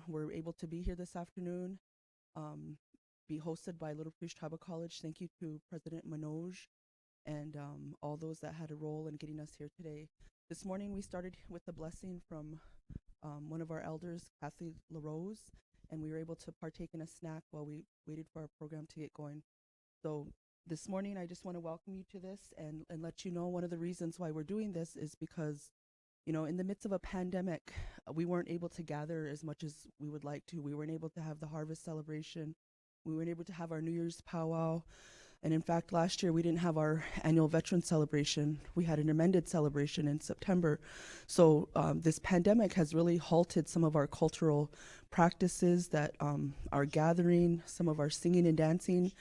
we're able to be here this afternoon, be hosted by Little Priest Tribal College. Thank you to President Manoj and all those that had a role in getting us here today. This morning we started with a blessing from one of our elders, Kathy LaRose, and we were able to partake in a snack while we waited for our program to get going. So this morning I just want to welcome you to this and let you know one of the reasons why we're doing this is because, you know, in the midst of a pandemic, we weren't able to gather as much as we would like to. We weren't able to have the harvest celebration. We weren't able to have our New Year's powwow. And in fact, last year we didn't have our annual veteran celebration. We had an amended celebration in September. So this pandemic has really halted some of our cultural practices that are gathering, some of our singing and dancing.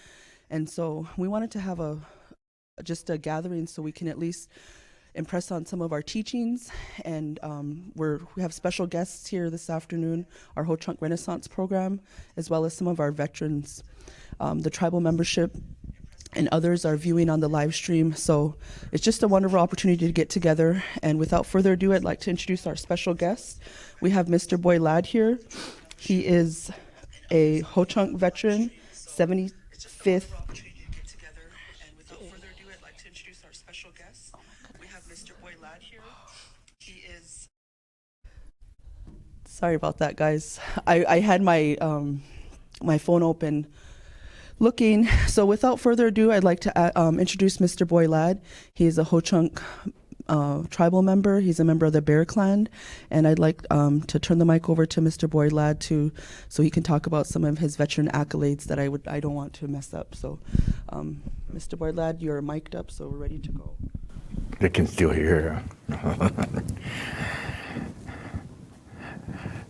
And so we wanted to have just a gathering so we can at least impress on some of our teachings. And we have special guests here this afternoon, our HoChunk Renaissance program, as well as some of our veterans. The tribal membership and others are viewing on the live stream. So it's just a wonderful opportunity to get together. And without further ado, I'd like to introduce our special guest. We have Mr. Boye here. He is a HoChunk veteran, 75th. Sorry about that, guys. I had my my phone open looking. So without further ado, I'd like to introduce Mr. Boye. He is a HoChunk tribal member. He's a member of the Bear Clan. And I'd like to turn the mic over to Mr. Boye so he can talk about some of his veteran accolades that I don't want to mess up. So Mr. Boye, you're mic'd up, so we're ready to go. They can still hear.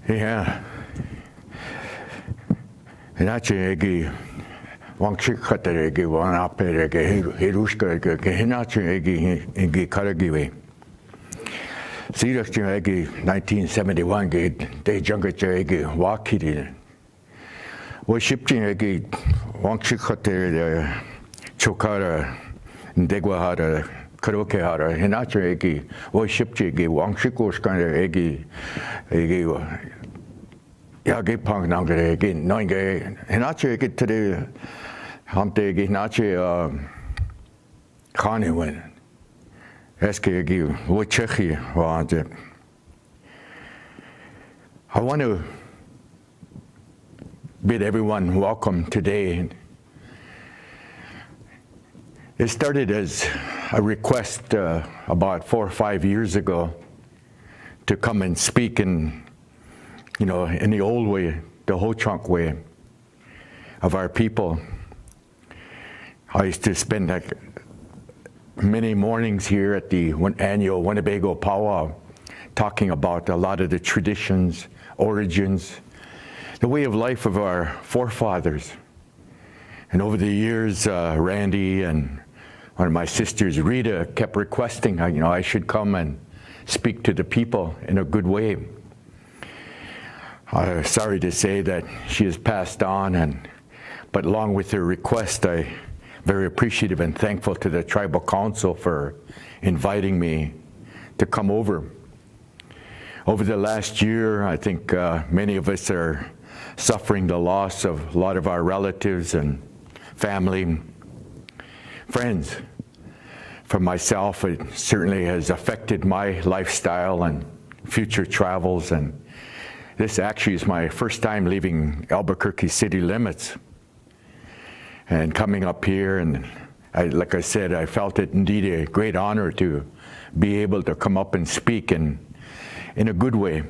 Yeah. Hinachi Wangshik Kataregi, one Aperege, Hirushka, Hinachi Egi Karagiwe. Sirachigi 1971 gate, De Jungachi Wakiri. Worshiping Egi Wangshik Katar, Chokara, Degwahara, Karokehara, Hinachi Egi, Worshipchigi, Wangshikoskana Egi. Yagi pang nangre again, knowing Hinachi get to the Hamte Hinachi Kani win. Eski give Wochechi want it. I want to bid everyone welcome today. It started as a request about 4 or 5 years ago to come and speak in the old way, the HoChunk way of our people. I used to spend many mornings here at the annual Winnebago powwow talking about a lot of the traditions, origins, the way of life of our forefathers. And over the years, Randy and one of my sisters, Rita, kept requesting, I should come and speak to the people in a good way. I'm sorry to say that she has passed on, but along with her request, I'm very appreciative and thankful to the Tribal Council for inviting me to come over. Over the last year, I think many of us are suffering the loss of a lot of our relatives and family, friends. For myself, it certainly has affected my lifestyle and future travels, and this actually is my first time leaving Albuquerque city limits and coming up here. And like I said, I felt it indeed a great honor to be able to come up and speak in a good way.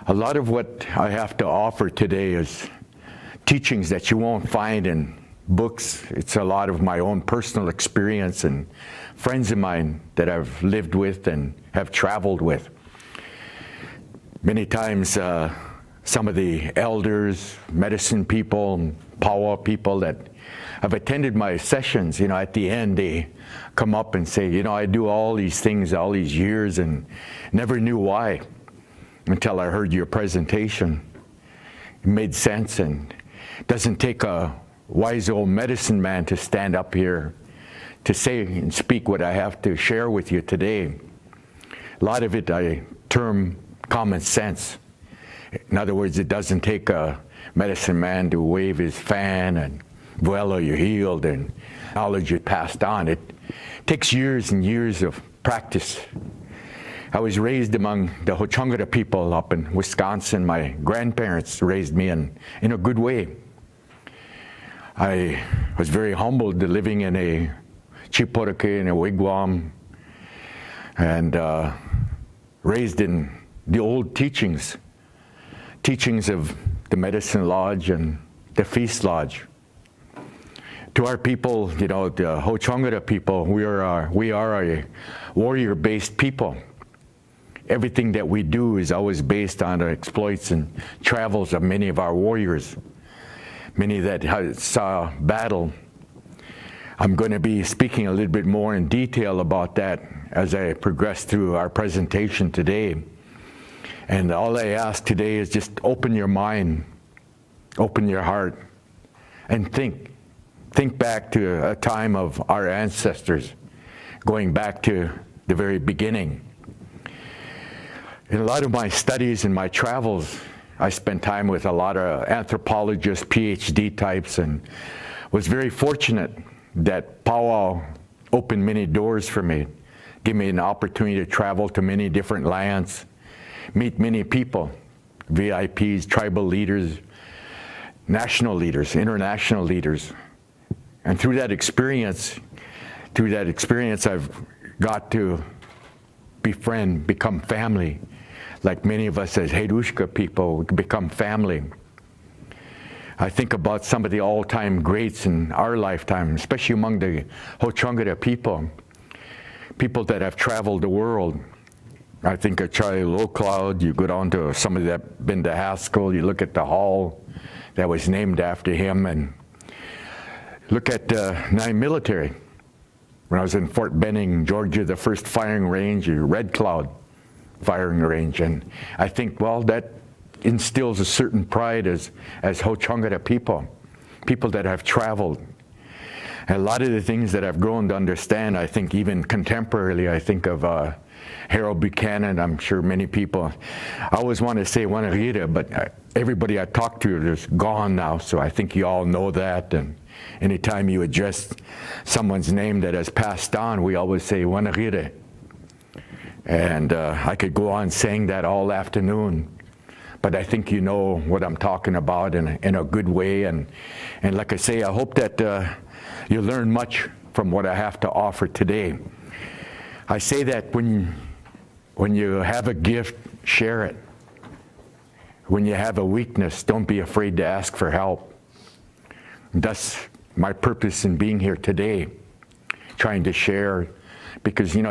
A lot of what I have to offer today is teachings that you won't find in books. It's a lot of my own personal experience and friends of mine that I've lived with and have traveled with. Many times, some of the elders, medicine people, powwow people that have attended my sessions, at the end, they come up and say, I do all these things all these years and never knew why until I heard your presentation. It made sense, and it doesn't take a wise old medicine man to stand up here to say and speak what I have to share with you today. A lot of it I term common sense. In other words, it doesn't take a medicine man to wave his fan and, well, you're healed, and knowledge is passed on. It takes years and years of practice. I was raised among the HoChunk people up in Wisconsin. My grandparents raised me in a good way. I was very humbled living in a chiporoke, in a wigwam, and raised in the old teachings of the Medicine Lodge and the Feast Lodge. To our people, the HoChunk people, we are a warrior-based people. Everything that we do is always based on the exploits and travels of many of our warriors, many that saw battle. I'm going to be speaking a little bit more in detail about that as I progress through our presentation today. And all I ask today is just open your mind, open your heart, and think. Think back to a time of our ancestors, going back to the very beginning. In a lot of my studies and my travels, I spent time with a lot of anthropologists, PhD types, and was very fortunate that powwow opened many doors for me, gave me an opportunity to travel to many different lands, meet many people, VIPs, tribal leaders, national leaders, international leaders. And through that experience, I've got to befriend, become family. Like many of us as HeDushka people, we become family. I think about some of the all-time greats in our lifetime, especially among the HoChunk people that have traveled the world. I think of Charlie Lowcloud. You go down to somebody that been to Haskell, you look at the hall that was named after him, and look at 9 military. When I was in Fort Benning, Georgia, the first firing range, Red Cloud firing range. And I think, well, that instills a certain pride as HoChunk people that have traveled. And a lot of the things that I've grown to understand, I think even contemporarily, I think of Harold Buchanan. I'm sure many people, I always want to say Wanarira, but everybody I talk to is gone now, so I think you all know that. And anytime you address someone's name that has passed on, we always say Wanarira. And I could go on saying that all afternoon, but I think you know what I'm talking about in a good way. And like I say, I hope that you learn much from what I have to offer today. I say that when you have a gift, share it. When you have a weakness, don't be afraid to ask for help. That's my purpose in being here today, trying to share. Because, we're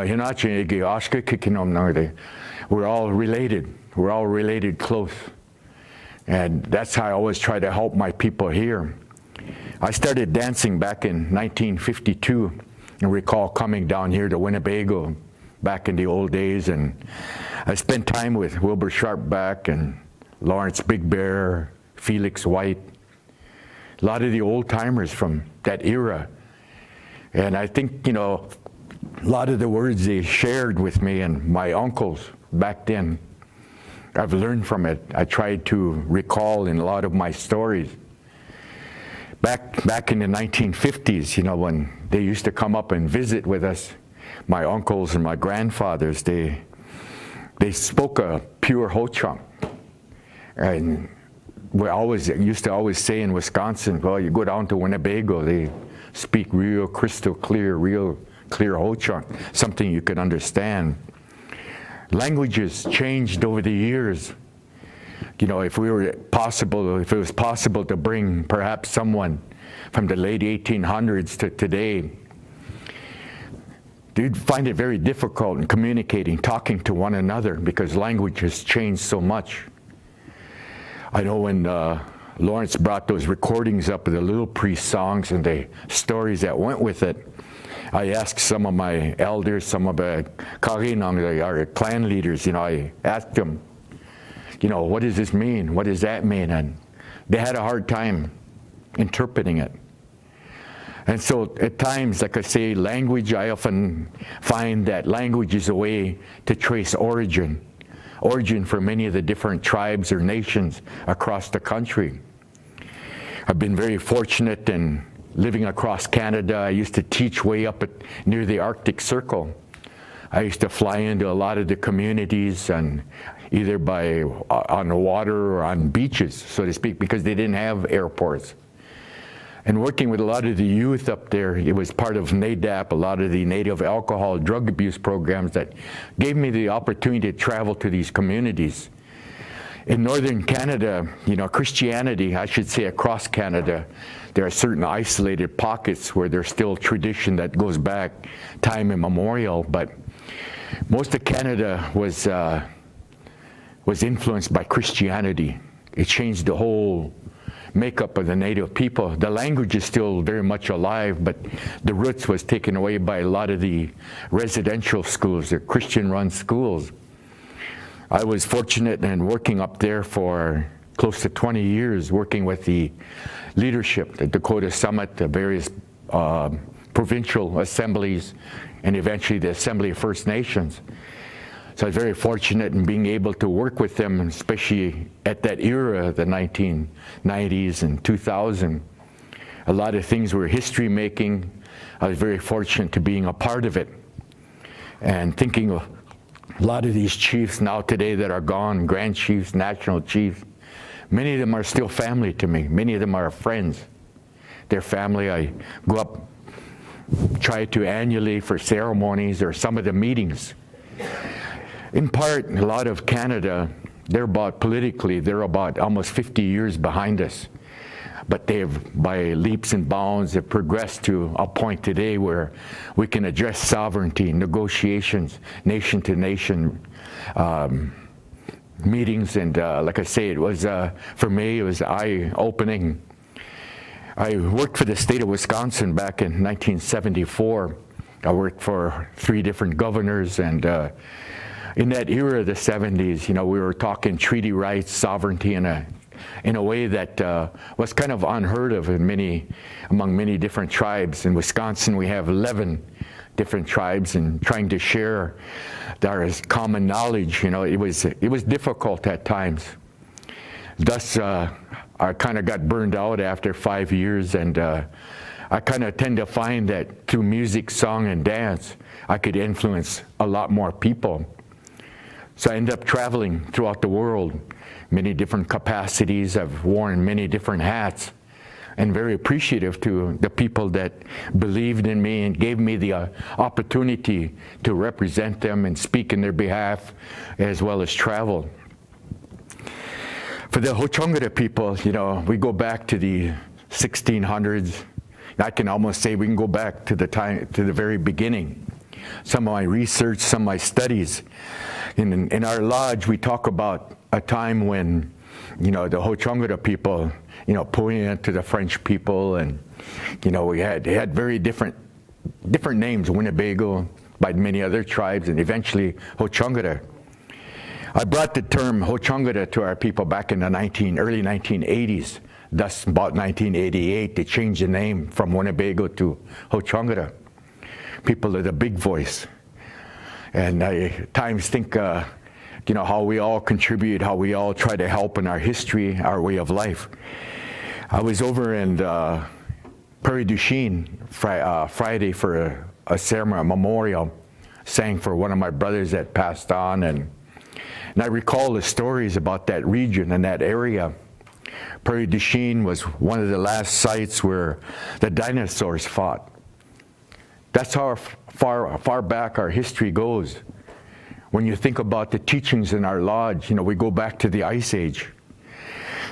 all related. We're all related close. And that's how I always try to help my people here. I started dancing back in 1952. I recall coming down here to Winnebago back in the old days. And I spent time with Wilbur Sharpback and Lawrence Big Bear, Felix White, a lot of the old timers from that era. And I think, a lot of the words they shared with me and my uncles back then, I've learned from it. I tried to recall in a lot of my stories. Back in the 1950s, when they used to come up and visit with us, my uncles and my grandfathers, they spoke a pure HoChunk. And we used to always say in Wisconsin, well, you go down to Winnebago, they speak real crystal clear, real clear HoChunk, something you could understand. Languages changed over the years. If it was possible to bring perhaps someone from the late 1800s to today, you'd find it very difficult in communicating, talking to one another, because language has changed so much. I know when Lawrence brought those recordings up of the Little Priest songs and the stories that went with it, I asked some of my elders, some of the Karinang, our clan leaders, I asked them, what does this mean? What does that mean? And they had a hard time interpreting it. And so at times, like I say, language, I often find that language is a way to trace origin, origin for many of the different tribes or nations across the country. I've been very fortunate in living across Canada. I used to teach way up near the Arctic Circle. I used to fly into a lot of the communities and either on the water or on beaches, so to speak, because they didn't have airports. And working with a lot of the youth up there, it was part of NADAP, a lot of the native alcohol drug abuse programs that gave me the opportunity to travel to these communities. In northern Canada, Christianity, I should say across Canada, there are certain isolated pockets where there's still tradition that goes back time immemorial, but most of Canada was influenced by Christianity. It changed the whole makeup of the native people. The language is still very much alive, but the roots was taken away by a lot of the residential schools, the Christian-run schools. I was fortunate in working up there for close to 20 years, working with the leadership, the Dakota Summit, the various provincial assemblies, and eventually the Assembly of First Nations. So I was very fortunate in being able to work with them, especially at that era, the 1990s and 2000. A lot of things were history making. I was very fortunate to being a part of it. And thinking of a lot of these chiefs now today that are gone, grand chiefs, national chiefs, many of them are still family to me. Many of them are friends. They're family. I go up, try to annually for ceremonies or some of the meetings. In part, a lot of Canada, they're about almost 50 years behind us. But they've, by leaps and bounds, have progressed to a point today where we can address sovereignty, negotiations, nation-to-nation meetings. And like I say, it was, for me, it was eye-opening. I worked for the state of Wisconsin back in 1974. I worked for 3 different governors, and in that era of the 70s, we were talking treaty rights, sovereignty in a way that was kind of unheard of among many different tribes. In Wisconsin, we have 11 different tribes, and trying to share our common knowledge, it was difficult at times. Thus, I kind of got burned out after 5 years, and I kind of tend to find that through music, song, and dance, I could influence a lot more people. So I ended up traveling throughout the world, many different capacities. I've worn many different hats, and very appreciative to the people that believed in me and gave me the opportunity to represent them and speak in their behalf, as well as travel. For the HoChunk people, we go back to the 1600s. I can almost say we can go back to the very beginning. Some of my research, some of my studies. In our lodge, we talk about a time when, the HoChunk people, Boye to the French people, and, they had very different names, Winnebago, by many other tribes, and eventually HoChunk. I brought the term HoChunk to our people back in the early 1980s, thus about 1988, they changed the name from Winnebago to HoChunk. People are the big voice. And I at times think, how we all contribute, how we all try to help in our history, our way of life. I was over in Prairie du Chien Friday for a ceremony, a memorial, sang for one of my brothers that passed on, and I recall the stories about that region and that area. Prairie du Chien was one of the last sites where the dinosaurs fought. That's how far back our history goes. When you think about the teachings in our lodge, we go back to the Ice Age.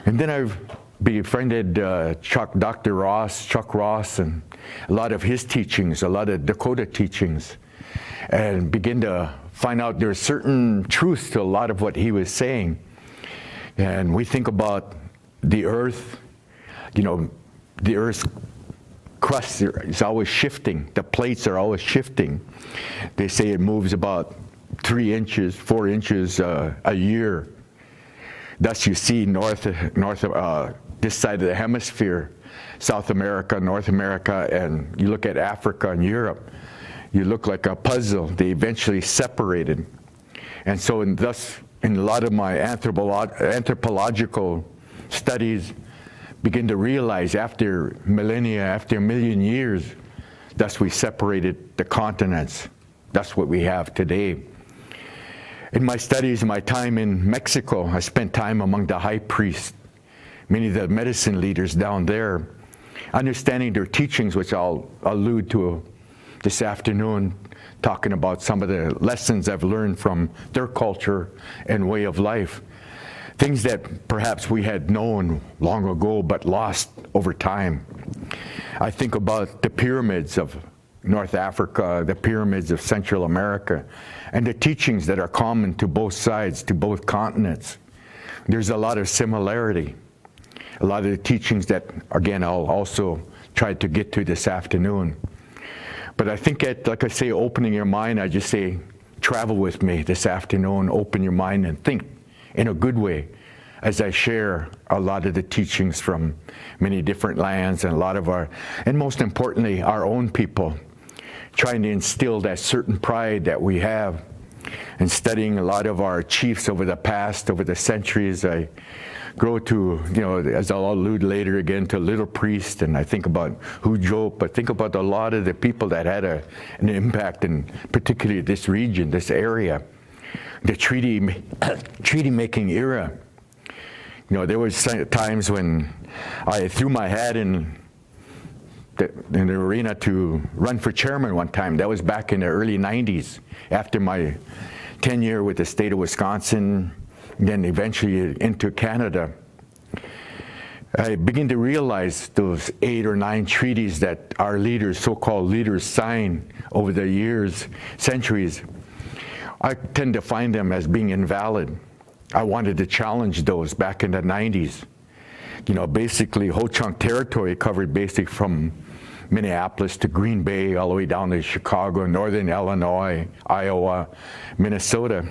And then I've befriended Chuck Ross, and a lot of his teachings, a lot of Dakota teachings, and begin to find out there's certain truths to a lot of what he was saying. And we think about the earth, the earth's crust is always shifting. The plates are always shifting. They say it moves about 3 inches, 4 inches a year. Thus you see this side of the hemisphere, South America, North America, and you look at Africa and Europe, you look like a puzzle. They eventually separated. And so thus in a lot of my anthropological studies, begin to realize after millennia, after a million years, thus we separated the continents. That's what we have today. In my studies, my time in Mexico, I spent time among the high priests, many of the medicine leaders down there, understanding their teachings, which I'll allude to this afternoon, talking about some of the lessons I've learned from their culture and way of life. Things that perhaps we had known long ago but lost over time. I think about the pyramids of North Africa, the pyramids of Central America, and the teachings that are common to both sides, to both continents. There's a lot of similarity. A lot of the teachings that, again, I'll also try to get to this afternoon. But I think like I say, opening your mind, I just say, travel with me this afternoon, open your mind and think in a good way as I share a lot of the teachings from many different lands and a lot of and most importantly, our own people, trying to instill that certain pride that we have. And studying a lot of our chiefs over the past, over the centuries, I grow to, as I'll allude later again, to Little Priest, and I think about HoChunk, but think about a lot of the people that had an impact in particularly this region, this area. The treaty-making era. There was times when I threw my hat in the arena to run for chairman one time. That was back in the early 90s, after my tenure with the state of Wisconsin, then eventually into Canada. I began to realize those 8 or 9 treaties that our leaders, so-called leaders, signed over the years, centuries. I tend to find them as being invalid. I wanted to challenge those back in the 90s. Basically, HoChunk territory covered basically from Minneapolis to Green Bay, all the way down to Chicago, northern Illinois, Iowa, Minnesota.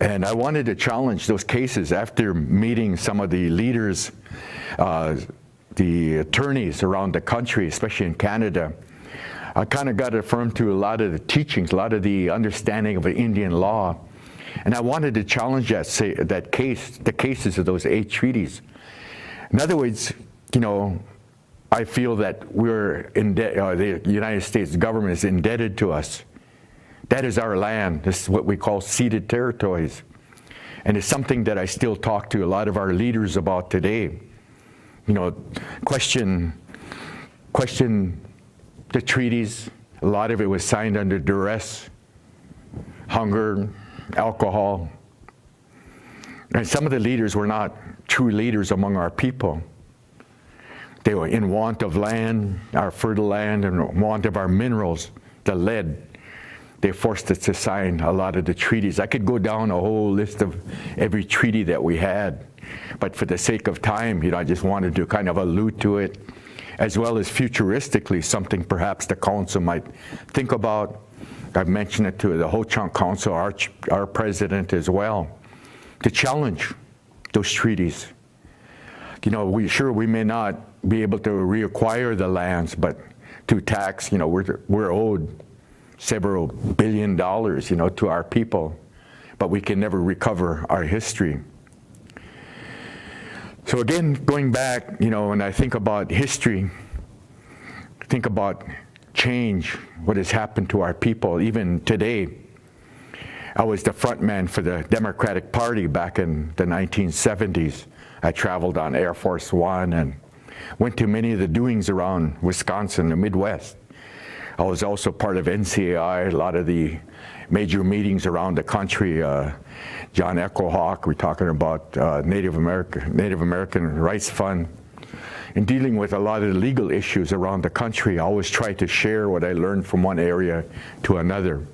And I wanted to challenge those cases after meeting some of the leaders, the attorneys around the country, especially in Canada. I kind of got affirmed to a lot of the teachings, a lot of the understanding of Indian law. And I wanted to challenge the cases of those 8 treaties. In other words, I feel that the United States government is indebted to us. That is our land. This is what we call ceded territories. And it's something that I still talk to a lot of our leaders about today. Question the treaties. A lot of it was signed under duress, hunger, alcohol. And some of the leaders were not true leaders among our people. They were in want of land, our fertile land, and want of our minerals, the lead. They forced us to sign a lot of the treaties. I could go down a whole list of every treaty that we had, but for the sake of time, I just wanted to kind of allude to it, as well as futuristically, something perhaps the council might think about. I've mentioned it to the HoChunk Council, our president as well, to challenge those treaties. We may not be able to reacquire the lands, but to tax, we're owed several $1 billion, to our people, but we can never recover our history. So again, going back, when I think about history, think about change, what has happened to our people, even today. I was the front man for the Democratic Party back in the 1970s. I traveled on Air Force One and went to many of the doings around Wisconsin, the Midwest. I was also part of NCAI, a lot of the major meetings around the country. John Echo Hawk, we're talking about Native American Rights Fund. In dealing with a lot of the legal issues around the country, I always try to share what I learned from one area to another.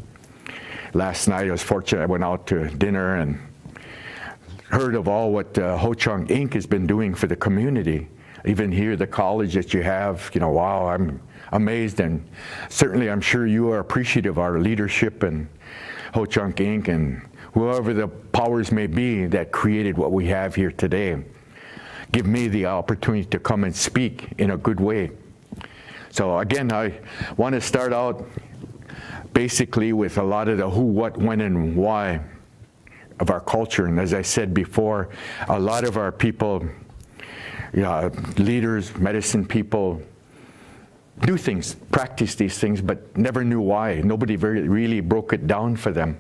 Last night I was fortunate, I went out to dinner and heard of all what HoChunk Inc. has been doing for the community. Even here, the college that you have, wow, I'm amazed, and certainly I'm sure you are appreciative of our leadership and HoChunk Inc. and whoever the powers may be that created what we have here today. Give me the opportunity to come and speak in a good way. So again, I want to start out basically with a lot of the who, what, when, and why of our culture. And as I said before, a lot of our people, leaders, medicine people, do things, practice these things, but never knew why. Nobody really broke it down for them.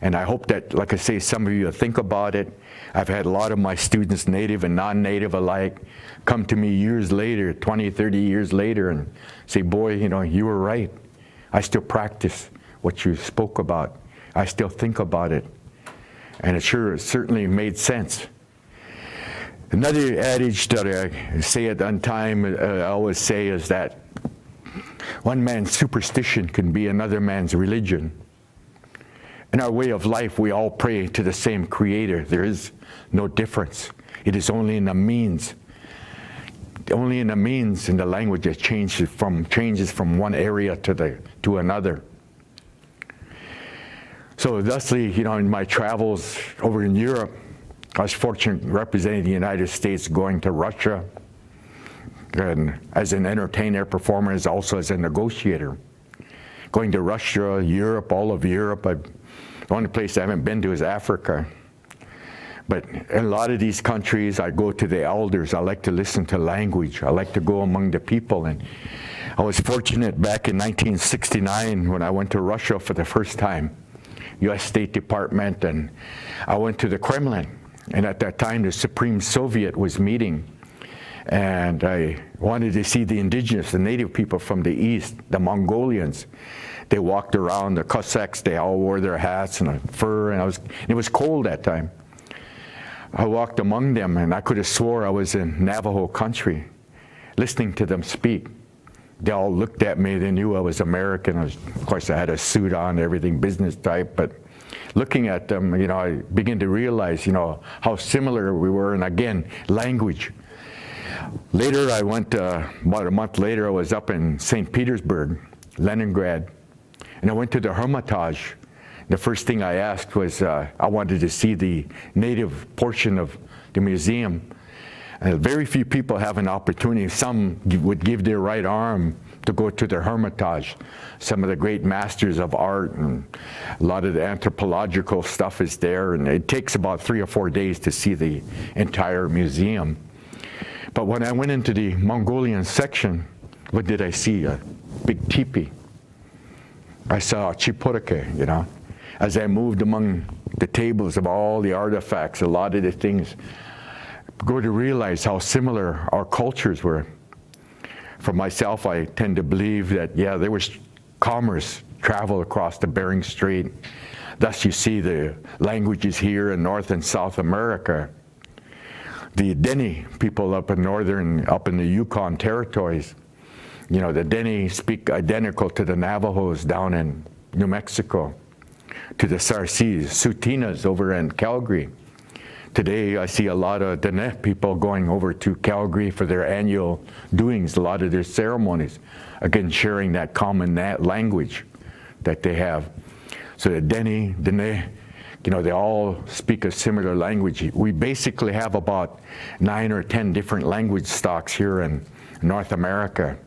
And I hope that, like I say, some of you think about it. I've had a lot of my students, native and non-native alike, come to me years later, 20, 30 years later, and say, Boye, you were right. I still practice what you spoke about. I still think about it. And it certainly made sense. Another adage that I say at one time, I always say, is that one man's superstition can be another man's religion. In our way of life, we all pray to the same Creator. There is no difference. It is only in the means. Only in the means in the language that changes from one area to another. So thusly, in my travels over in Europe, I was fortunate representing the United States, going to Russia, and as an entertainer, performer, also as a negotiator. Going to Russia, Europe, all of Europe. The only place I haven't been to is Africa. But in a lot of these countries, I go to the elders. I like to listen to language. I like to go among the people. And I was fortunate back in 1969 when I went to Russia for the first time, U.S. State Department, and I went to the Kremlin. And at that time, the Supreme Soviet was meeting. And I wanted to see the indigenous, the native people from the east, the Mongolians. They walked around, the Cossacks, they all wore their hats and fur, and it was cold that time. I walked among them, and I could have swore I was in Navajo country, listening to them speak. They all looked at me, they knew I was American. Of course, I had a suit on, everything business type, but looking at them, I began to realize, how similar we were, and again, language. Later, I went, about a month later, I was up in St. Petersburg, Leningrad, and I went to the Hermitage. The first thing I asked was, I wanted to see the native portion of the museum. Very few people have an opportunity. Some would give their right arm to go to the Hermitage. Some of the great masters of art and a lot of the anthropological stuff is there, and it takes about 3 or 4 days to see the entire museum. But when I went into the Mongolian section, what did I see? A big teepee. I saw a chipurake, As I moved among the tables of all the artifacts, a lot of the things, go to realize how similar our cultures were. For myself, I tend to believe that, there was commerce, travel across the Bering Strait. Thus you see the languages here in North and South America. The Dene people up in the Yukon territories, the Dene speak identical to the Navajos down in New Mexico, to the Sarsis, Sutinas over in Calgary. Today, I see a lot of Dene people going over to Calgary for their annual doings, a lot of their ceremonies, again, sharing that common language that they have. So the Dene, they all speak a similar language. We basically have about 9 or 10 different language stocks here in North America,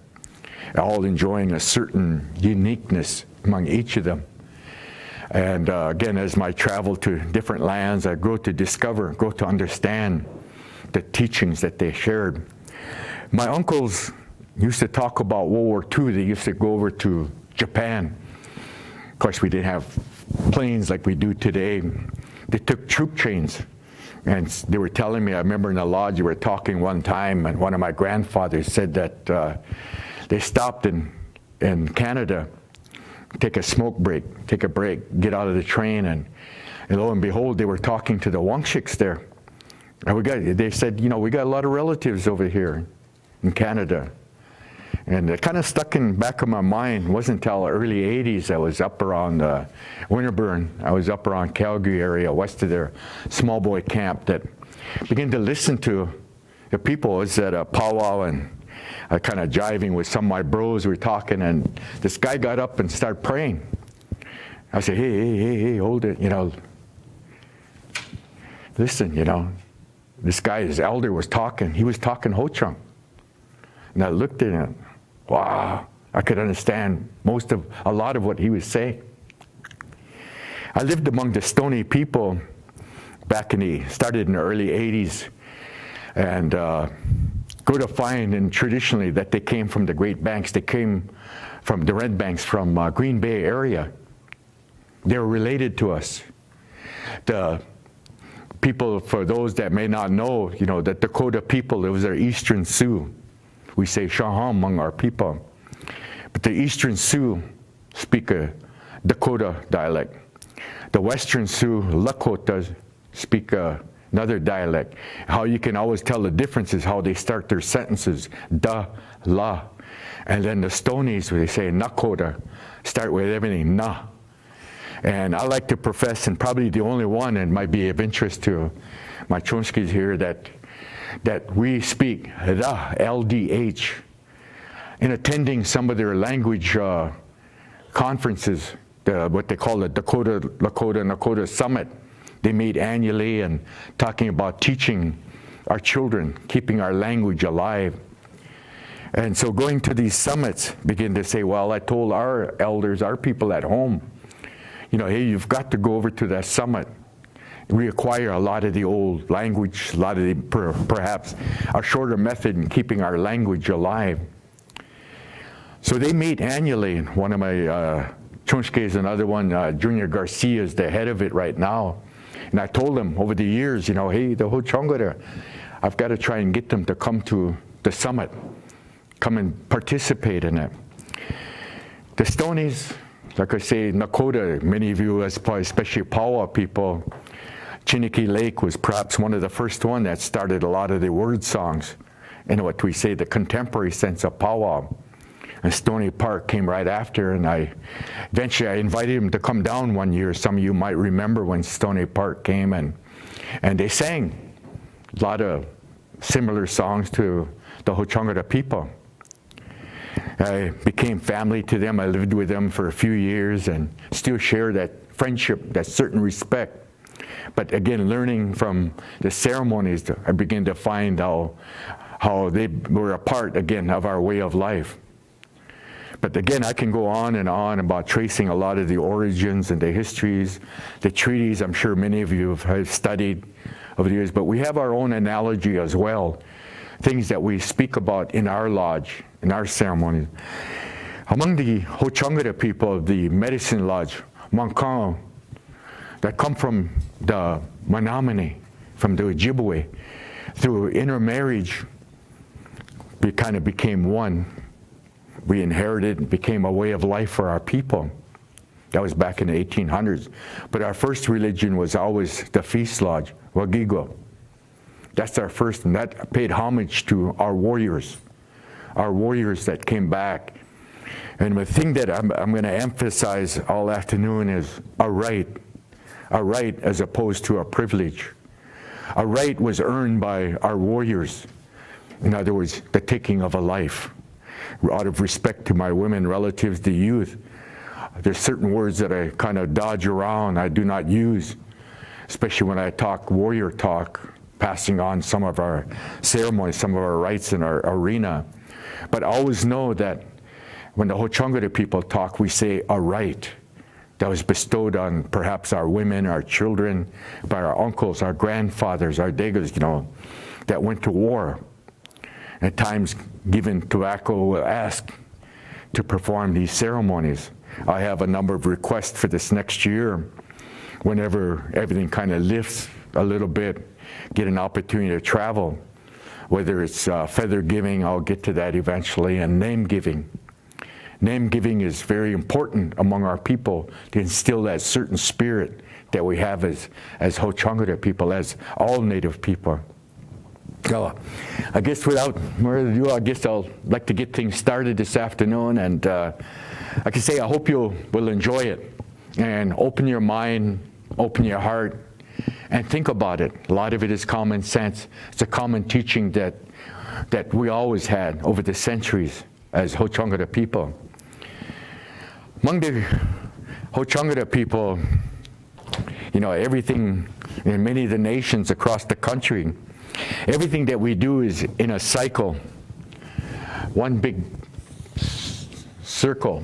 all enjoying a certain uniqueness among each of them. And again, as I travel to different lands, I grow to understand the teachings that they shared. My uncles used to talk about World War II. They used to go over to Japan. Of course, we didn't have planes like we do today. They took troop trains. And they were telling me, I remember in the lodge, we were talking one time, and one of my grandfathers said that they stopped in Canada, take a break, get out of the train, and lo and behold, they were talking to the Wangshiks there. And they said, we got a lot of relatives over here in Canada. And it kind of stuck in the back of my mind. It wasn't until early 80s I was up around Winterburn. I was up around Calgary area, west of their small boy camp, that began to listen to the people. I was at a powwow and kind of jiving with some of my bros. We were talking, and this guy got up and started praying. I said, hey, hold it, Listen, this guy, his elder, was talking. He was talking HoChunk. And I looked at him. Wow, I could understand a lot of what he was saying. I lived among the Stony people started in the early 80s, and go to find, and traditionally, that they came from the Great Banks. They came from the Red Banks, from Green Bay area. They were related to us. The people, for those that may not know, the Dakota people, it was our Eastern Sioux. We say Shahan among our people. But the Eastern Sioux speak a Dakota dialect. The Western Sioux, Lakota, speak another dialect. How you can always tell the difference is how they start their sentences. Da, la. And then the Stonies, where they say Nakota, start with everything, na. And I like to profess, and probably the only one, and might be of interest to my Chomskis here, that we speak the LDH. In attending some of their language conferences, what they call the Lakota Summit, they meet annually and talking about teaching our children, keeping our language alive. And so going to these summits, begin to say, well, I told our elders, our people at home, hey, you've got to go over to that summit, reacquire a lot of the old language, a lot of the, perhaps a shorter method in keeping our language alive. So they meet annually. One of my Chomske is another one, Junior Garcia is the head of it right now. And I told them over the years, hey, the HoChunk, I've got to try and get them to come to the summit, come and participate in it. The Stonies, like I say, Nakota, many of you, especially Powwow people, Chiniki Lake was perhaps one of the first one that started a lot of the word songs in what we say the contemporary sense of powwow. And Stony Park came right after, and eventually I invited him to come down one year. Some of you might remember when Stony Park came, and they sang a lot of similar songs to the HoChunk people. I became family to them. I lived with them for a few years and still share that friendship, that certain respect. But again, learning from the ceremonies, I began to find how they were a part, again, of our way of life. But again, I can go on and on about tracing a lot of the origins and the histories, the treaties I'm sure many of you have studied over the years, but we have our own analogy as well, things that we speak about in our lodge, in our ceremonies. Among the HoChunk people of the medicine lodge, Mankan, that come from the Menominee, from the Ojibwe, through intermarriage, we kind of became one. We inherited and became a way of life for our people. That was back in the 1800s. But our first religion was always the feast lodge, Wagigo. That's our first, and that paid homage to our warriors that came back. And the thing that I'm going to emphasize all afternoon is a right as opposed to a privilege. A right was earned by our warriors. In other words, the taking of a life. Out of respect to my women relatives, the youth, there's certain words that I kind of dodge around, I do not use, especially when I talk warrior talk, passing on some of our ceremonies, some of our rites in our arena. But always know that when the HoChunk people talk, we say a right that was bestowed on perhaps our women, our children, by our uncles, our grandfathers, our degas, that went to war. At times given tobacco will ask to perform these ceremonies. I have a number of requests for this next year. Whenever everything kind of lifts a little bit, get an opportunity to travel. Whether it's feather giving, I'll get to that eventually, and name giving. Name giving is very important among our people to instill that certain spirit that we have as HoChunk people, as all Native people. So, I guess without more ado, I guess I'll like to get things started this afternoon, and like I say, I hope you will enjoy it and open your mind, open your heart, and think about it. A lot of it is common sense. It's a common teaching that we always had over the centuries as HoChunk people. Among the HoChunk people, everything in many of the nations across the country, everything that we do is in a cycle, one big circle.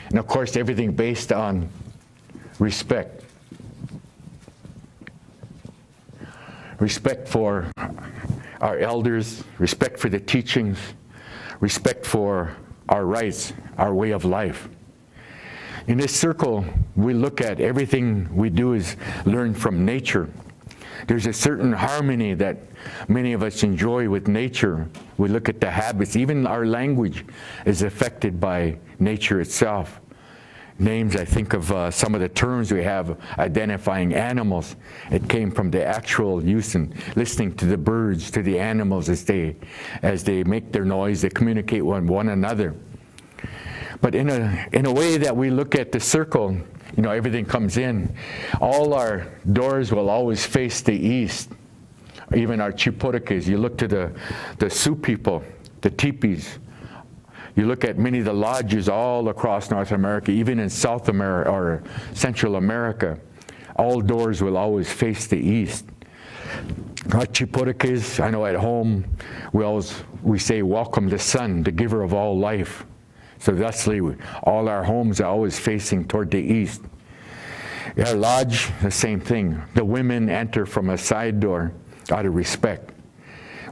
And of course, everything based on respect. respect for our elders, respect for the teachings, respect for our rights, our way of life. In this circle, we look at everything we do is learn from nature. There's a certain harmony that many of us enjoy with nature. We look at the habits. Even our language is affected by nature itself. Names, I think of some of the terms we have identifying animals. It came from the actual use and listening to the birds, to the animals as they make their noise, they communicate with one another. But in a way that we look at the circle, you know, everything comes in. All our doors will always face the east. Even our chipotekes, you look to the Sioux people, the teepees. You look at many of the lodges all across North America, even in South America or Central America, all doors will always face the east. Our chipotekes, I know at home, we say, welcome the sun, the giver of all life. So thusly, all our homes are always facing toward the east. Our lodge, the same thing. The women enter from a side door out of respect.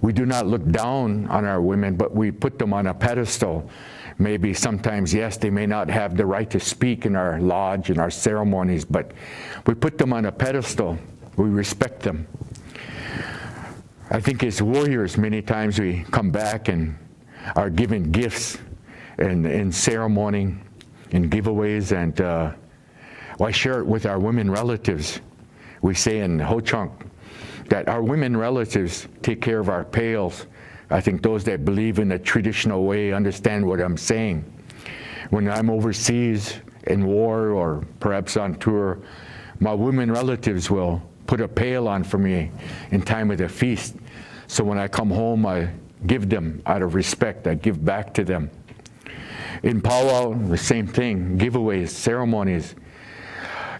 We do not look down on our women, but we put them on a pedestal. Maybe sometimes, yes, they may not have the right to speak in our lodge, in our ceremonies, but we put them on a pedestal. We respect them. I think as warriors, many times we come back and are given gifts in ceremony, in giveaways, and I share it with our women relatives. We say in HoChunk that our women relatives take care of our pails. I think those that believe in the traditional way understand what I'm saying. When I'm overseas in war or perhaps on tour, my women relatives will put a pail on for me in time of the feast. So when I come home, I give them out of respect. I give back to them. In powwow, the same thing, giveaways, ceremonies.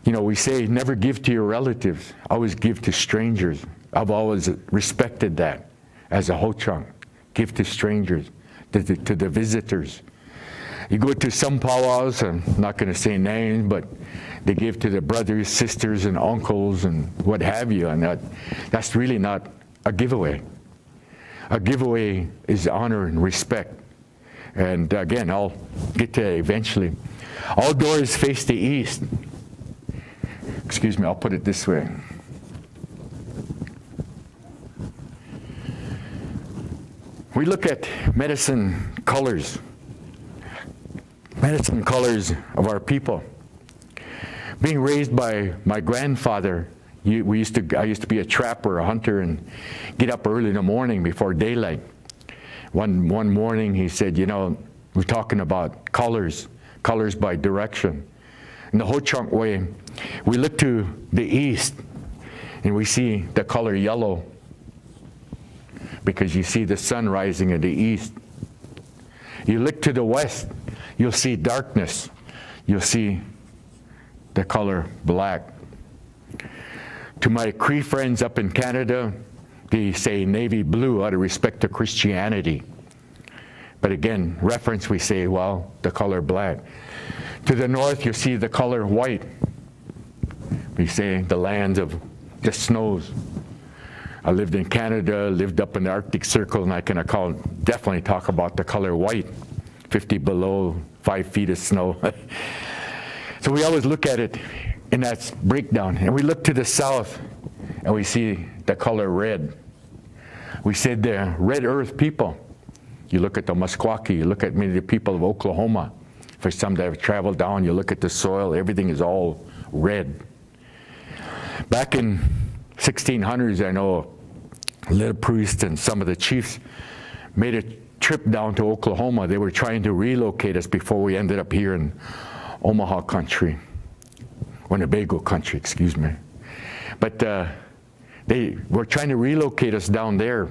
You know, we say never give to your relatives, always give to strangers. I've always respected that as a HoChunk. Give to strangers, to the visitors. You go to some powwows, I'm not going to say names, but they give to the brothers, sisters, and uncles, and what have you, and that's really not a giveaway. A giveaway is honor and respect. And again, I'll get to it eventually. All doors face the east. Excuse me, I'll put it this way. We look at medicine colors of our people. Being raised by my grandfather, I used to be a trapper, a hunter, and get up early in the morning before daylight. One morning he said, you know, we're talking about colors by direction. In the HoChunk way, we look to the east and we see the color yellow because you see the sun rising in the east. You look to the west, you'll see darkness. You'll see the color black. To my Cree friends up in Canada, they say navy blue out of respect to Christianity. But again, reference, we say, well, the color black. To the north, you see the color white. We say the lands of the snows. I lived in Canada, lived up in the Arctic Circle, and I can definitely talk about the color white. 50 below, 5 feet of snow. So we always look at it in that breakdown. And we look to the south, and we see the color red. We said the red earth people. You look at the Musqueam, you look at many of the people of Oklahoma. For some that have traveled down, you look at the soil, everything is all red. Back in 1600s, I know little priest and some of the chiefs made a trip down to Oklahoma. They were trying to relocate us before we ended up here in Omaha country, Winnebago country, excuse me. But they were trying to relocate us down there.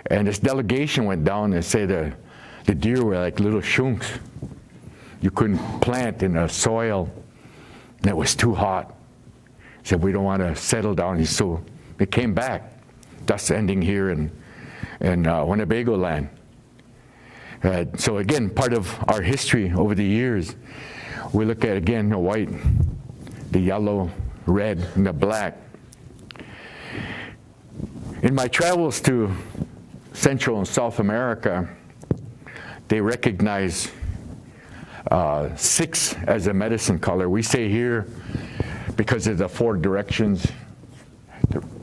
And this delegation went down and said the deer were like little shunks. You couldn't plant in the soil, and it was too hot. Said, we don't want to settle down. So they came back, thus ending here in Winnebago land. So again, part of our history over the years, we look at, again, the white, the yellow, red, and the black. In my travels to Central and South America, they recognize 6 as a medicine color. We say here, because of the 4 directions,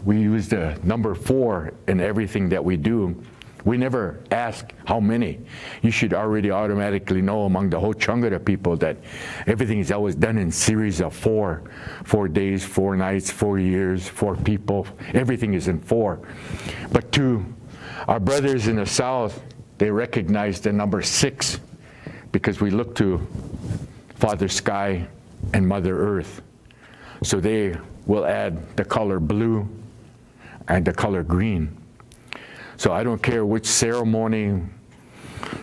we use the number 4 in everything that we do. We never ask how many. You should already automatically know among the HoChunk people that everything is always done in series of 4. 4 days, 4 nights, 4 years, 4 people. Everything is in 4. But to our brothers in the South, they recognize the number 6 because we look to Father Sky and Mother Earth. So they will add the color blue and the color green. So I don't care which ceremony.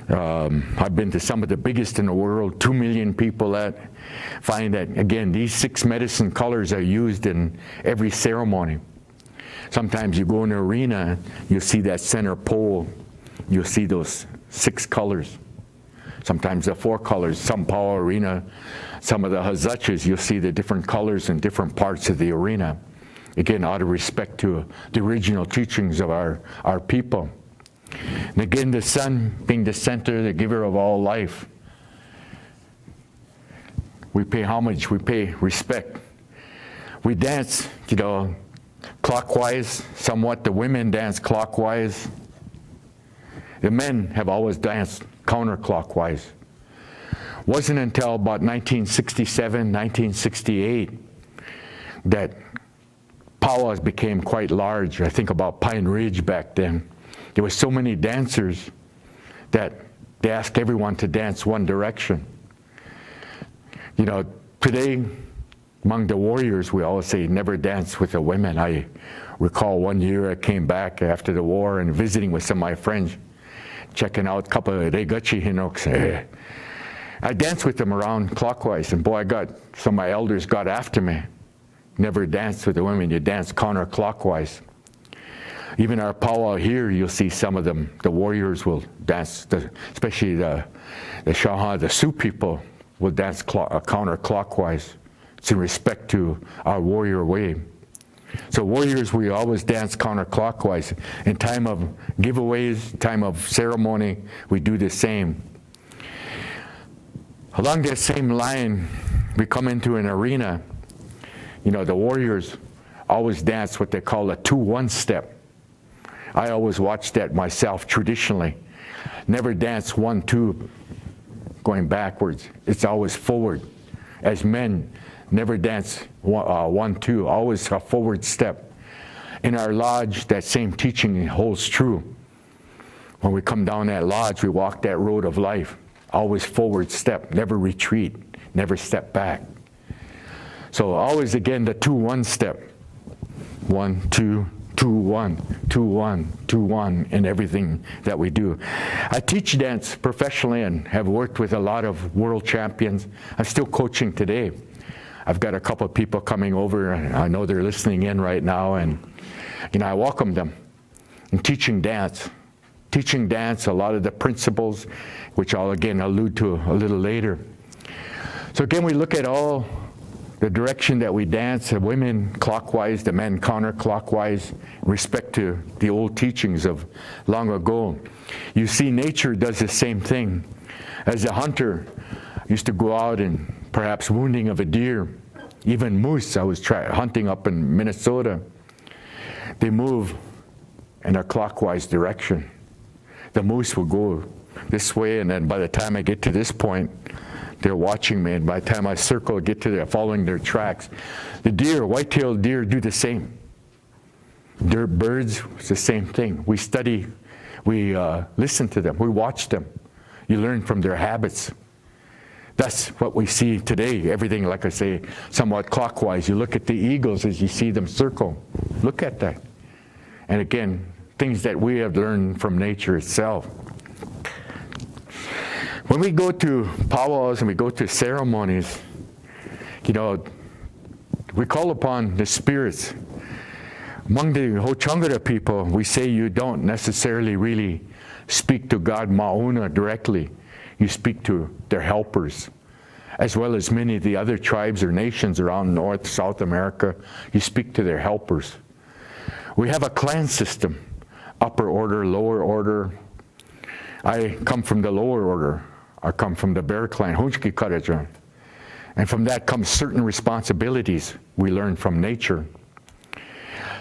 I've been to some of the biggest in the world, 2 million people at. Find that, again, these 6 medicine colors are used in every ceremony. Sometimes you go in an arena, you'll see that center pole, you'll see those 6 colors. Sometimes the 4 colors. Some power arena, some of the HoChunks, you'll see the different colors in different parts of the arena. Again, out of respect to the original teachings of our people. And again, the sun being the center, the giver of all life. We pay homage, we pay respect. We dance, clockwise, somewhat. The women dance clockwise. The men have always danced counterclockwise. Wasn't until about 1967, 1968 that powwows became quite large. I think about Pine Ridge back then. There were so many dancers that they asked everyone to dance one direction. Today, among the warriors, we always say never dance with the women. I recall one year I came back after the war and visiting with some of my friends, checking out a couple of Regalia. I danced with them around clockwise, and boy, some of my elders got after me. Never dance with the women, you dance counterclockwise. Even our powwow here, you'll see some of them, the warriors will dance, especially the Shaha, the Sioux people will dance counterclockwise. It's in respect to our warrior way. So warriors, we always dance counterclockwise. In time of giveaways, time of ceremony, we do the same. Along that same line, we come into an arena. The warriors always dance what they call a 2-1 step. I always watch that myself traditionally. Never dance 1-2 going backwards. It's always forward. As men, never dance 1-2, always a forward step. In our lodge, that same teaching holds true. When we come down that lodge, we walk that road of life. Always forward step, never retreat, never step back. So always, again, the 2-1 step. 1, 2, 2, 1, 2, 1, 2, 1 in everything that we do. I teach dance professionally and have worked with a lot of world champions. I'm still coaching today. I've got a couple of people coming over, and I know they're listening in right now, and I welcome them. And teaching dance, a lot of the principles, which I'll again allude to a little later. So again, we look at all the direction that we dance, the women clockwise, the men counterclockwise, respect to the old teachings of long ago. You see, nature does the same thing. As a hunter, used to go out and perhaps wounding of a deer, even moose. I was hunting up in Minnesota. They move in a clockwise direction. The moose will go this way, and then by the time I get to this point, they're watching me, and by the time I circle, get to there, following their tracks. The deer, white-tailed deer, do the same. Birds, it's the same thing. We study, we listen to them, we watch them. You learn from their habits. That's what we see today. Everything, like I say, somewhat clockwise. You look at the eagles as you see them circle. Look at that. And again, things that we have learned from nature itself. When we go to powwows and we go to ceremonies, we call upon the spirits. Among the HoChunk people, we say you don't necessarily really speak to God Mauna directly. You speak to their helpers, as well as many of the other tribes or nations around North, South America. You speak to their helpers. We have a clan system, upper order, lower order. I come from the lower order. I come from the Bear clan, HoChunk Karajan. And from that comes certain responsibilities we learn from nature.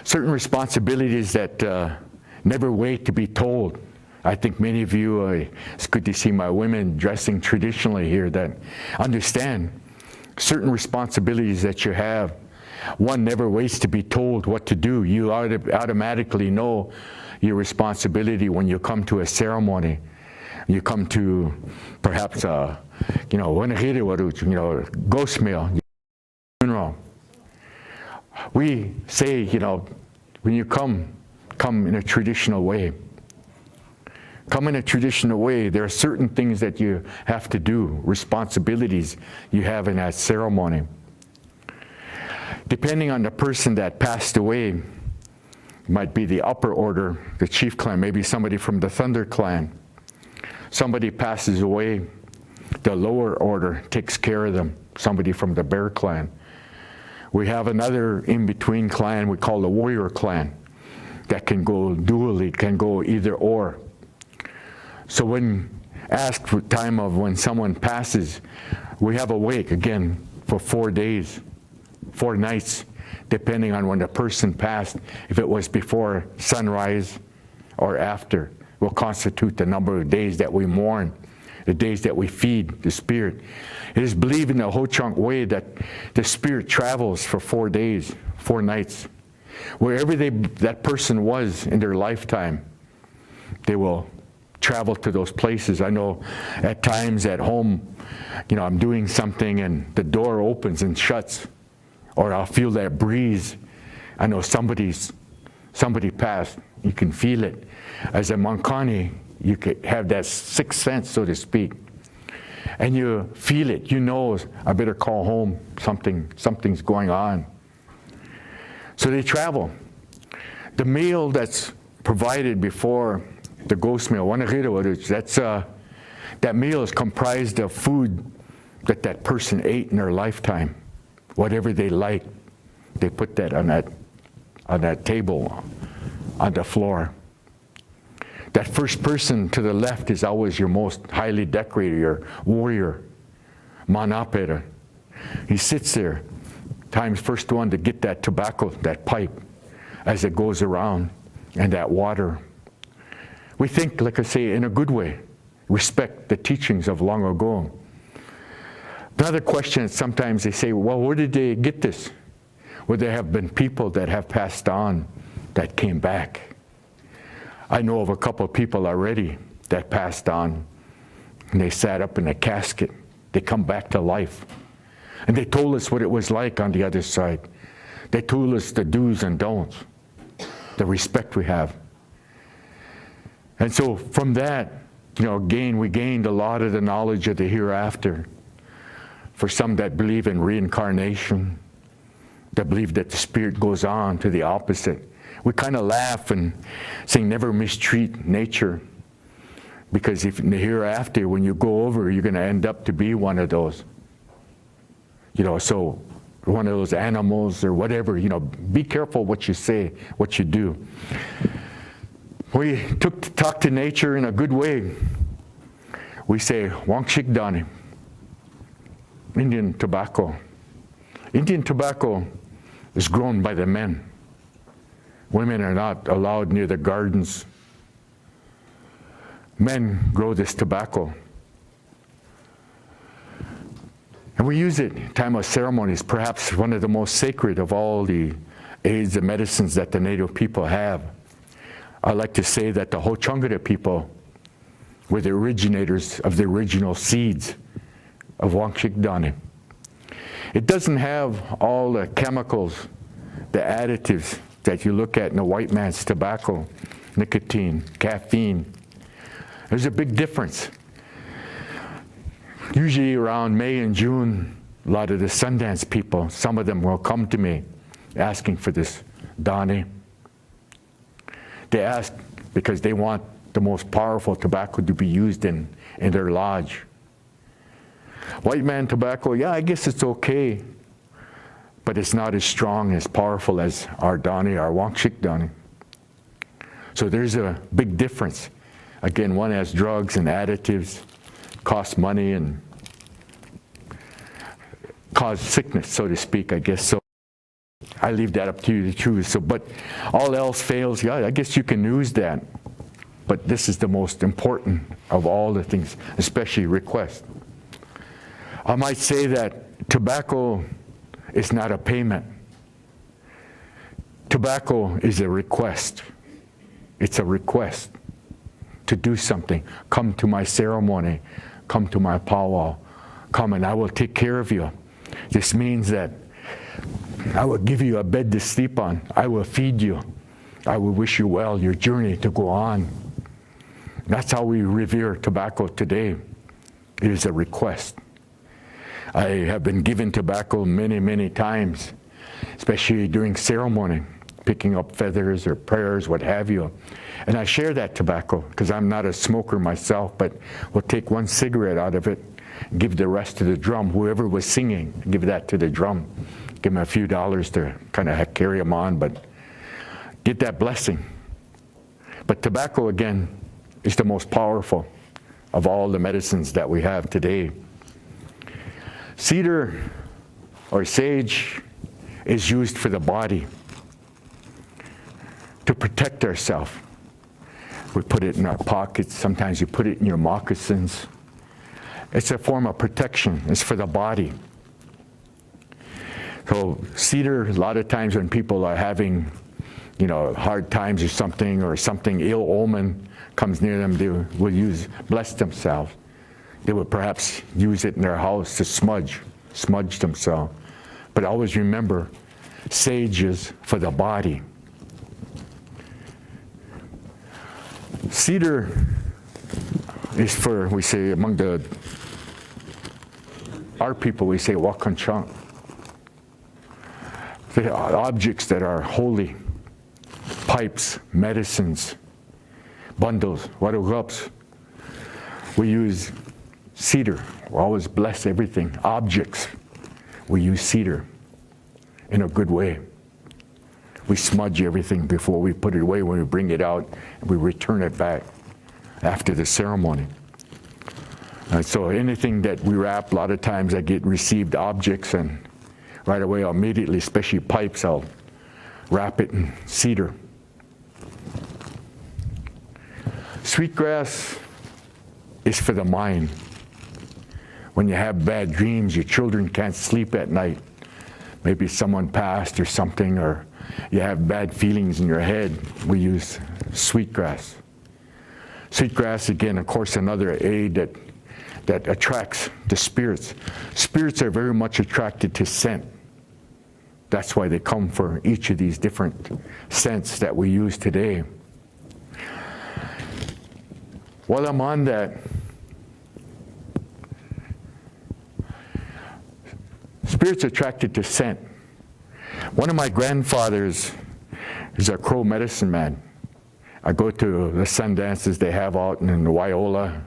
Certain responsibilities that never wait to be told. I think many of you, it's good to see my women dressing traditionally here that understand certain responsibilities that you have. One never waits to be told what to do. You automatically know your responsibility when you come to a ceremony. You come to perhaps ghost meal, funeral. We say, when you come in a traditional way. Come in a traditional way. There are certain things that you have to do, responsibilities you have in that ceremony. Depending on the person that passed away, might be the upper order, the chief clan, maybe somebody from the Thunder clan. Somebody passes away, the lower order takes care of them, somebody from the Bear clan. We have another in-between clan we call the Warrior clan that can go dually, can go either or. So when asked for time of when someone passes, we have a wake, again, for 4 days, 4 nights, depending on when the person passed. If it was before sunrise or after, will constitute the number of days that we mourn, the days that we feed the spirit. It is believed in the HoChunk way that the spirit travels for 4 days, 4 nights. Wherever that person was in their lifetime, they will travel to those places. I know at times at home, I'm doing something and the door opens and shuts, or I'll feel that breeze. I know somebody passed. You can feel it. As a Mankani, you could have that sixth sense, so to speak. And you feel it. You know, I better call home. Something's going on. So they travel. The meal that's provided before the ghost meal, that meal is comprised of food that person ate in their lifetime. Whatever they like, they put that on that table, on the floor. That first person to the left is always your most highly decorated, your warrior, manapera. He sits there, time's first one to get that tobacco, that pipe, as it goes around, and that water. We think, like I say, in a good way, respect the teachings of long ago. Another question is sometimes they say, well, where did they get this? Well, there have been people that have passed on that came back. I know of a couple of people already that passed on, and they sat up in a casket. They come back to life. And they told us what it was like on the other side. They told us the do's and don'ts, the respect we have. And so from that, we gained a lot of the knowledge of the hereafter. For some that believe in reincarnation, that believe that the spirit goes on to the opposite. We kind of laugh and say never mistreat nature, because if in the hereafter, when you go over, you're going to end up to be one of those. So one of those animals or whatever, be careful what you say, what you do. We talk to nature in a good way. We say, Wangshik Dani, Indian tobacco. Indian tobacco is grown by the men. Women are not allowed near the gardens. Men grow this tobacco. And we use it in time of ceremonies, perhaps one of the most sacred of all the aids and medicines that the native people have. I like to say that the HoChunk people were the originators of the original seeds of Wangshik Dani. It doesn't have all the chemicals, the additives that you look at in a white man's tobacco, nicotine, caffeine. There's a big difference. Usually around May and June, a lot of the Sundance people, some of them will come to me asking for this Dani. They ask because they want the most powerful tobacco to be used in their lodge. White man tobacco, yeah, I guess it's okay, but it's not as strong, as powerful as our Dani, our Wangshik Dani. So there's a big difference. Again, one has drugs and additives, cost money and cause sickness, so to speak, I guess. So I leave that up to you to choose. So, but all else fails, yeah, I guess you can use that. But this is the most important of all the things, especially request. I might say that tobacco is not a payment. Tobacco is a request. It's a request to do something. Come to my ceremony. Come to my powwow. Come and I will take care of you. This means that I will give you a bed to sleep on. I will feed you. I will wish you well, your journey to go on. That's how we revere tobacco today. It is a request. I have been given tobacco many, many times, especially during ceremony, picking up feathers or prayers, what have you. And I share that tobacco because I'm not a smoker myself, but we'll take one cigarette out of it, give the rest to the drum. Whoever was singing, give that to the drum. Give them a few dollars to kind of carry them on, but get that blessing. But tobacco, again, is the most powerful of all the medicines that we have today. Cedar or sage is used for the body to protect ourselves. We put it in our pockets. Sometimes you put it in your moccasins. It's a form of protection. It's for the body. So cedar, a lot of times when people are having, hard times or something ill omen comes near them, they will bless themselves. They would perhaps use it in their house to smudge themselves. But always remember, sage is for the body. Cedar is for, we say, among our people, we say HoChunk. The objects that are holy, pipes, medicines, bundles, warugaps. We use cedar. We always bless everything. Objects, we use cedar in a good way. We smudge everything before we put it away. When we bring it out, we return it back after the ceremony. So anything that we wrap, a lot of times I get received objects, and right away, immediately, especially pipes, I'll wrap it in cedar. Sweetgrass is for the mind. When you have bad dreams, your children can't sleep at night. Maybe someone passed or something, or you have bad feelings in your head, we use sweetgrass. Sweetgrass, again, of course, another aid that attracts the spirits. Spirits are very much attracted to scent. That's why they come for each of these different scents that we use today. While I'm on that, spirits attracted to scent. One of my grandfathers is a Crow medicine man. I go to the sun dances they have out in Wyola.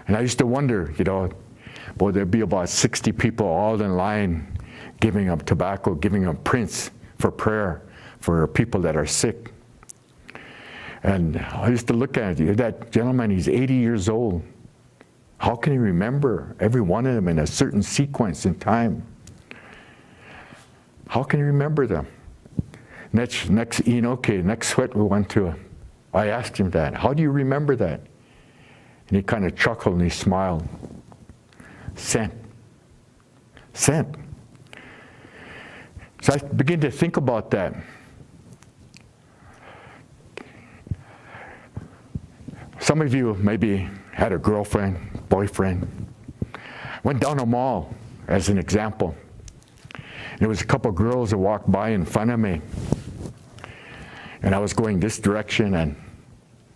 And I used to wonder, boy, there'd be about 60 people all in line giving up tobacco, giving up prints for prayer for people that are sick. And I used to look at it, that gentleman, he's 80 years old. How can he remember every one of them in a certain sequence in time? How can he remember them? Next sweat we went to, I asked him that. How do you remember that? And he kind of chuckled and he smiled. Scent. Scent. So I began to think about that. Some of you maybe had a girlfriend, boyfriend, went down a mall as an example. And there was a couple of girls that walked by in front of me. And I was going this direction, and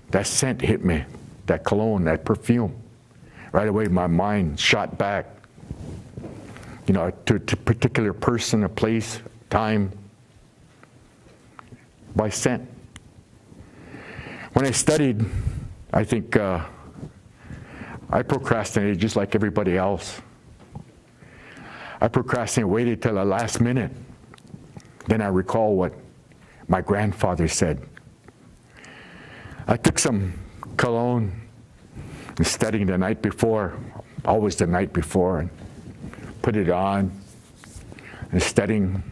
that scent hit me, that cologne, that perfume. Right away, my mind shot back, to a particular person, a place, time, by scent. When I studied, I think I procrastinated just like everybody else. I procrastinated, waited till the last minute. Then I recall what my grandfather said. I took some cologne and studying the night before, always the night before, and put it on and studying.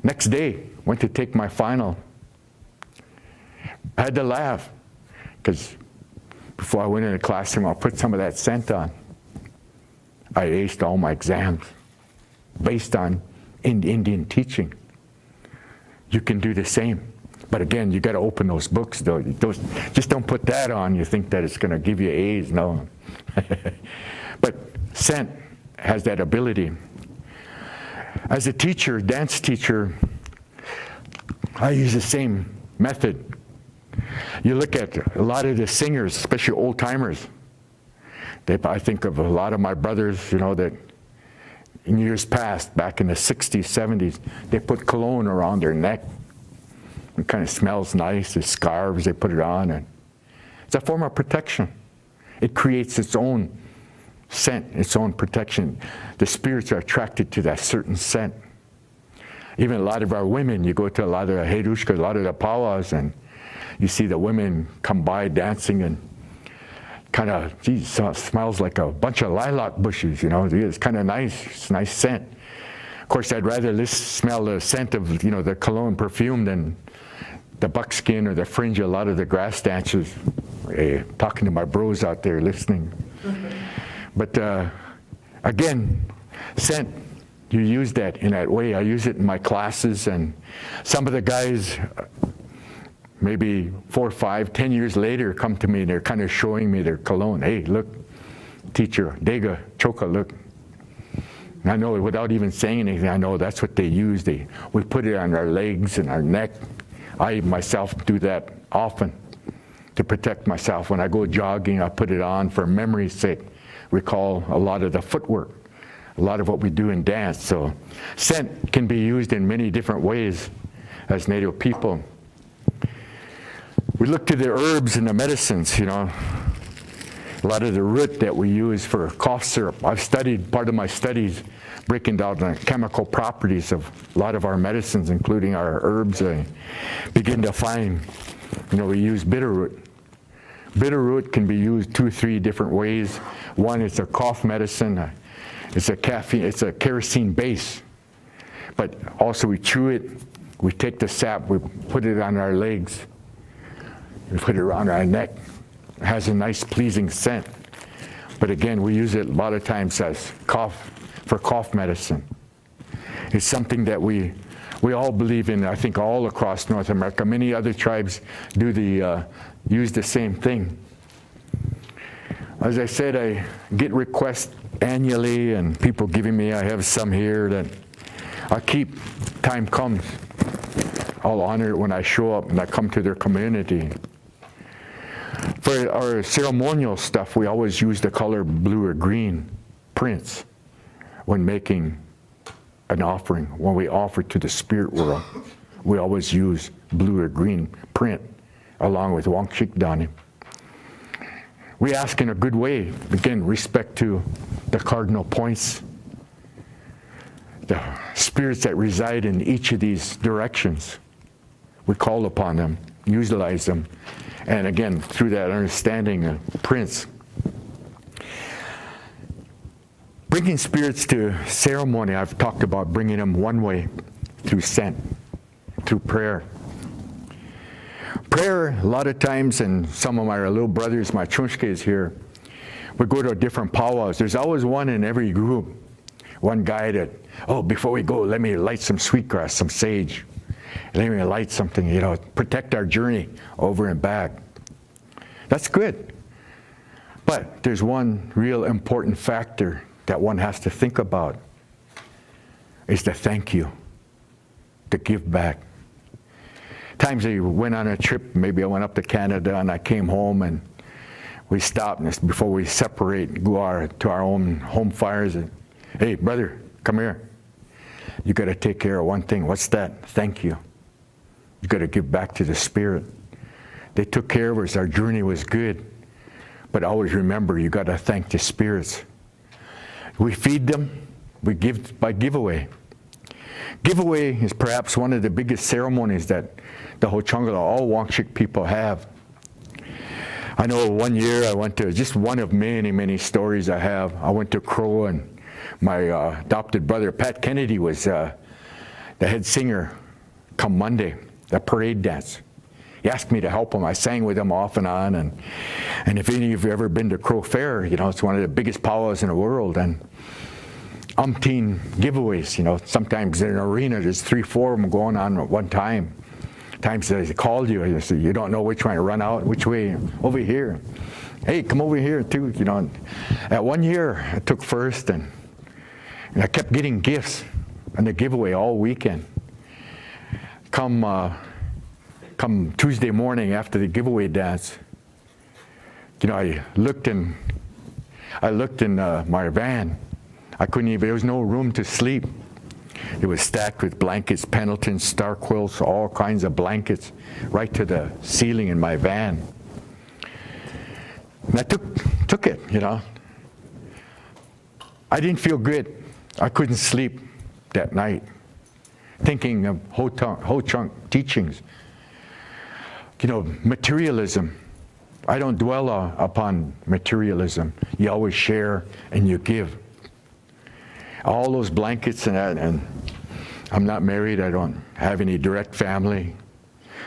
Next day, went to take my final. I had to laugh because before I went in the classroom, I put some of that scent on. I aced all my exams based on Indian teaching. You can do the same. But again, you got to open those books, though. Just don't put that on. You think that it's going to give you A's. No. But scent has that ability. As a teacher, dance teacher, I use the same method. You look at a lot of the singers, especially old timers. I think of a lot of my brothers, that in years past, back in the 60s, 70s, they put cologne around their neck. It kind of smells nice. The scarves, they put it on. And it's a form of protection. It creates its own scent, its own protection. The spirits are attracted to that certain scent. Even a lot of our women, you go to a lot of the herushkas, a lot of the powwows, and you see the women come by dancing and kind of, geez, smells like a bunch of lilac bushes, It's kind of nice. It's a nice scent. Of course, I'd rather smell the scent of, the cologne perfume than the buckskin or the fringe. A lot of the grass dancers, talking to my bros out there listening. But again, scent, you use that in that way. I use it in my classes, and some of the guys, maybe 4, 5, 10 years later, come to me and they're kind of showing me their cologne. Hey, look, teacher, Dega, Choka, look. And I know without even saying anything, I know that's what they use. We put it on our legs and our neck. I myself do that often to protect myself. When I go jogging, I put it on for memory's sake. Recall a lot of the footwork, a lot of what we do in dance. So scent can be used in many different ways as Native people. We look to the herbs and the medicines, a lot of the root that we use for cough syrup. I've studied, part of my studies, breaking down the chemical properties of a lot of our medicines, including our herbs. I begin to find, we use bitterroot. Bitterroot can be used 2 or 3 different ways. One, it's a cough medicine. It's a kerosene base. But also we chew it, we take the sap, we put it on our legs, we put it around our neck. It has a nice pleasing scent. But again, we use it a lot of times as for cough medicine. It's something that we all believe in, I think all across North America. Many other tribes use the same thing. As I said, I get requests annually and people giving me, I have some here that I keep. Time comes, I'll honor it when I show up and I come to their community. For our ceremonial stuff, we always use the color blue or green prints when making an offering. When we offer to the spirit world, we always use blue or green print along with Wangshik. We ask in a good way, again, respect to the cardinal points, the spirits that reside in each of these directions. We call upon them, utilize them, and again, through that understanding of prints. Bringing spirits to ceremony, I've talked about bringing them one way, through scent, through prayer. Prayer, a lot of times, and some of my little brothers, my chunshkes here, we go to different powwows. There's always one in every group. One guy that, before we go, let me light some sweetgrass, some sage. Let me light something, protect our journey over and back. That's good. But there's one real important factor that one has to think about, is to thank you, to give back. Times I went on a trip, maybe I went up to Canada and I came home and we stopped, and before we separate, go to our own home fires, and hey, brother, come here. You got to take care of one thing. What's that? Thank you. You got to give back to the spirit. They took care of us. Our journey was good. But always remember, you got to thank the spirits. We feed them. We give by giveaway. Giveaway is perhaps one of the biggest ceremonies that the HoChunk, all Wangchuk people have. I know one year I went to, just one of many, many stories I have. I went to Crow, and my adopted brother, Pat Kennedy, was the head singer come Monday, the parade dance. He asked me to help him. I sang with him off and on. And if any of you have ever been to Crow Fair, you know, it's one of the biggest powwows in the world. And umpteen giveaways, you know, sometimes in an arena, there's 3, 4 of them going on at one time. Times they called you, you don't know which one to run out, which way, over here. Hey, come over here too, you know. At one year, I took first, and I kept getting gifts on the giveaway all weekend. Come Tuesday morning after the giveaway dance, you know, I looked in my van. I couldn't even, there was no room to sleep. It was stacked with blankets, Pendletons, star quilts, all kinds of blankets, right to the ceiling in my van. And I took it, you know. I didn't feel good. I couldn't sleep that night, thinking of HoChunk teachings. You know, materialism. I don't dwell upon materialism. You always share and you give. All those blankets and that, and I'm not married, I don't have any direct family.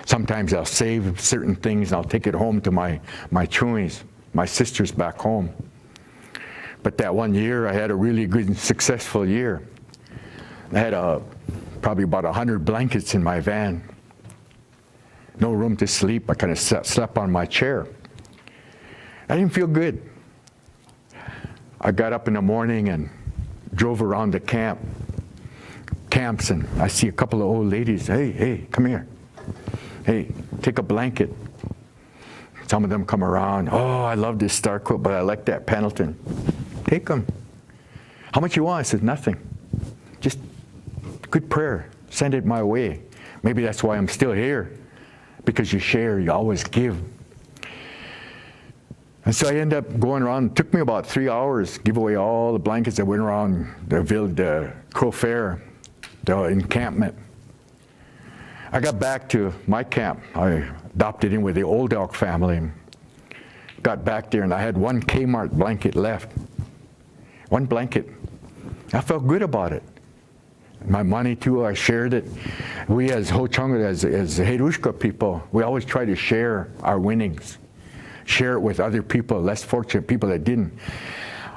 Sometimes I'll save certain things and I'll take it home to my Chewies, my sisters back home. But that one year, I had a really good, successful year. I had probably about 100 blankets in my van. No room to sleep. I kind of slept on my chair. I didn't feel good. I got up in the morning and drove around the camps, and I see a couple of old ladies. Hey, come here. Hey, take a blanket. Some of them come around. Oh, I love this star quilt, but I like that Pendleton. Take them. How much you want? I said, nothing. Just good prayer. Send it my way. Maybe that's why I'm still here, because you share, you always give. And so I ended up going around. It took me about 3 hours, give away all the blankets that went around the village, the Crow Fair, the encampment. I got back to my camp. I adopted in with the Old Elk family. Got back there, and I had one Kmart blanket left. One blanket. I felt good about it. My money too, I shared it. We as HoChunk, as Herushka people, we always try to share our winnings. Share it with other people, less fortunate people that didn't.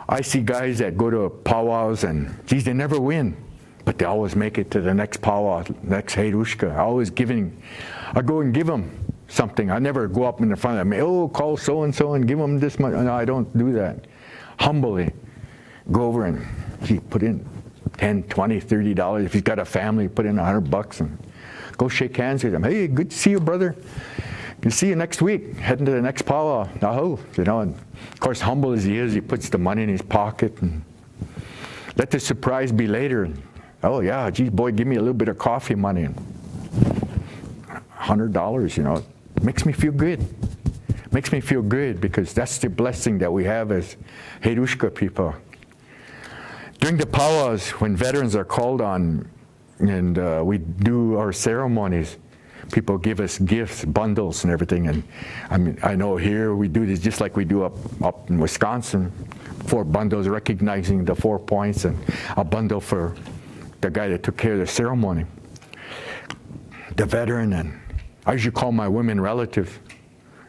I see guys that go to powwows and, geez, they never win, but they always make it to the next powwow, next Herushka. Always giving. I go and give them something. I never go up in the front of them, oh, call so-and-so and give them this much. No, I don't do that. Humbly go over and put in $10, $20, $30. If he's got a family, put in $100 and go shake hands with him. Hey, good to see you, brother. Good to see you next week. Heading to the next powwow. Oh, you know, and of course, humble as he is, he puts the money in his pocket and let the surprise be later. Oh yeah, geez, boy, give me a little bit of coffee money. $100, you know, makes me feel good. Makes me feel good because that's the blessing that we have as Herushka people. During the powwows, when veterans are called on and we do our ceremonies, people give us gifts, bundles and everything. And I mean, I know here we do this just like we do up in Wisconsin. 4 bundles recognizing the 4 points and a bundle for the guy that took care of the ceremony. The veteran, and I usually call my women relatives.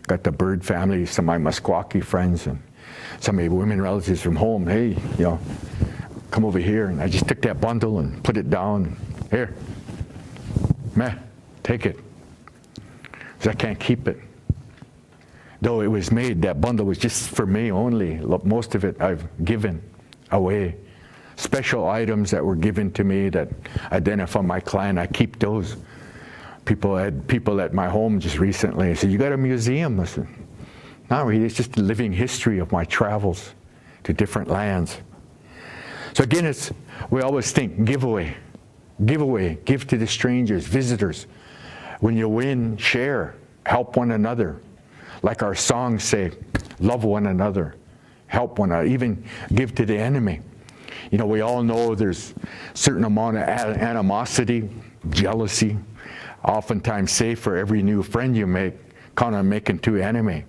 Got the Bird family, some of my Meskwaki friends, and some of my women relatives from home. Hey, you know, come over here. And I just took that bundle and put it down. Here, meh, take it. Because I can't keep it. Though it was made, that bundle was just for me only. Most of it I've given away. Special items that were given to me that identify my clan, I keep those. People had people at my home just recently. I said, you got a museum? I said, not really, it's just a living history of my travels to different lands. So again, we always think, give away, give to the strangers, visitors. When you win, share, help one another. Like our songs say, love one another, help one another, even give to the enemy. You know, we all know there's a certain amount of animosity, jealousy. Oftentimes say for every new friend you make, count on making 2 enemies.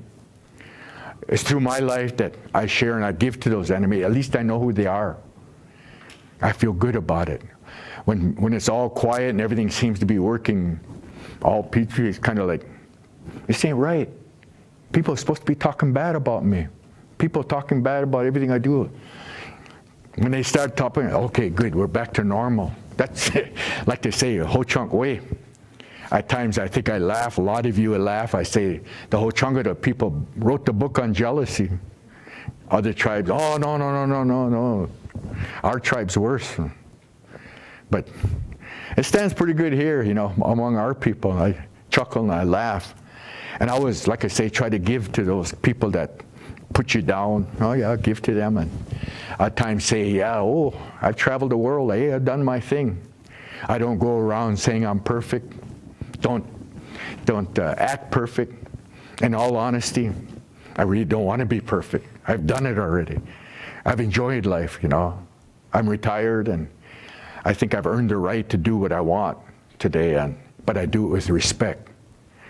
It's through my life that I share and I give to those enemies. At least I know who they are. I feel good about it. When it's all quiet and everything seems to be working all peachy, it's kind of like, this ain't right. People are supposed to be talking bad about me. People talking bad about everything I do. When they start talking, okay, good, we're back to normal. That's like they say, a HoChunk way. At times I think I laugh, a lot of you will laugh. I say the HoChunk of the people wrote the book on jealousy. Other tribes, oh, no. Our tribe's worse. But it stands pretty good here, you know, among our people. I chuckle and I laugh. And I always, like I say, try to give to those people that put you down. Oh yeah, give to them. And at times say, yeah, oh, I've traveled the world. Hey, I've done my thing. I don't go around saying I'm perfect. Don't act perfect. In all honesty, I really don't want to be perfect. I've done it already. I've enjoyed life, you know. I'm retired, and I think I've earned the right to do what I want today, but I do it with respect.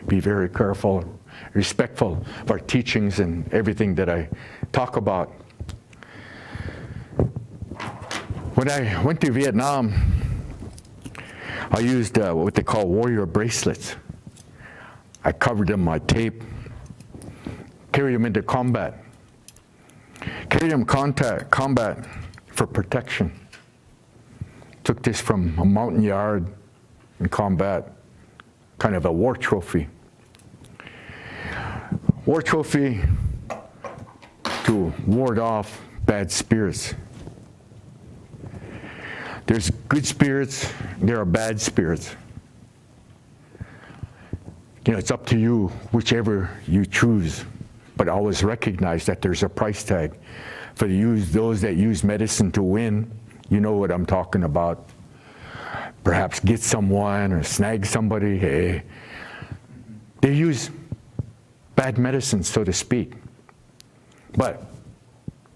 Be very careful, respectful of our teachings and everything that I talk about. When I went to Vietnam, I used what they call warrior bracelets. I covered them with tape, carried them into combat. Carried them combat for protection. Took this from a mountain yard in combat, kind of a war trophy. War trophy to ward off bad spirits. There's good spirits, there are bad spirits. You know, it's up to you, whichever you choose. But always recognize that there's a price tag. For those that use medicine to win, you know what I'm talking about. Perhaps get someone or snag somebody. Hey, they use bad medicine, so to speak. But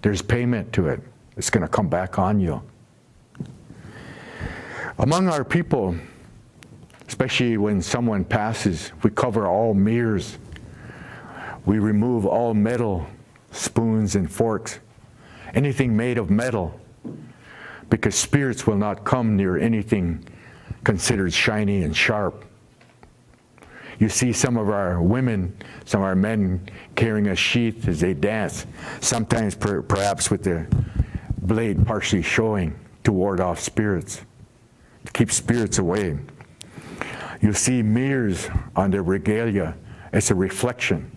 there's payment to it. It's going to come back on you. Among our people, especially when someone passes, we cover all mirrors. We remove all metal, spoons and forks, anything made of metal, because spirits will not come near anything considered shiny and sharp. You see some of our women, some of our men carrying a sheath as they dance, sometimes perhaps with the blade partially showing to ward off spirits, to keep spirits away. You see mirrors on the regalia. It's a reflection.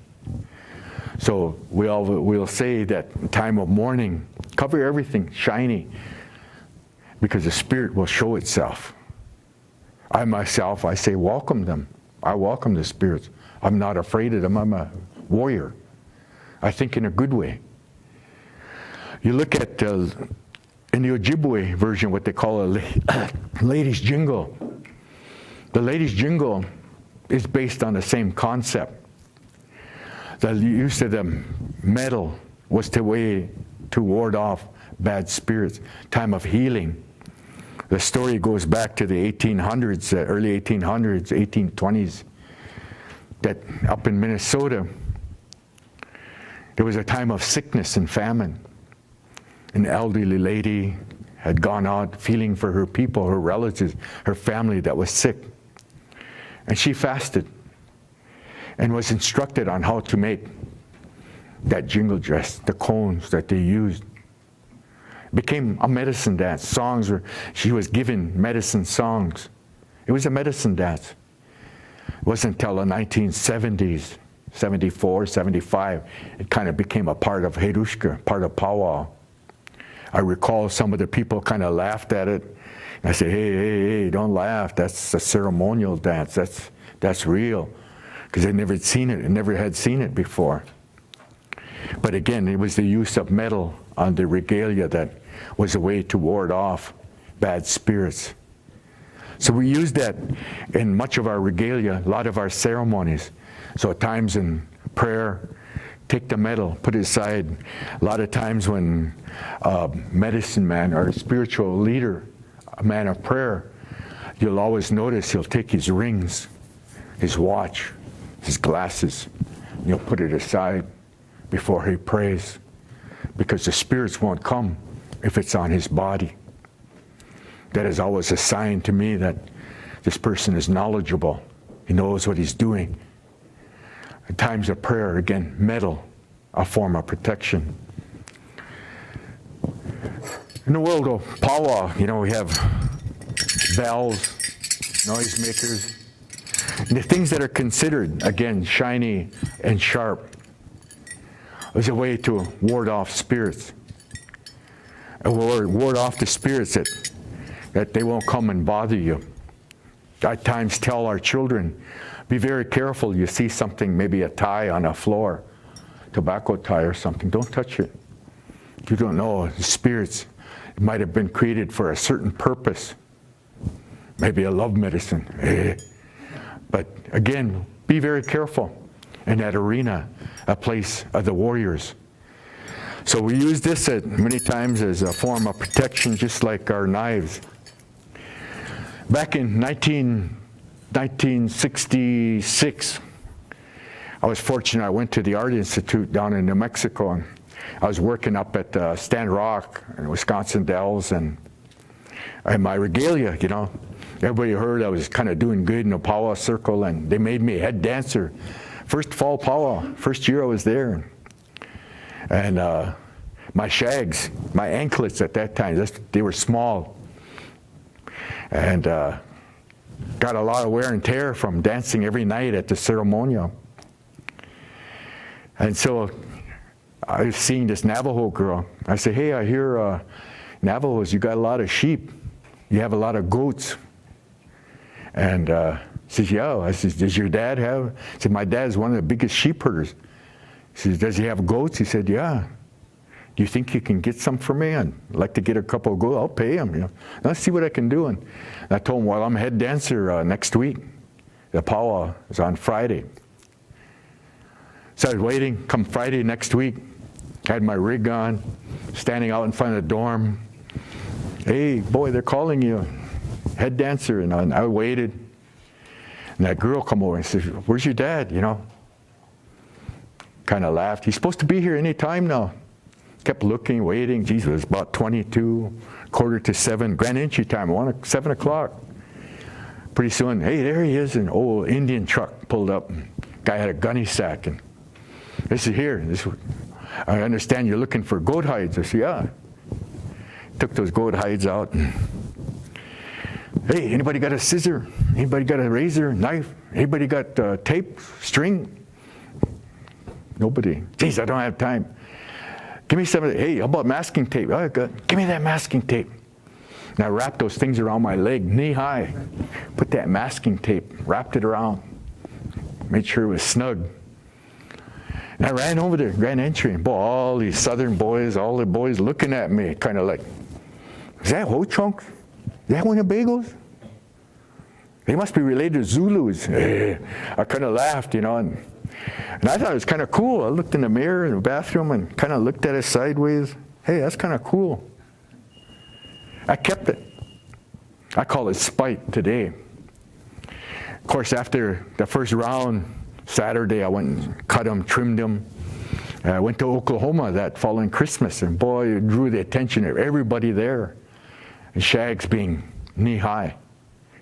So we'll say that time of mourning, cover everything shiny, because the spirit will show itself. I myself, I say welcome them. I welcome the spirits. I'm not afraid of them. I'm a warrior. I think in a good way. You look at, in the Ojibwe version, what they call a ladies' jingle. The ladies' jingle is based on the same concept. The use of the metal was the way to ward off bad spirits, time of healing. The story goes back to the 1800s, early 1800s, 1820s, that up in Minnesota, there was a time of sickness and famine. An elderly lady had gone out feeling for her people, her relatives, her family that was sick. And she fasted and was instructed on how to make that jingle dress, the cones that they used. It became a medicine dance. She was given medicine songs. It was a medicine dance. It wasn't until the 1970s, 74, 75, it kind of became a part of Herushka, part of powwow. I recall some of the people kind of laughed at it. And I said, hey, don't laugh. That's a ceremonial dance. That's real. Because they never had seen it before. But again, it was the use of metal on the regalia that was a way to ward off bad spirits. So we use that in much of our regalia, a lot of our ceremonies. So at times in prayer, Take the metal, put it aside. A lot of times when a medicine man or a spiritual leader, a man of prayer, you'll always notice he'll take his rings, his watch, his glasses, and he'll put it aside before he prays, because the spirits won't come if it's on his body. That is always a sign to me that this person is knowledgeable. He knows what he's doing. At times of prayer, again, metal, a form of protection. In the world of powwow, we have bells, noisemakers, and the things that are considered, again, shiny and sharp, as a way to ward off spirits. Ward off the spirits that they won't come and bother you. I at times tell our children, be very careful. You see something, maybe a tie on a floor, tobacco tie or something, don't touch it. You don't know, the spirits, it might have been created for a certain purpose. Maybe a love medicine. But again, be very careful in that arena, a place of the warriors. So we use this many times as a form of protection, just like our knives. Back in 1966, I was fortunate. I went to the Art Institute down in New Mexico, and I was working up at Stand Rock in Wisconsin Dells, and my Regalia, everybody heard I was kind of doing good in the powwow circle, and they made me head dancer. First fall powwow, first year I was there. And my shags, my anklets at that time, they were small. And got a lot of wear and tear from dancing every night at the Ceremonial. And so I was seeing this Navajo girl. I said, hey, I hear Navajos, you got a lot of sheep. You have a lot of goats. And she says, yeah. I said, does your dad have? I said, my dad's one of the biggest sheep herders. She says, does he have goats? He said, yeah. Do you think you can get some for me? I'd like to get a couple of goats. I'll pay him. Let's see what I can do. And I told him, well, I'm head dancer next week. The powwow is on Friday. So I was waiting. Come Friday next week, had my rig on, standing out in front of the dorm. Hey, boy, they're calling you, head dancer. And I waited. And that girl come over and said, where's your dad? Kind of laughed. He's supposed to be here any time now. Kept looking, waiting. Geez, it was about 22, 6:45, Grand Entry time, 7 o'clock. Pretty soon, hey, there he is, an old Indian truck pulled up. Guy had a gunny sack, and this is here. I understand you're looking for goat hides. I said, yeah. Took those goat hides out. And, hey, anybody got a scissor? Anybody got a razor, knife? Anybody got tape, string? Nobody. Geez, I don't have time. Give me some of that. Hey, how about masking tape? Oh, good. Give me that masking tape. And I wrapped those things around my leg, knee high. Put that masking tape, wrapped it around. Made sure it was snug. And I ran over to Grand Entry, and boy, all these southern boys, all the boys looking at me, kind of like, is that HoChunk? Is that Winnebagos? They must be related to Zulus. I kind of laughed, and I thought it was kind of cool. I looked in the mirror in the bathroom and kind of looked at it sideways. Hey, that's kind of cool. I kept it. I call it spite today. Of course, after the first round, Saturday, I went and cut them, trimmed them. I went to Oklahoma that following Christmas, and boy, it drew the attention of everybody there. And shags being knee-high.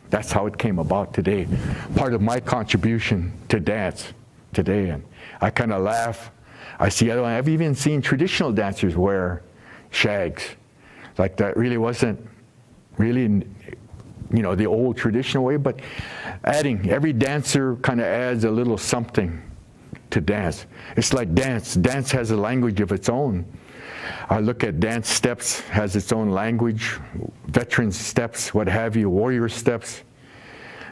That's how it came about today. Part of my contribution to dance today. And I kind of laugh. I see other ones. I've even seen traditional dancers wear shags. Like that really wasn't really, the old traditional way, but adding, every dancer kind of adds a little something to dance. It's like dance. Dance has a language of its own. I look at dance steps, has its own language, veteran steps, what have you, warrior steps.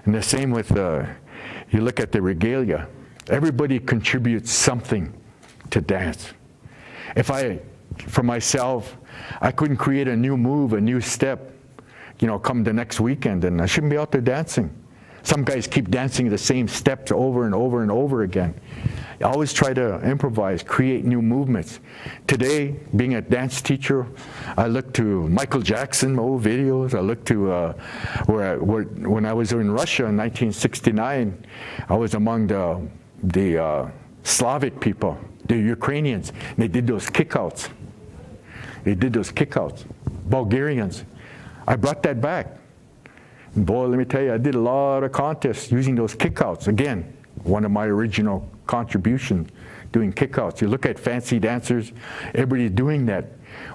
And the same with, you look at the Regalia. Everybody contributes something to dance. For myself, I couldn't create a new move, a new step, come the next weekend, and I shouldn't be out there dancing. Some guys keep dancing the same steps over and over and over again. I always try to improvise, create new movements. Today, being a dance teacher, I look to Michael Jackson, old videos. I look to when I was in Russia in 1969, I was among the Slavic people, the Ukrainians. And they did those kickouts. Bulgarians. I brought that back. And boy, let me tell you, I did a lot of contests using those kickouts. Again, one of my original contributions, doing kickouts. You look at fancy dancers, everybody doing that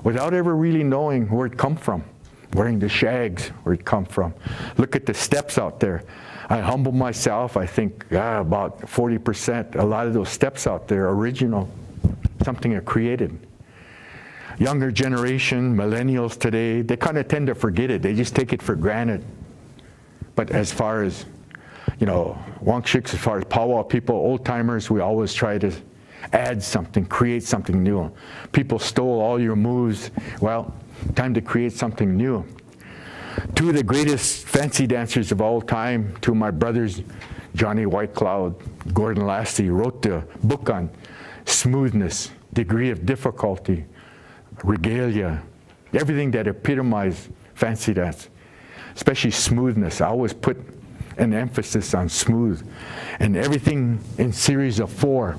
without ever really knowing where it come from. Wearing the shags, where it come from. Look at the steps out there. I humble myself. I think about 40%, a lot of those steps out there are original, something I created. Younger generation, millennials today, they kind of tend to forget it. They just take it for granted. But as far as, Wangshiks, as far as powwow people, old-timers, we always try to add something, create something new. People stole all your moves. Well, time to create something new. Two of the greatest fancy dancers of all time, two of my brothers, Johnny Whitecloud, Gordon Lasty, wrote the book on smoothness, degree of difficulty, regalia, everything that epitomized fancy dance, especially smoothness. I always put an emphasis on smooth. And everything in series of 4.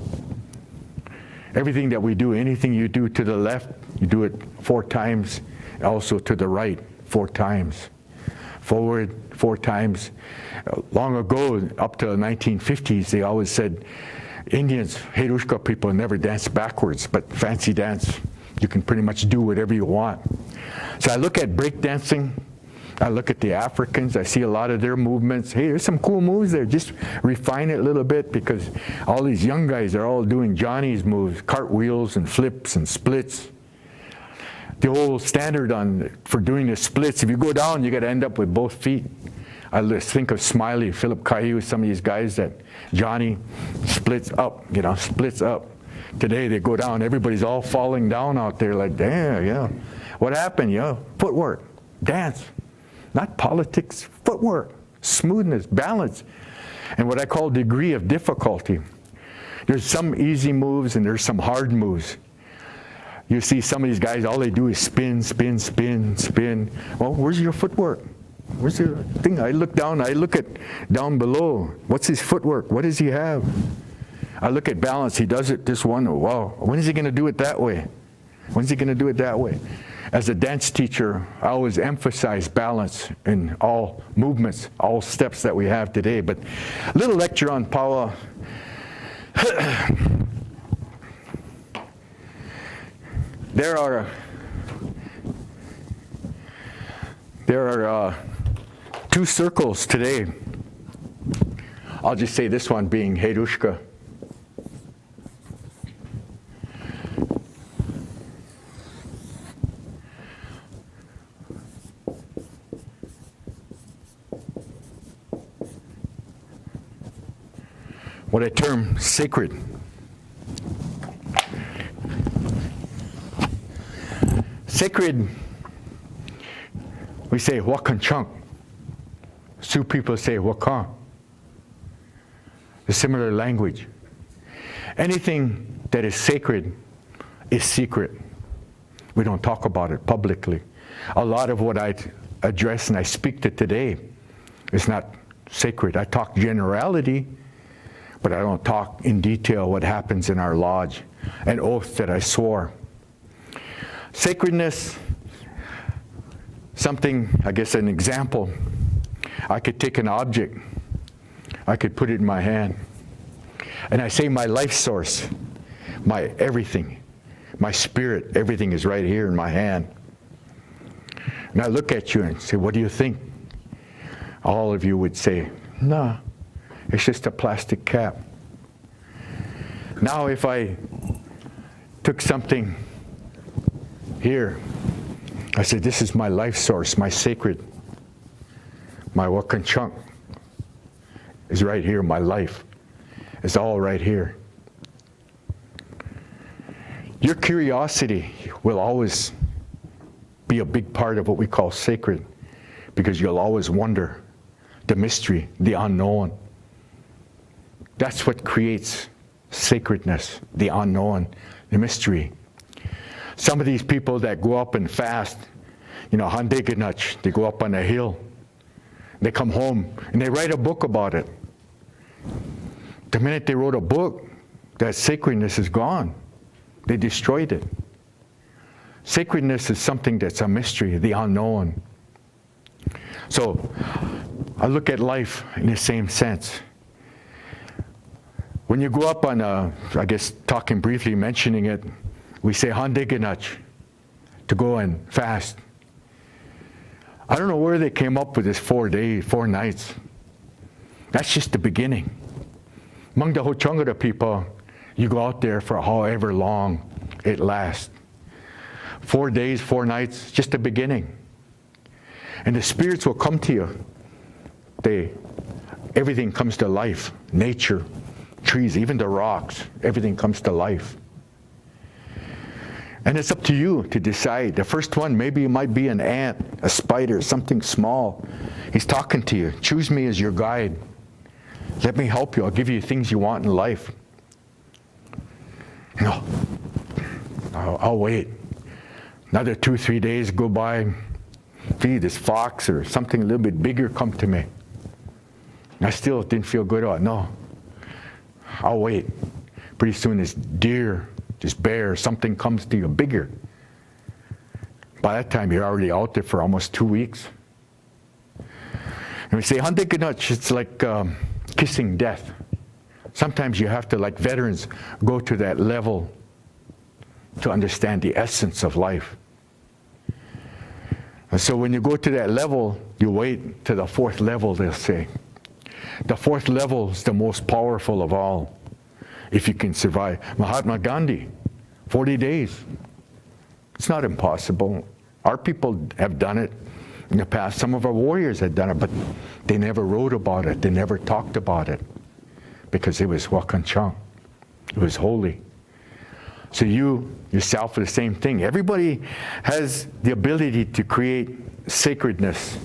Everything that we do, anything you do to the left, you do it 4 times, also to the right 4 times. Forward 4 times. Long ago, up to the 1950s, they always said, Indians, Herushka people never dance backwards, but fancy dance, you can pretty much do whatever you want. So I look at breakdancing, I look at the Africans, I see a lot of their movements. Hey, there's some cool moves there, just refine it a little bit, because all these young guys are all doing Johnny's moves, cartwheels and flips and splits. The whole standard for doing the splits, if you go down, you got to end up with both feet. I just think of Smiley, Philip Caillou, some of these guys that Johnny splits up, splits up. Today they go down, everybody's all falling down out there like, damn, yeah. What happened? Footwork, dance, not politics, footwork, smoothness, balance, and what I call degree of difficulty. There's some easy moves and there's some hard moves. You see some of these guys, all they do is spin, spin, spin, spin. Well, where's your footwork? Where's your thing? I look down down below. What's his footwork? What does he have? I look at balance. He does it this one. Wow. When is he going to do it that way? When's he going to do it that way? As a dance teacher, I always emphasize balance in all movements, all steps that we have today. But a little lecture on powwow. There are 2 circles today. I'll just say this one being Herushka. What I term sacred. Sacred, we say HoChunk. Sioux people say HoChunk. A similar language. Anything that is sacred is secret. We don't talk about it publicly. A lot of what I address and I speak to today is not sacred. I talk generality, but I don't talk in detail what happens in our lodge, an oath that I swore. Sacredness, something, I guess an example. I could take an object, I could put it in my hand, and I say my life source, my everything, my spirit, everything is right here in my hand. And I look at you and say, what do you think? All of you would say, no, it's just a plastic cap. Now if I took something here, I said, this is my life source, my sacred, my HoChunk is right here, my life is all right here. Your curiosity will always be a big part of what we call sacred, because you'll always wonder the mystery, the unknown. That's what creates sacredness, the unknown, the mystery. Some of these people that go up and fast, Handeganach, they go up on a hill. They come home and they write a book about it. The minute they wrote a book, that sacredness is gone. They destroyed it. Sacredness is something that's a mystery, the unknown. So I look at life in the same sense. When you go up on talking briefly, mentioning it, we say Handeganach, to go and fast. I don't know where they came up with this 4 days, 4 nights. That's just the beginning. Among the HoChunk people, you go out there for however long it lasts. 4 days, 4 nights, just the beginning. And the spirits will come to you. Everything comes to life. Nature, trees, even the rocks, everything comes to life. And it's up to you to decide. The first one, maybe it might be an ant, a spider, something small. He's talking to you. Choose me as your guide. Let me help you. I'll give you things you want in life. No, I'll wait. Another 2, 3 days go by. See, this fox or something a little bit bigger come to me. I still didn't feel good about it. No, I'll wait. Pretty soon this deer, this bear, something comes to you bigger. By that time, you're already out there for almost 2 weeks. And we say, Handeganach, it's like kissing death. Sometimes you have to, like veterans, go to that level to understand the essence of life. And so when you go to that level, you wait to the 4th level, they'll say. The 4th level is the most powerful of all, if you can survive. Mahatma Gandhi, 40 days. It's not impossible. Our people have done it in the past. Some of our warriors had done it, but they never wrote about it. They never talked about it because it was HoChunk. It was holy. So you, yourself, are the same thing. Everybody has the ability to create sacredness.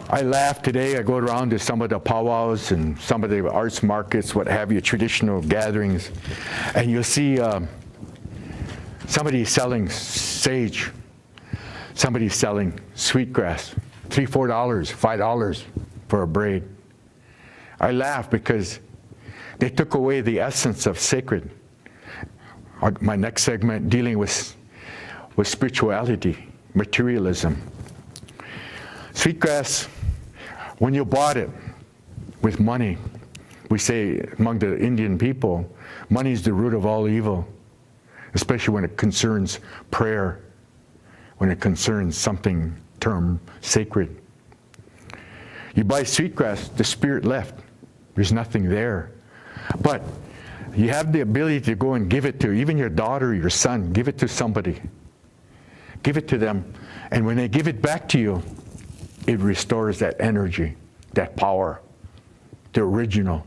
I laugh today. I go around to some of the powwows and some of the arts markets, what have you, traditional gatherings, and you'll see somebody selling sage, somebody selling sweetgrass, $3, $4, $5 for a braid. I laugh because they took away the essence of sacred. My next segment dealing with spirituality, materialism. Sweetgrass, when you bought it with money, we say among the Indian people, money is the root of all evil, especially when it concerns prayer, when it concerns something termed sacred. You buy sweetgrass, the spirit left. There's nothing there. But you have the ability to go and give it to even your daughter or your son. Give it to somebody. Give it to them. And when they give it back to you, it restores that energy, that power, the original.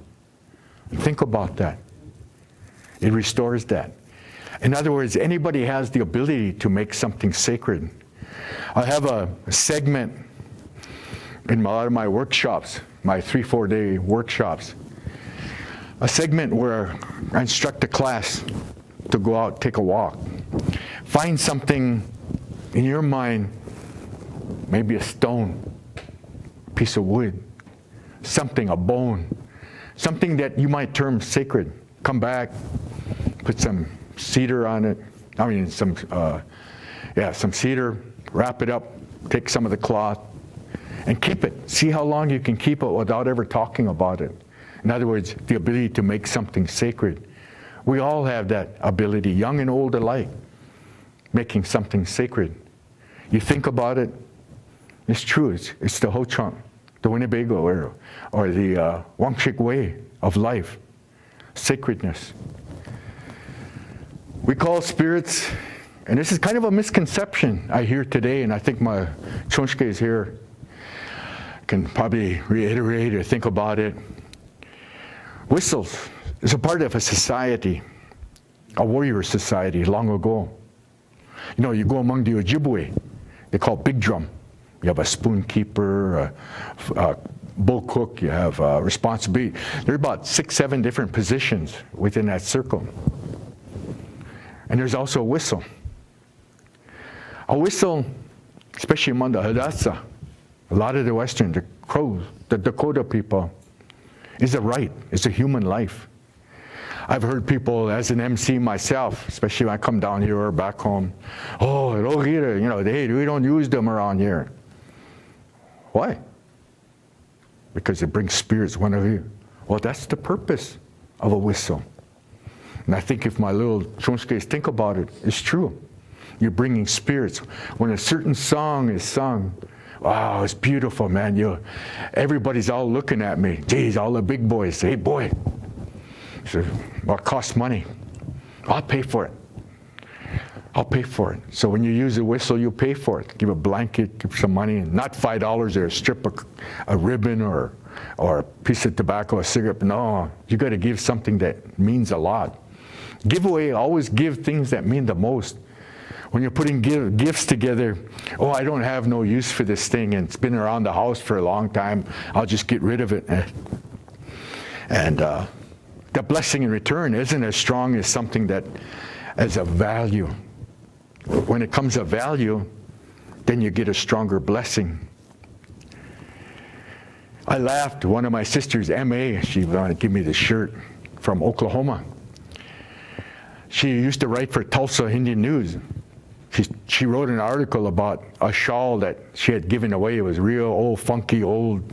Think about that. It restores that. In other words, anybody has the ability to make something sacred. I have a segment in a lot of my workshops, my 3-4 day workshops, a segment where I instruct a class to go out, take a walk. Find something in your mind, maybe a stone, a piece of wood, something, a bone, something that you might term sacred. Come back, put some cedar on it. Some cedar, wrap it up, take some of the cloth, and keep it. See how long you can keep it without ever talking about it. In other words, the ability to make something sacred. We all have that ability, young and old alike, making something sacred. You think about it, it's true. It's the HoChunk, the Winnebago, or the Wangchik way of life, sacredness. We call spirits, and this is kind of a misconception I hear today, and I think my Chonshke is here, can probably reiterate or think about it. Whistles is a part of a society, a warrior society long ago. You know, you go among the Ojibwe, they call it big drum. You have a spoon keeper, a bull cook, you have responsibility. There are about 6, 7 different positions within that circle. And there's also a whistle. A whistle, especially among the Hadassah, a lot of the Western, the Crows, the Dakota people, is a right. It's a human life. I've heard people, as an MC myself, especially when I come down here or back home, oh, we don't use them around here. Why? Because it brings spirits, one of you. Well, that's the purpose of a whistle. And I think if my little chonskes think about it, it's true. You're bringing spirits. When a certain song is sung, wow, it's beautiful, man. Everybody's all looking at me. Geez, all the big boys say, hey, boy. So, well, it costs money. I'll pay for it. I'll pay for it. So when you use a whistle, you pay for it. Give a blanket, give some money, and not $5 or a strip of a ribbon or a piece of tobacco, a cigarette. No, you got to give something that means a lot. Giveaway, always give things that mean the most. When you're putting gifts together, oh, I don't have no use for this thing, and it's been around the house for a long time, I'll just get rid of it. And the blessing in return isn't as strong as something that as a value. When it comes to value, then you get a stronger blessing. I laughed. One of my sisters, M.A., she wanted to give me the shirt from Oklahoma. She used to write for Tulsa Indian News. She wrote an article about a shawl that she had given away. It was real old, funky, old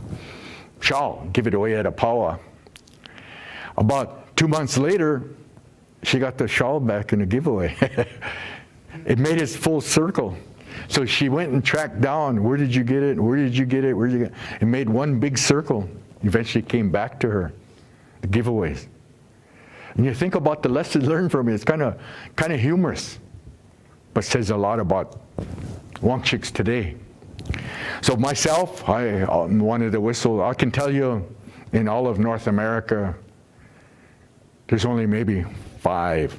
shawl. Give it away at a powwow. About 2 months later, she got the shawl back in a giveaway. It made its full circle. So she went and tracked down, where did you get it? Where did you get it? Where did you get it? It made one big circle. Eventually came back to her, the giveaways. And you think about the lesson learned from it, it's kind of humorous, but says a lot about Wangchiks today. So myself, I'm one of the whistle. I can tell you, in all of North America, there's only maybe 5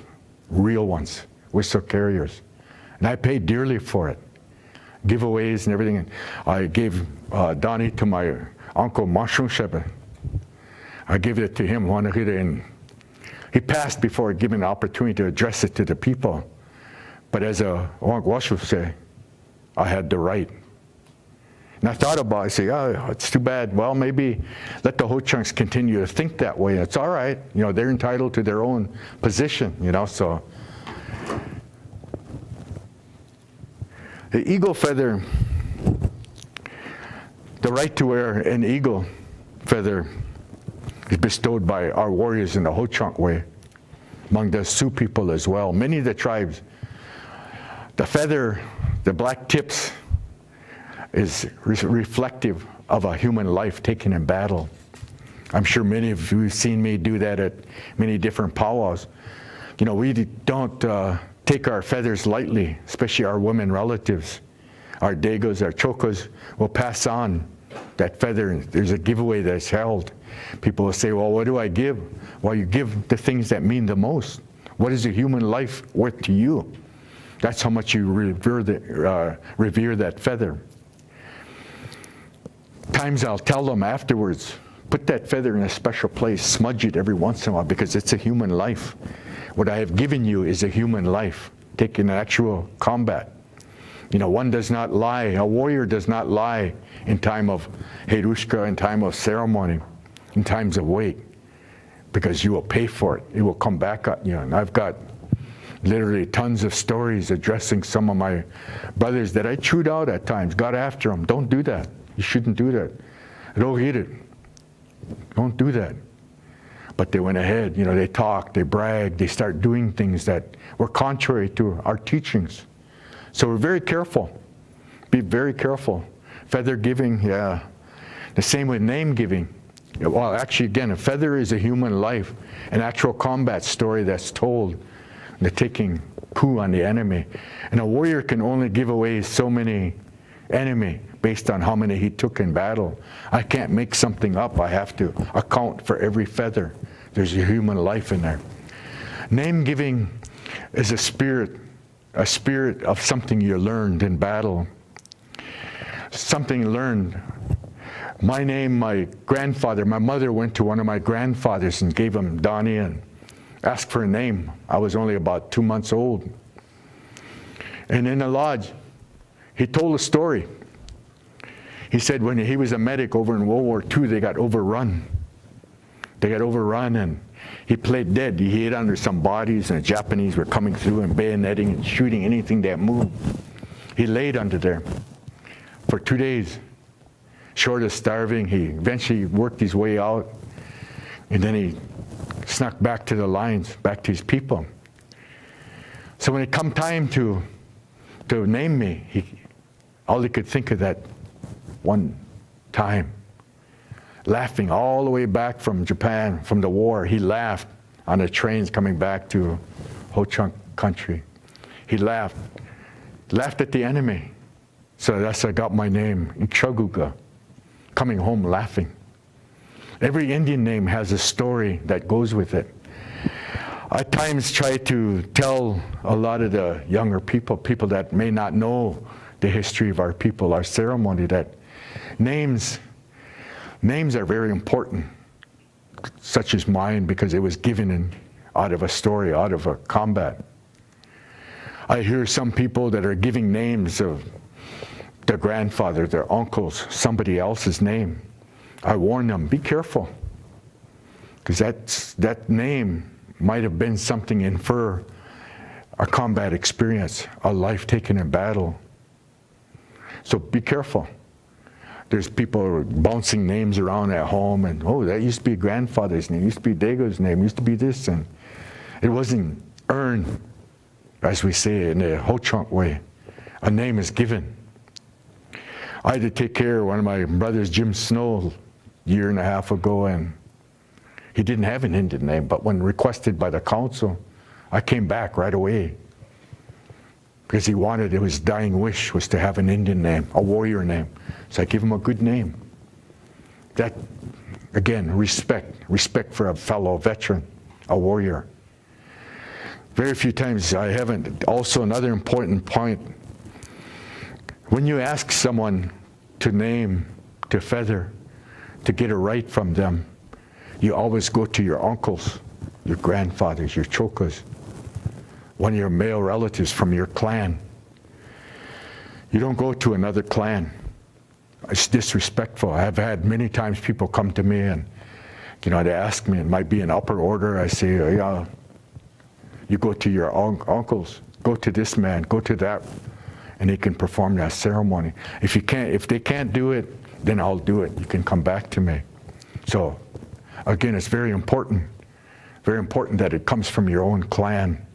real ones, whistle carriers. And I paid dearly for it. Giveaways and everything. And I gave Donnie to my uncle, Mushroom Shepherd. I gave it to him, and he passed before giving the opportunity to address it to the people. But as a Wangwashu say, I had the right. And I thought about it, I say, oh, it's too bad. Well, maybe let the HoChunks continue to think that way. It's all right. They're entitled to their own position, so. The eagle feather, the right to wear an eagle feather is bestowed by our warriors in the HoChunk way, among the Sioux people as well. Many of the tribes, the feather, the black tips, is reflective of a human life taken in battle. I'm sure many of you have seen me do that at many different powwows. We don't take our feathers lightly, especially our women relatives. Our dagos, our chokos will pass on that feather. There's a giveaway that's held. People will say, well, what do I give? Well, you give the things that mean the most. What is a human life worth to you? That's how much you revere that feather. Times I'll tell them afterwards, put that feather in a special place, smudge it every once in a while, because it's a human life. What I have given you is a human life, taken in actual combat. One does not lie. A warrior does not lie in time of Herushka, in time of ceremony, in times of wait, because you will pay for it. It will come back at you. And I've got literally tons of stories addressing some of my brothers that I chewed out at times, got after them. Don't do that. You shouldn't do that. Don't eat it. Don't do that. But they went ahead, they talked, they bragged, they start doing things that were contrary to our teachings. So we're very careful. Be very careful. Feather giving, yeah. The same with name giving. Well, actually, again, a feather is a human life, an actual combat story that's told. They're taking coup on the enemy. And a warrior can only give away so many enemy based on how many he took in battle. I can't make something up. I have to account for every feather. There's a human life in there. Name giving is a spirit of something you learned in battle. Something learned. My name, my grandfather, my mother went to one of my grandfathers and gave him Donnie and asked for a name. I was only about 2 months old. And in the lodge, he told a story. He said when he was a medic over in World War II, they got overrun. They got overrun, and he played dead. He hid under some bodies, and the Japanese were coming through and bayoneting and shooting anything that moved. He laid under there for 2 days. Short of starving, he eventually worked his way out, and then he snuck back to the lines, back to his people. So when it come time to name me, all he could think of that one time, laughing all the way back from Japan, from the war, he laughed on the trains coming back to HoChunk country. He laughed at the enemy. So that's how I got my name, Ikshaguga. Coming home laughing. Every Indian name has a story that goes with it. I at times try to tell a lot of the younger people that may not know the history of our people, our ceremony, that names are very important, such as mine, because it was given out of a story, out of a combat. I hear some people that are giving names of their grandfather, their uncles, somebody else's name. I warn them, be careful, because that name might have been something infer a combat experience, a life taken in battle. So be careful. There's people bouncing names around at home, and oh, that used to be grandfather's name, used to be Dago's name, used to be this, and it wasn't earned, as we say in the HoChunk way. A name is given. I had to take care of one of my brothers, Jim Snow, a year and a half ago, and he didn't have an Indian name, but when requested by the council, I came back right away, because he wanted, his dying wish was to have an Indian name, a warrior name. So I give him a good name. That, again, respect for a fellow veteran, a warrior. Very few times I haven't. Also, another important point, when you ask someone to name, to feather, to get a right from them, you always go to your uncles, your grandfathers, your chokas, one of your male relatives from your clan. You don't go to another clan. It's disrespectful. I've had many times people come to me and, they ask me, it might be an upper order. I say, yeah, you go to your uncles, go to this man, go to that, and they can perform that ceremony. If they can't do it, then I'll do it. You can come back to me. So, again, it's very important that it comes from your own clan.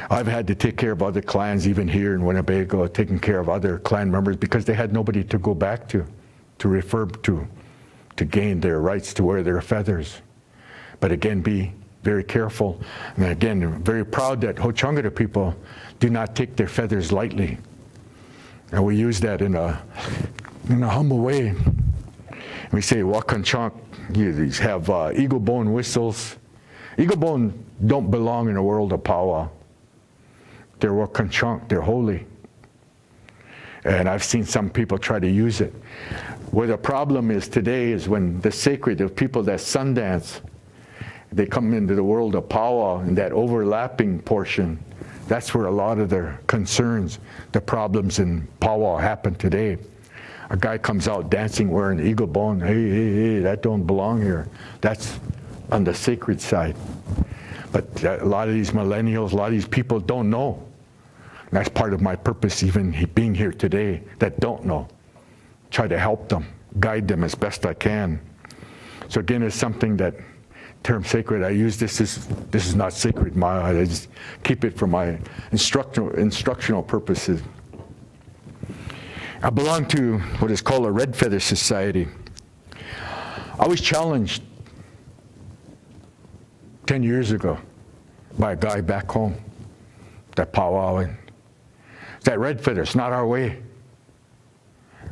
I've had to take care of other clans, even here in Winnebago, taking care of other clan members because they had nobody to go back to refer to gain their rights to wear their feathers. But again, be very careful. And again, I'm very proud that HoChunk people do not take their feathers lightly. And we use that in a humble way. We say, Wakanchunk, you have eagle bone whistles. Eagle bone don't belong in a world of powwow. They're Wakanchunk, they're holy. And I've seen some people try to use it. Where the problem is today is when the sacred, the people that Sundance, they come into the world of powwow and that overlapping portion. That's where a lot of the concerns, the problems in powwow happen today. A guy comes out dancing wearing eagle bone. Hey, that don't belong here. That's on the sacred side. But a lot of these millennials, a lot of these people don't know. And that's part of my purpose, even being here today, that don't know. Try to help them, guide them as best I can. So again, it's something that, term sacred, I use this is not sacred. I just keep it for my instructional purposes. I belong to what is called a Red Feather Society. I was challenged 10 years ago by a guy back home, that powwowing. That red feather, it's not our way.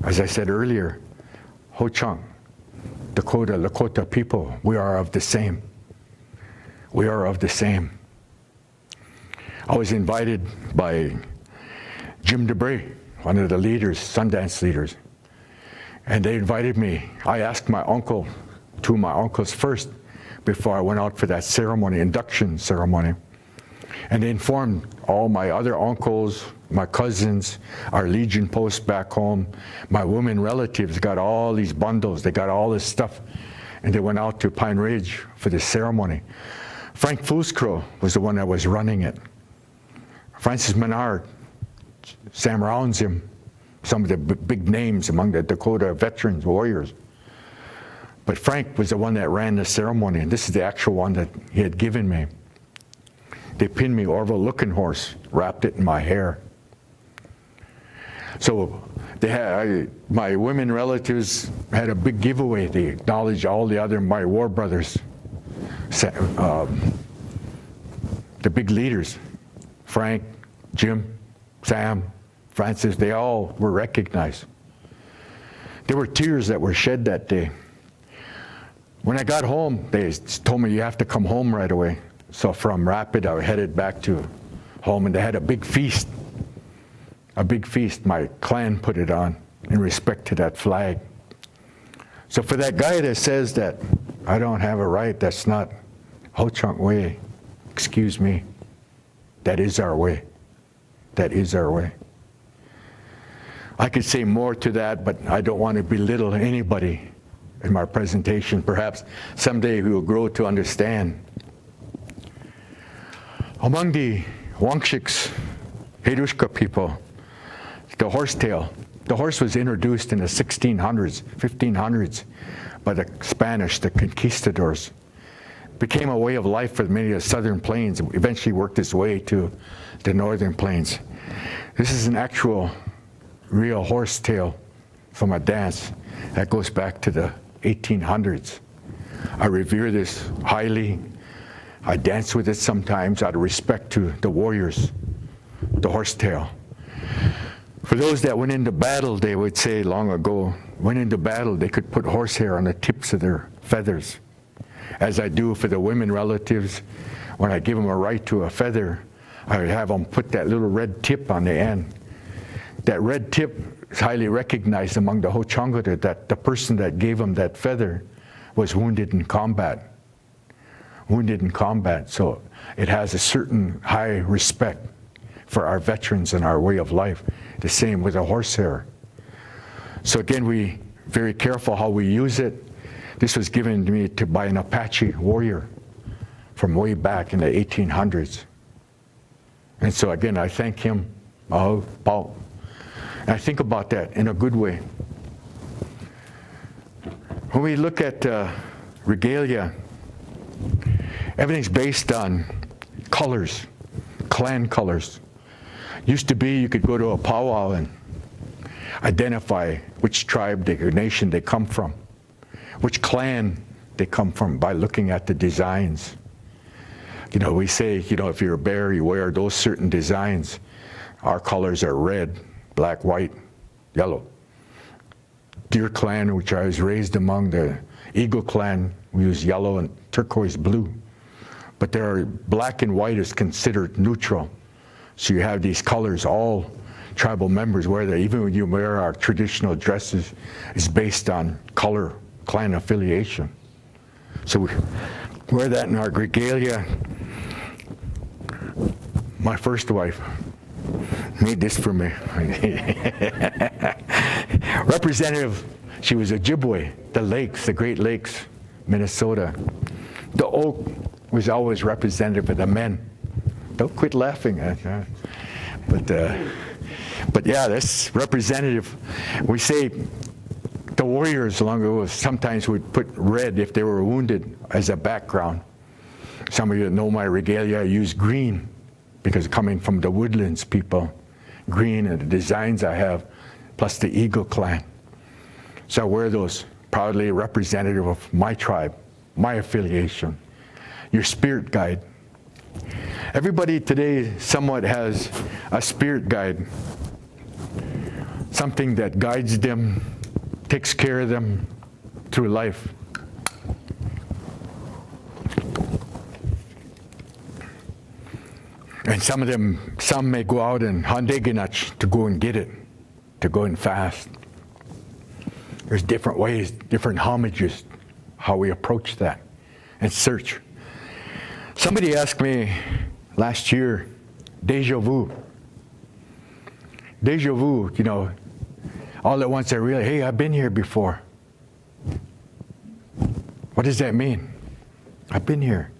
As I said earlier, HoChunk, Dakota, Lakota people, we are of the same. We are of the same. I was invited by Jim DeBray, one of the leaders, Sundance leaders. And they invited me. I asked two of my uncles first, before I went out for that ceremony, induction ceremony. And they informed all my other uncles, my cousins, our Legion post back home, my women relatives got all these bundles, they got all this stuff, and they went out to Pine Ridge for the ceremony. Frank Fuscro was the one that was running it. Francis Menard, Sam Rounzim, some of the big names among the Dakota veterans, warriors. But Frank was the one that ran the ceremony, and this is the actual one that he had given me. They pinned me Orville Looking Horse, wrapped it in my hair. So they had, my women relatives had a big giveaway. They acknowledged all the other, my war brothers, the big leaders, Frank, Jim, Sam, Francis, they all were recognized. There were tears that were shed that day. When I got home, they told me you have to come home right away. So from Rapid, I headed back to home, and they had a big feast. A big feast. My clan put it on in respect to that flag. So for that guy that says that I don't have a right, that's not HoChunk way, excuse me, that is our way. That is our way. I could say more to that, but I don't want to belittle anybody in my presentation. Perhaps someday we will grow to understand. Among the Wangshiks, Hedushka people, the horsetail. The horse was introduced in the 1600s, 1500s by the Spanish, the conquistadors. Became a way of life for many of the southern plains, eventually worked its way to the northern plains. This is an actual, real horsetail from a dance that goes back to the 1800s. I revere this highly. I dance with it sometimes out of respect to the warriors, the horsetail. For those that went into battle, they would say long ago, went into battle, they could put horsehair on the tips of their feathers. As I do for the women relatives, when I give them a right to a feather, I have them put that little red tip on the end. That red tip is highly recognized among the HoChunk that the person that gave them that feather was wounded in combat. Wounded in combat, so it has a certain high respect for our veterans and our way of life. The same with a horsehair. So again, we very careful how we use it. This was given to me by an Apache warrior from way back in the 1800s. And so again, I thank him. And I think about that in a good way. When we look at Regalia, everything's based on colors, clan colors. Used to be you could go to a powwow and identify which tribe, nation they come from, which clan they come from by looking at the designs. You know, we say, you know, if you're a bear, you wear those certain designs. Our colors are red, black, white, yellow. Deer clan, which I was raised among, the Eagle clan, we use yellow and turquoise blue. But there are black and white is considered neutral. So you have these colors, all tribal members wear that. Even when you wear our traditional dresses, it's based on color, clan affiliation. So we wear that in our regalia. My first wife made this for me. Representative, she was Ojibwe, the lakes, the Great Lakes, Minnesota. The oak was always representative of the men. Don't quit laughing. But yeah, that's representative. We say the warriors long ago sometimes would put red if they were wounded as a background. Some of you that know my regalia, I use green because coming from the woodlands people, green and the designs I have, plus the Eagle clan. So I wear those, proudly representative of my tribe, my affiliation. Your spirit guide. Everybody today somewhat has a spirit guide, something that guides them, takes care of them through life. And some of them, some may go out and handeginach to go and get it, to go and fast. There's different ways, different homages, how we approach that and search. Somebody asked me last year, deja vu. Deja vu, you know, all at once I realized, hey, I've been here before. What does that mean? I've been here.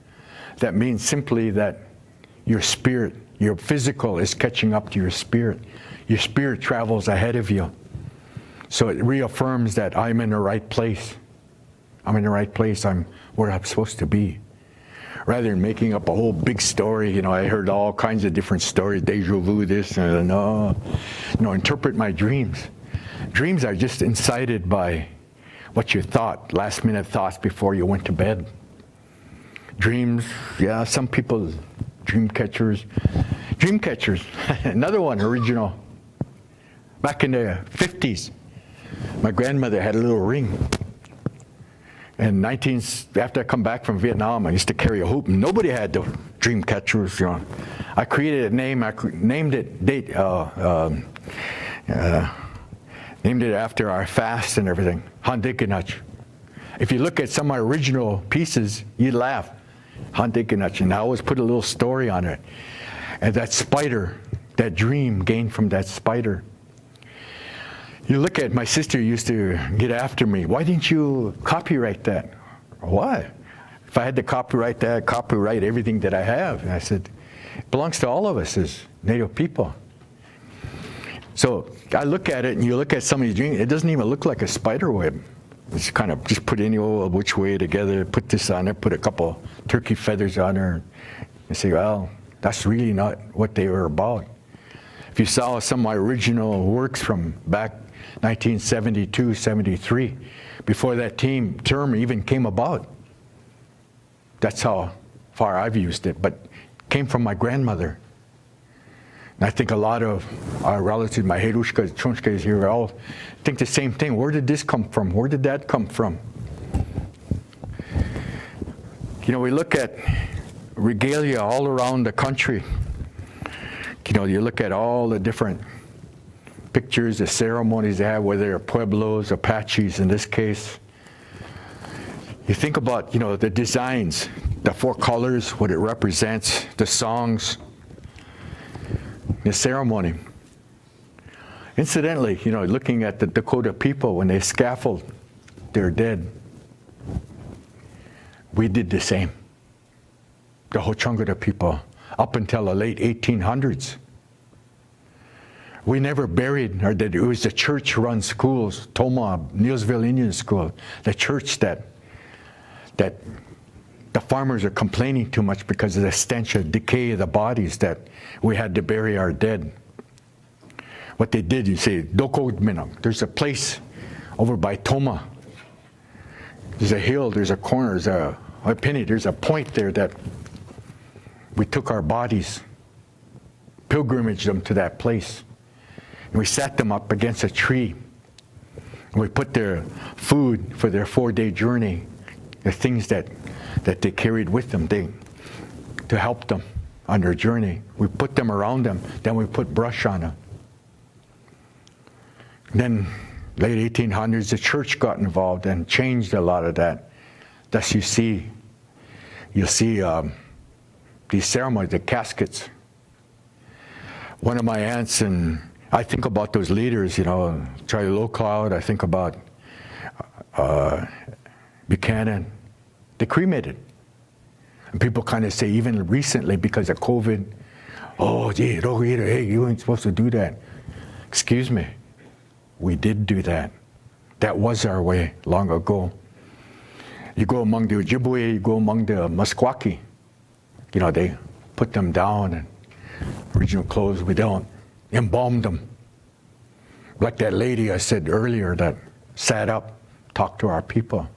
That means simply that your spirit, your physical is catching up to your spirit. Your spirit travels ahead of you. So it reaffirms that I'm in the right place. I'm in the right place. I'm where I'm supposed to be. Rather than making up a whole big story, you know, I heard all kinds of different stories, deja vu, this, and no, interpret my dreams. Dreams are just incited by what you thought, last minute thoughts before you went to bed. Dreams, yeah, some people, dream catchers. Dream catchers, another one, original. Back in the 50s, my grandmother had a little ring. And after I come back from Vietnam, I used to carry a hoop, and nobody had the dream catchers. You know, I created a name. I named it named it after our fast and everything. Handikinach. If you look at some of my original pieces, you'd laugh. Handikinach, and I always put a little story on it. And that spider, that dream gained from that spider. You look at, my sister used to get after me. Why didn't you copyright that? Why? If I had to copyright that, copyright everything that I have. And I said, it belongs to all of us as Native people. So I look at it, and you look at some of these dreams, it doesn't even look like a spider web. It's kind of just put any old which way together, put this on there, put a couple turkey feathers on there, and say, well, that's really not what they were about. If you saw some of my original works from back 1972, 73, before that term even came about, that's how far I've used it, but it came from my grandmother. And I think a lot of our relatives, my Herushkas, Chonshkas here, all think the same thing. Where did this come from? Where did that come from? You know, we look at regalia all around the country. You know, you look at all the different pictures, the ceremonies they have, whether they're Pueblos, Apaches in this case. You think about, you know, the designs, the 4 colors, what it represents, the songs, the ceremony. Incidentally, you know, looking at the Dakota people, when they scaffold their dead, we did the same. The HoChunk people, up until the late 1800s. We never buried, or it was the church-run schools, Toma, Neilsville Indian School, the church that the farmers are complaining too much because of the stench of decay of the bodies that we had to bury our dead. What they did, you say, Dokodminam, there's a place over by Toma. There's a hill, there's a corner, there's a penny, there's a point there that we took our bodies, pilgrimaged them to that place. And we sat them up against a tree. And we put their food for their 4-day journey, the things that they carried with them to help them on their journey. We put them around them, then we put brush on them. Then, late 1800s, the church got involved and changed a lot of that. Thus you'll see these ceremonies, the caskets. One of my aunts, and I think about those leaders, you know, Charlie Lowcloud, I think about Buchanan. They cremated. And people kind of say, even recently, because of COVID, oh, gee, hey, you ain't supposed to do that. Excuse me, we did do that. That was our way long ago. You go among the Ojibwe, you go among the Meskwaki, you know, they put them down and original clothes, we don't embalm them. Like that lady I said earlier that sat up, talked to our people.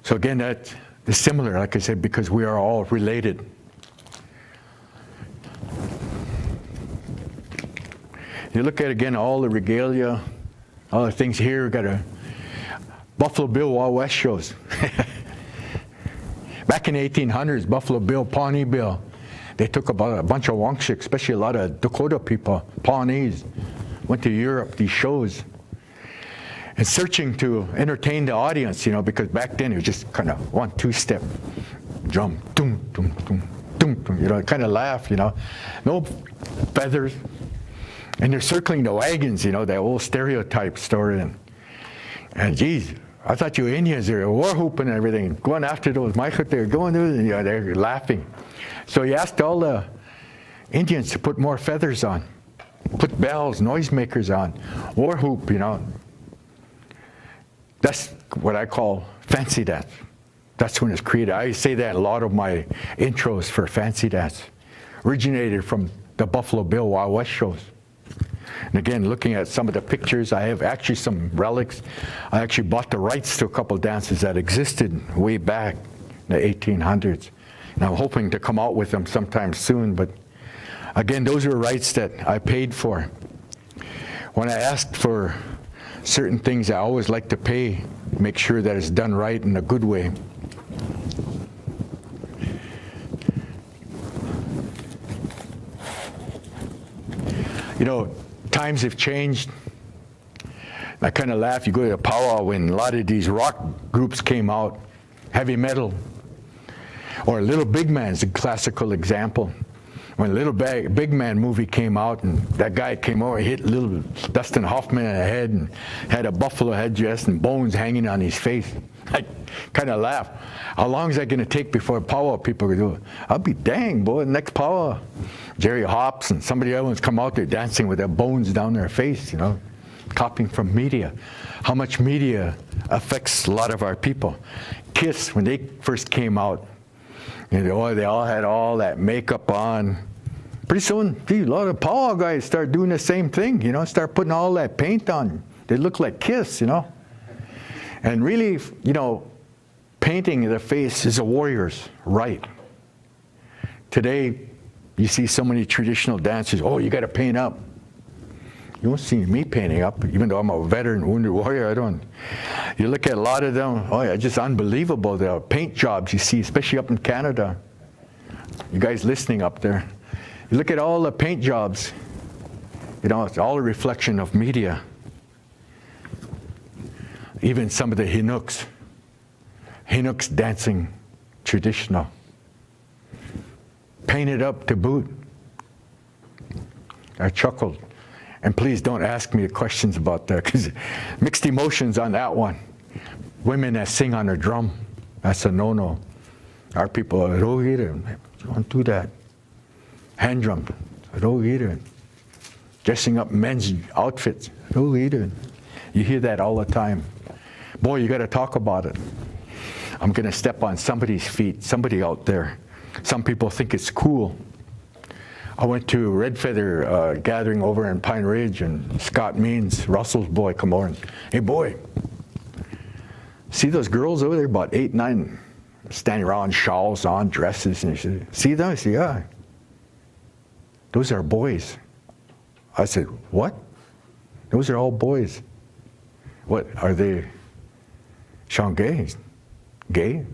So again, that is similar, like I said, because we are all related. You look at, again, all the regalia, all the things here. We've got a Buffalo Bill Wild West shows. Back in the 1800s, Buffalo Bill, Pawnee Bill, they took about a bunch of Wangshik, especially a lot of Dakota people, Pawnees, went to Europe, these shows. and searching to entertain the audience, because back then it was just kind of 1-2 step drum, doom, doom, doom, doom, doom, kind of laugh, no feathers. And they're circling the wagons, that old stereotype story. And geez, I thought you Indians, they're war whooping and everything, going after those migrants, they're going to, they're laughing. So he asked all the Indians to put more feathers on, put bells, noisemakers on, war hoop, That's what I call fancy dance. That's when it's created. I say that in a lot of my intros for fancy dance. Originated from the Buffalo Bill Wild West shows. And again, looking at some of the pictures, I have actually some relics. I actually bought the rights to a couple of dances that existed way back in the 1800s. And I'm hoping to come out with them sometime soon. But again, those are rights that I paid for. When I asked for certain things, I always like to pay, make sure that it's done right in a good way. Times have changed. I kind of laugh. You go to a powwow when a lot of these rock groups came out, heavy metal, or Little Big Man's a classical example. When Little Big Man movie came out, and that guy came over, hit little Dustin Hoffman in the head, and had a buffalo headdress and bones hanging on his face. I kind of laugh. How long is that going to take before powwow people will do it? I'll be dang, boy, next powwow. Jerry Hops and somebody else come out there dancing with their bones down their face, copying from media. How much media affects a lot of our people. Kiss, when they first came out, they all had all that makeup on. Pretty soon, a lot of powwow guys start doing the same thing, start putting all that paint on. They look like Kiss, And really, painting the face is a warrior's right. Today, you see so many traditional dancers, you got to paint up. You won't see me painting up, even though I'm a veteran wounded warrior. You look at a lot of them, just unbelievable, the paint jobs you see, especially up in Canada. You guys listening up there. You look at all the paint jobs, it's all a reflection of media. Even some of the Hinooks dancing traditional. Painted up to boot. I chuckled. And please don't ask me questions about that, because mixed emotions on that one. Women that sing on a drum, that's a no-no. Our people, don't do that. Hand drum, don't either. Dressing up men's outfits, don't either. You hear that all the time. Boy, you got to talk about it. I'm going to step on somebody's feet, somebody out there. Some people think it's cool. I went to a Red Feather gathering over in Pine Ridge, and Scott Means, Russell's boy, come over and, hey boy, see those girls over there, about 8, 9, standing around, shawls on, dresses, and he said, see them? I said, yeah. Those are boys. I said, what? Those are all boys. What, are they Sean gay? Gay?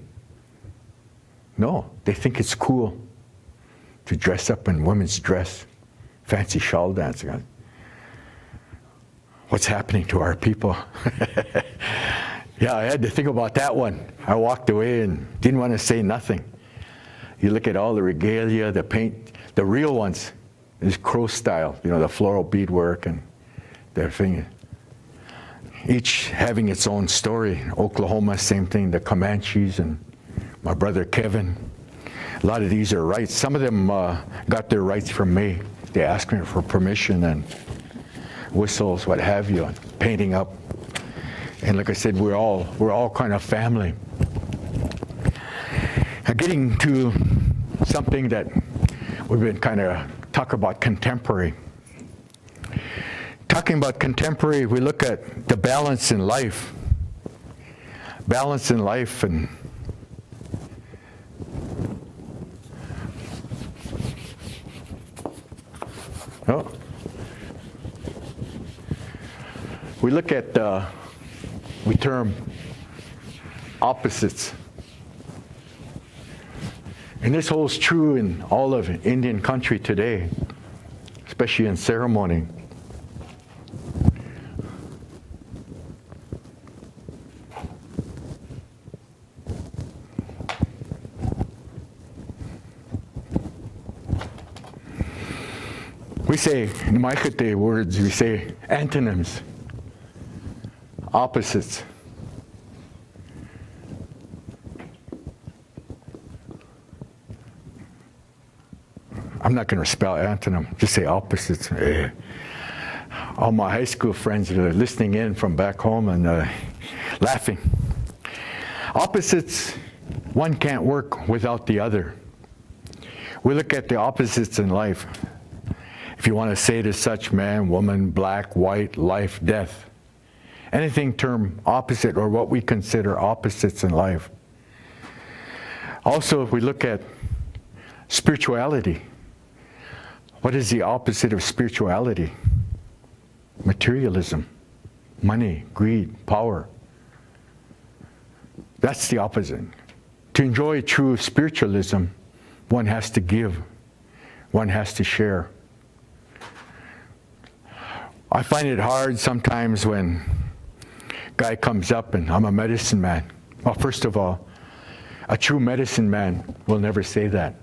No, they think it's cool to dress up in women's dress, fancy shawl dancing. What's happening to our people? Yeah, I had to think about that one. I walked away and didn't want to say nothing. You look at all the regalia, the paint, the real ones is crow style, the floral beadwork and their thing. Each having its own story. Oklahoma, same thing, the Comanches and my brother Kevin. A lot of these are rights. Some of them got their rights from me. They asked me for permission and whistles, what have you, and painting up. And like I said, we're all kind of family. Now getting to something that we've been kind of talking about, contemporary. Talking about contemporary, we look at the balance in life. Balance in life and we look at, we term opposites. And this holds true in all of Indian country today, especially in ceremony. We say, in Maikate words, we say antonyms, opposites. I'm not going to spell antonym, just say opposites. All my high school friends are listening in from back home and laughing. Opposites, one can't work without the other. We look at the opposites in life. If you want to say it as such, man, woman, black, white, life, death. Anything term opposite or what we consider opposites in life. Also, if we look at spirituality, what is the opposite of spirituality? Materialism, money, greed, power. That's the opposite. To enjoy true spiritualism, one has to give. One has to share. I find it hard sometimes when a guy comes up and I'm a medicine man. Well, first of all, a true medicine man will never say that.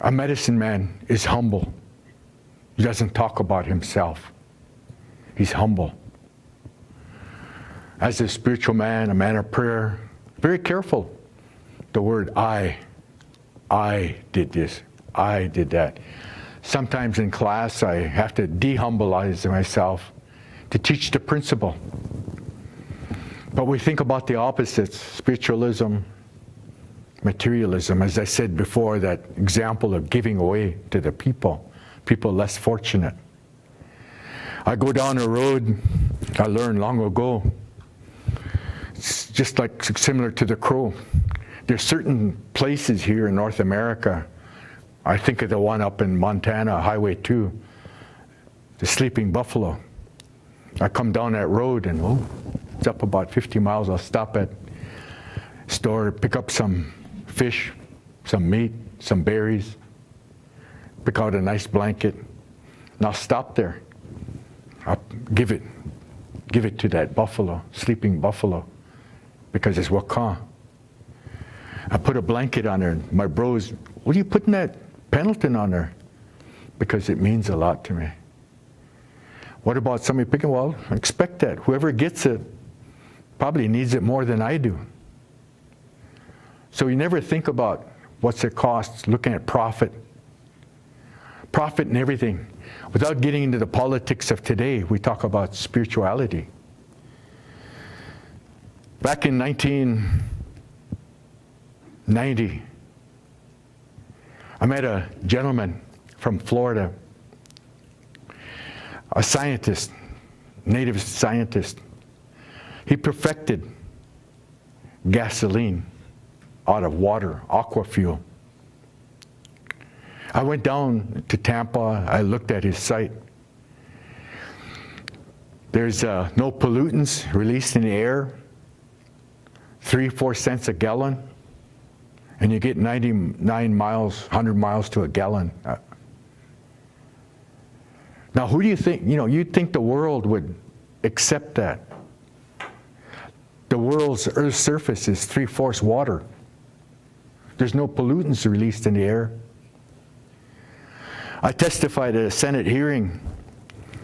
A medicine man is humble. He doesn't talk about himself. He's humble. As a spiritual man, a man of prayer, very careful. The word I did this, I did that. Sometimes in class, I have to dehumbleize myself to teach the principle. But we think about the opposites, spiritualism, materialism. As I said before, that example of giving away to the people less fortunate. I go down a road I learned long ago. It's just like similar to the crow. There's certain places here in North America. I think of the one up in Montana, Highway 2, the sleeping buffalo. I come down that road and it's up about 50 miles. I'll stop at a store, pick up some fish, some meat, some berries, pick out a nice blanket, and I'll stop there. I'll give it to that buffalo, sleeping buffalo, because it's wakan. I put a blanket on there. My bros, what are you putting that Pendleton on there? Because it means a lot to me. What about somebody picking? Well, I expect that. Whoever gets it probably needs it more than I do. So you never think about what's it costs, looking at profit. Profit in everything. Without getting into the politics of today, we talk about spirituality. Back in 1990, I met a gentleman from Florida, a scientist, native scientist. He perfected gasoline out of water, aqua fuel. I went down to Tampa. I looked at his site. There's no pollutants released in the air, 3-4 cents a gallon, and you get 99 miles, 100 miles to a gallon. Now, who do you think, you'd think the world would accept that? The world's Earth's surface is 3/4 water. There's no pollutants released in the air. I testified at a Senate hearing,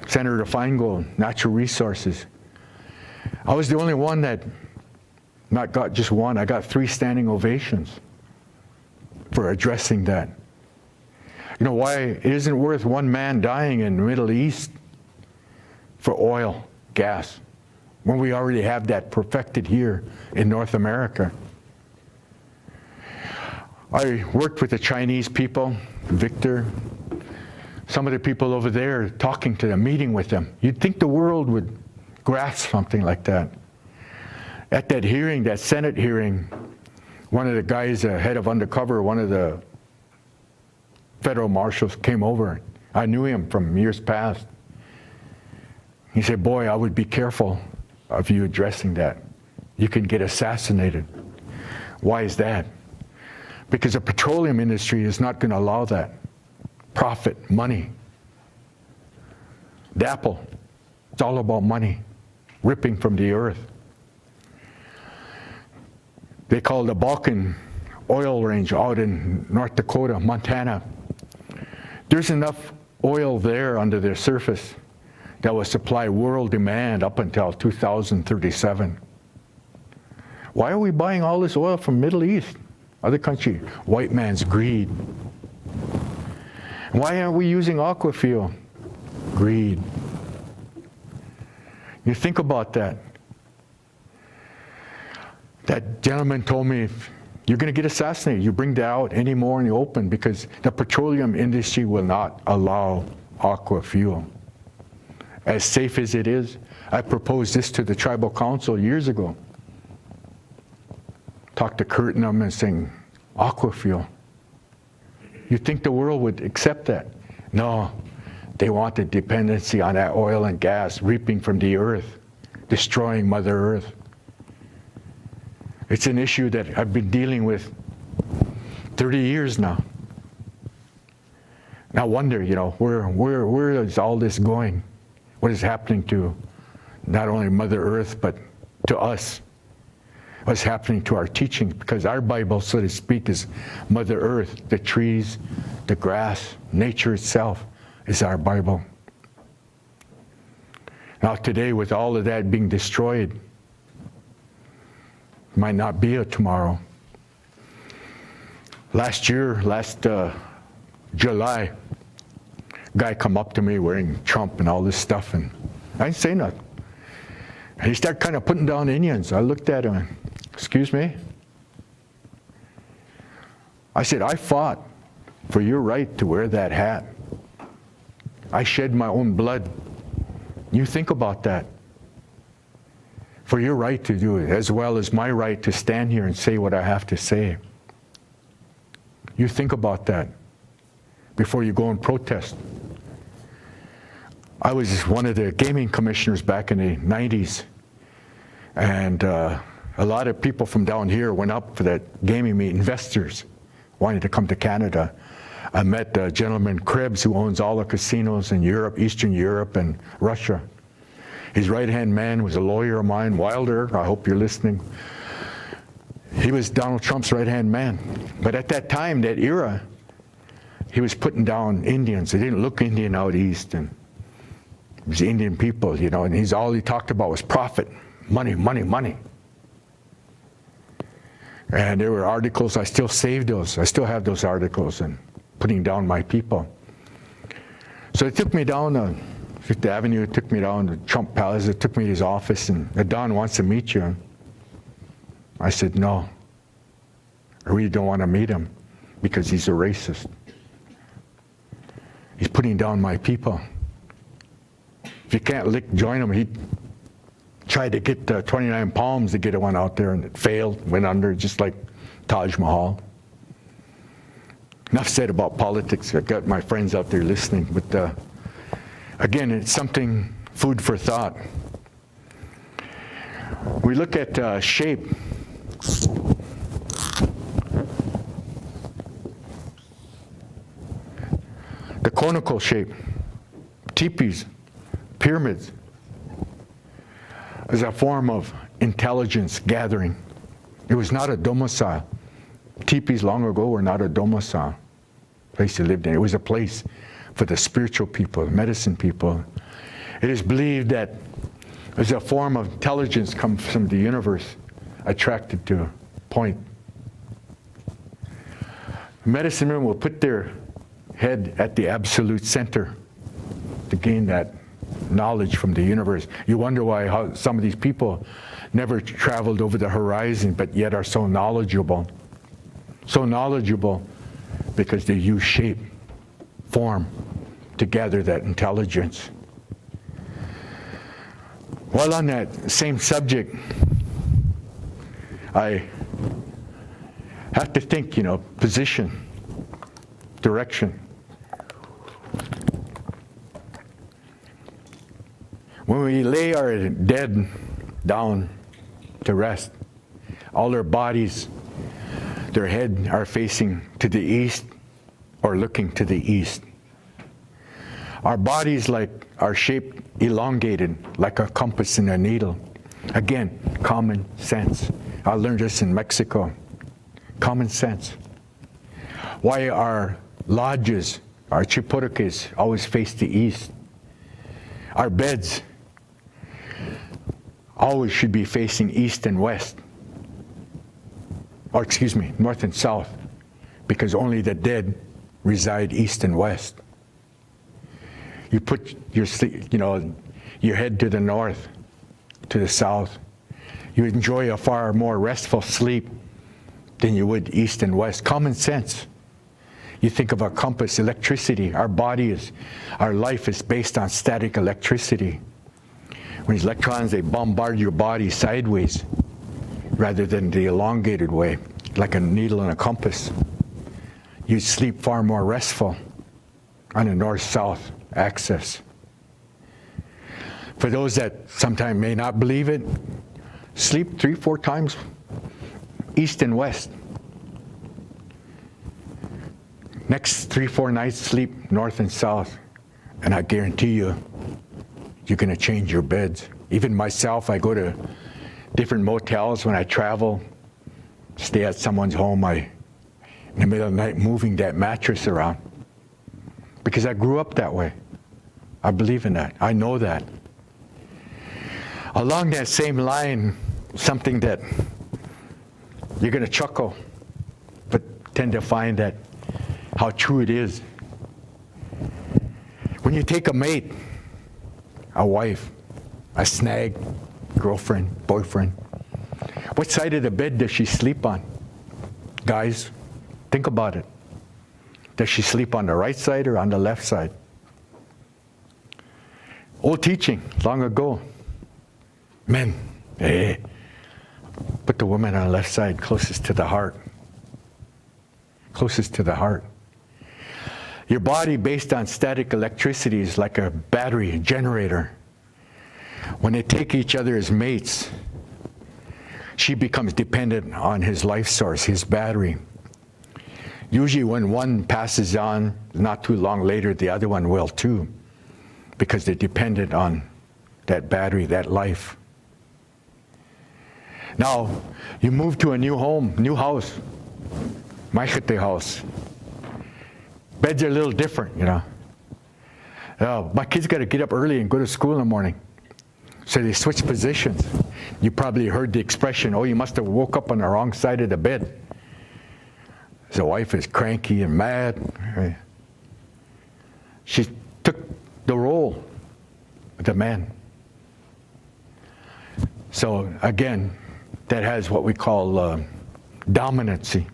Senator Feingold, Natural Resources. I was the only one that not got just one, I got 3 standing ovations for addressing that. You know why it isn't worth one man dying in the Middle East for oil, gas, when we already have that perfected here in North America. I worked with the Chinese people, Victor, some of the people over there, talking to them, meeting with them. You'd think the world would grasp something like that. At that hearing, that Senate hearing, one of the guys, head of undercover, one of the federal marshals came over. I knew him from years past. He said, "Boy, I would be careful of you addressing that. You can get assassinated." Why is that? Because the petroleum industry is not going to allow that. Profit, money. DAPL, it's all about money, ripping from the earth. They call the Balkan oil range out in North Dakota, Montana. There's enough oil there under the surface that will supply world demand up until 2037. Why are we buying all this oil from Middle East, other country? White man's greed. Why aren't we using aqua fuel? Greed. You think about that. That gentleman told me, you're going to get assassinated. You bring that out anymore in the open because the petroleum industry will not allow aqua fuel. As safe as it is, I proposed this to the tribal council years ago. Talked to Kurt and them and saying, aqua fuel. You think the world would accept that? No, they want the dependency on that oil and gas reaping from the earth, destroying Mother Earth. It's an issue that I've been dealing with 30 years now. And I wonder, where is all this going? What is happening to not only Mother Earth, but to us? What's happening to our teaching? Because our Bible, so to speak, is Mother Earth, the trees, the grass, nature itself is our Bible. Now today, with all of that being destroyed, might not be a tomorrow. Last July, guy come up to me wearing Trump and all this stuff, and I didn't say nothing. And he started kind of putting down Indians. I looked at him and, excuse me? I said, I fought for your right to wear that hat. I shed my own blood. You think about that. For your right to do it, as well as my right to stand here and say what I have to say. You think about that before you go and protest. I was one of the gaming commissioners back in the 90s, and a lot of people from down here went up for that gaming meet, investors wanted to come to Canada. I met a gentleman, Krebs, who owns all the casinos in Europe, Eastern Europe, and Russia. His right-hand man was a lawyer of mine, Wilder, I hope you're listening. He was Donald Trump's right-hand man. But at that time, that era, he was putting down Indians. They didn't look Indian out east, and it was Indian people, and all he talked about was profit, money, money, money. And there were articles, I still saved those. I still have those articles, and putting down my people. So it took me down Fifth Avenue, it took me down to Trump Palace, it took me to his office, and Don wants to meet you. I said, no, I really don't want to meet him because he's a racist. He's putting down my people. If you can't join him, he tried to get 29 Palms to get one out there, and it failed, went under, just like Taj Mahal. Enough said about politics. I got my friends out there listening, but again, it's something, food for thought. We look at shape. The conical shape, teepees, pyramids, is a form of intelligence gathering. It was not a domicile. Teepees long ago were not a domicile, place you lived in. It was a place for the spiritual people, medicine people. It is believed that as a form of intelligence comes from the universe, attracted to a point. The medicine room will put their head at the absolute center to gain that knowledge from the universe. You wonder how some of these people never traveled over the horizon, but yet are so knowledgeable. So knowledgeable because they use shape, form, to gather that intelligence. While on that same subject, I have to think, position, direction. When we lay our dead down to rest, all their bodies, their head are facing to the east or looking to the east. Our bodies are shaped elongated like a compass and a needle. Again, common sense. I learned this in Mexico. Common sense. Why are lodges Our chipotokes always face the east. Our beds always should be facing east and west. Or excuse me, north and south, because only the dead reside east and west. You put your your head to the north, to the south. You enjoy a far more restful sleep than you would east and west. Common sense. You think of a compass, electricity. Our life is based on static electricity. When these electrons, they bombard your body sideways rather than the elongated way, like a needle and a compass. You sleep far more restful on a north-south axis. For those that sometimes may not believe it, sleep 3-4 times east and west. Next 3-4 nights, sleep north and south. And I guarantee you, you're going to change your beds. Even myself, I go to different motels when I travel, stay at someone's home, in the middle of the night, moving that mattress around. Because I grew up that way. I believe in that. I know that. Along that same line, something that you're going to chuckle, but tend to find that how true it is. When you take a mate, a wife, a snag, girlfriend, boyfriend, what side of the bed does she sleep on? Guys, think about it. Does she sleep on the right side or on the left side? Old teaching, long ago. Men, put the woman on the left side, closest to the heart. Closest to the heart. Your body, based on static electricity, is like a battery, a generator. When they take each other as mates, she becomes dependent on his life source, his battery. Usually when one passes on, not too long later, the other one will too, because they're dependent on that battery, that life. Now, you move to a new home, new house, Maichete house. Beds are a little different, you know. My kids got to get up early and go to school in the morning. So they switch positions. You probably heard the expression, oh, you must have woke up on the wrong side of the bed. The wife is cranky and mad. Right? She took the role of the man. So again, that has what we call dominancy.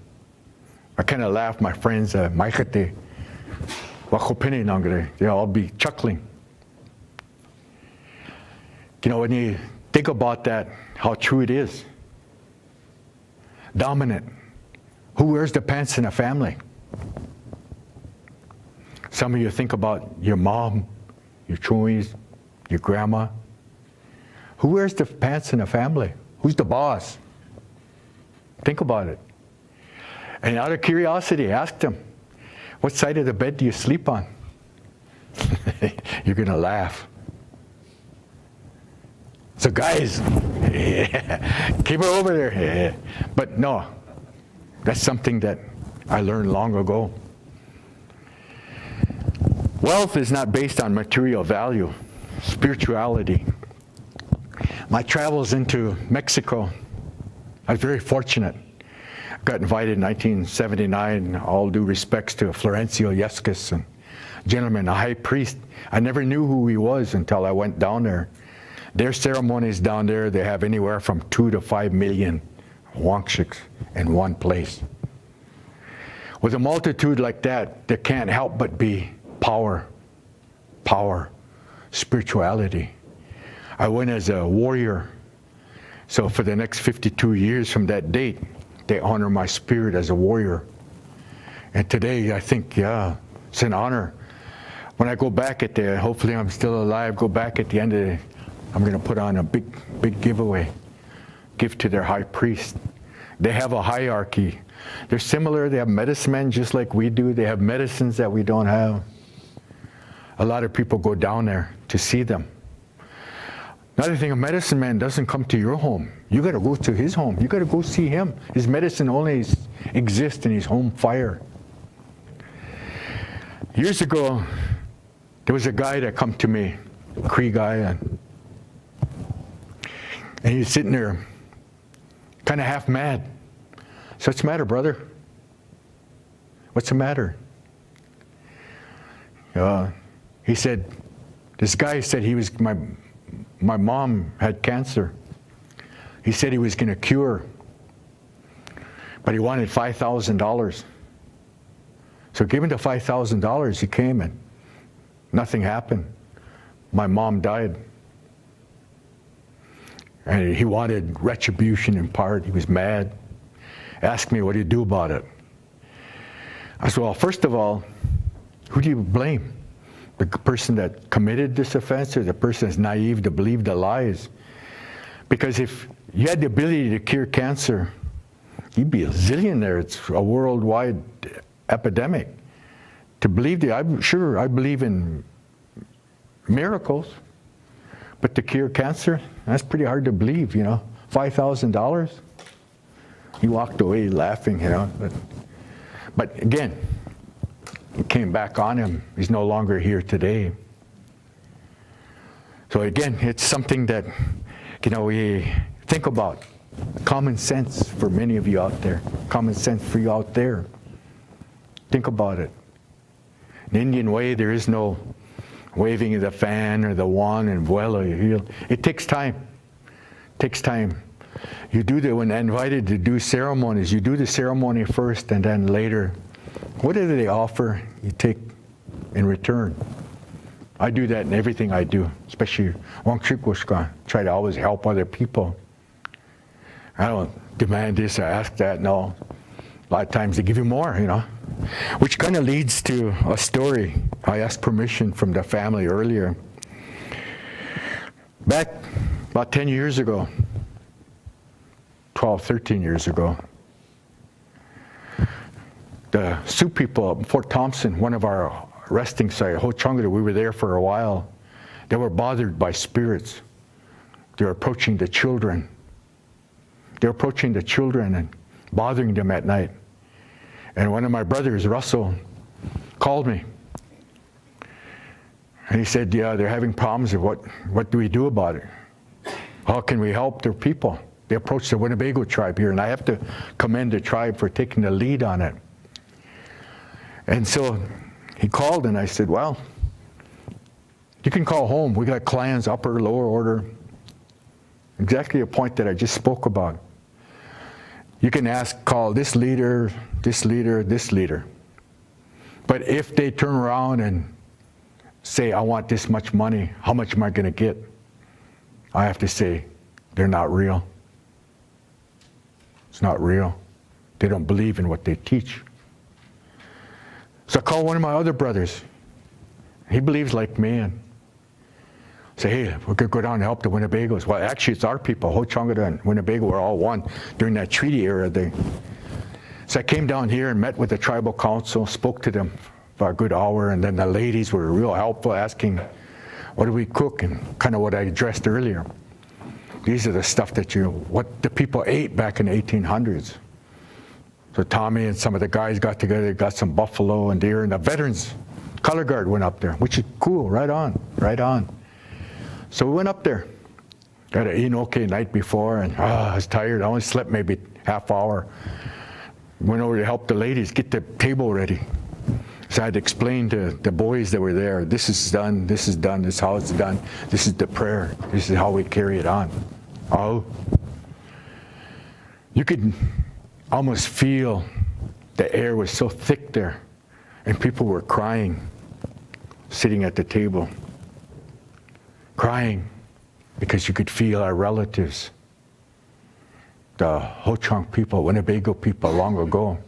I kind of laugh, my friends, Maichete, they'll all be chuckling. You know, when you think about that, how true it is. Dominant. Who wears the pants in a family? Some of you think about your mom, your choies, your grandma. Who wears the pants in a family? Who's the boss? Think about it. And out of curiosity, ask them, what side of the bed do you sleep on? You're going to laugh. So guys, keep her over there. But no, that's something that I learned long ago. Wealth is not based on material value, spirituality. My travels into Mexico, I was very fortunate. Got invited in 1979, all due respects to Florencio Yescas, and gentleman, a high priest. I never knew who he was until I went down there. Their ceremonies down there, they have anywhere from 2 to 5 million HoChunks in one place. With a multitude like that, there can't help but be power, spirituality. I went as a warrior. So for the next 52 years from that date, they honor my spirit as a warrior. And today, I think, yeah, it's an honor. When I go back at the, hopefully I'm still alive, go back at the end of the, I'm going to put on a big giveaway, give to their high priest. They have a hierarchy. They're similar. They have medicine men just like we do. They have medicines that we don't have. A lot of people go down there to see them. Another thing, a medicine man doesn't come to your home. You got to go to his home. You got to go see him. His medicine only exists in his home fire. Years ago, there was a guy that come to me, Cree guy, and he was sitting there, kind of half mad. So what's the matter, brother? What's the matter? He said, this guy said he was, my mom had cancer. He said he was going to cure, but he wanted $5,000. So give him the $5,000, he came and nothing happened. My mom died. And he wanted retribution in part. He was mad. Asked me, what do you do about it? I said, well, first of all, who do you blame? The person that committed this offense, or the person that's naive to believe the lies? Because if you had the ability to cure cancer, you'd be a zillionaire. It's a worldwide epidemic. To believe that, I'm sure I believe in miracles, but to cure cancer, that's pretty hard to believe, you know. $5,000. He walked away laughing, you know. But again, it came back on him. He's no longer here today. So again, it's something that, you know, we think about. Common sense for many of you out there. Common sense for you out there. Think about it. In the Indian way, there is no waving of the fan or the wand and voila, you're healed. It takes time. It takes time. You do that when invited to do ceremonies. You do the ceremony first, and then later, what do they offer? You take in return. I do that in everything I do, especially try to always help other people. I don't demand this or ask that. No, a lot of times they give you more, you know. Which kind of leads to a story. I asked permission from the family earlier. Back about 10 years ago, 12, 13 years ago, the Sioux people up in Fort Thompson, one of our resting sites, HoChunk, we were there for a while. They were bothered by spirits. They were approaching the children. They were approaching the children and bothering them at night. And one of my brothers, Russell, called me. And he said, yeah, they're having problems. What do we do about it? How can we help their people? They approached the Winnebago tribe here, and I have to commend the tribe for taking the lead on it. And so he called, and I said, well, you can call home. We got clans, upper, lower order. Exactly the point that I just spoke about. You can call this leader, this leader, this leader. But if they turn around and say, I want this much money, how much am I going to get? I have to say, they're not real. It's not real. They don't believe in what they teach. So I called one of my other brothers. He believes like me, and say, hey, we're going to go down and help the Winnebagos. Well, actually, it's our people. HoChunk and Winnebago were all one during that treaty era. So I came down here and met with the tribal council, spoke to them for a good hour, and then the ladies were real helpful, asking, what do we cook? And kind of what I addressed earlier. These are the stuff what the people ate back in the 1800s. So Tommy and some of the guys got together, got some buffalo and deer, and the veterans color guard went up there, which is cool, right on, right on. So we went up there. Got an Enoke night before, and I was tired. I only slept maybe half hour. Went over to help the ladies get the table ready. So I had to explain to the boys that were there, this is done, this is done, this is how it's done, this is the prayer, this is how we carry it on. Oh. You could almost feel the air was so thick there, and people were crying, sitting at the table. Crying because you could feel our relatives, the HoChunk people, Winnebago people long ago.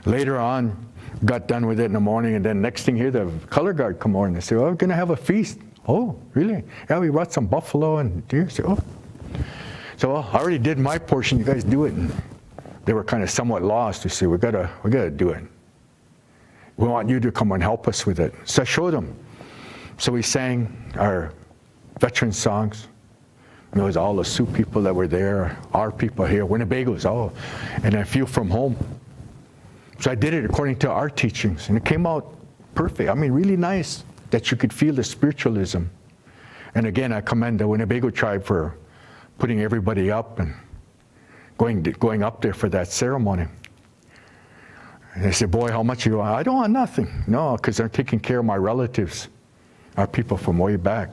Later on, got done with it in the morning, and then next thing here, the color guard come over and they say, oh, we're going to have a feast. Oh, really? Yeah, we brought some buffalo and deer. So, oh. So I already did my portion, you guys do it. And they were kind of somewhat lost. We said, we gotta do it. We want you to come and help us with it. So I showed them. So we sang our veteran songs. It was all the Sioux people that were there, our people here, Winnebagos, and a few from home. So I did it according to our teachings, and it came out perfect. I mean, really nice that you could feel the spiritualism. And again, I commend the Winnebago tribe for putting everybody up and going up there for that ceremony. And they said, "Boy, how much you want?" I don't want nothing. No, because they're taking care of my relatives, our people from way back.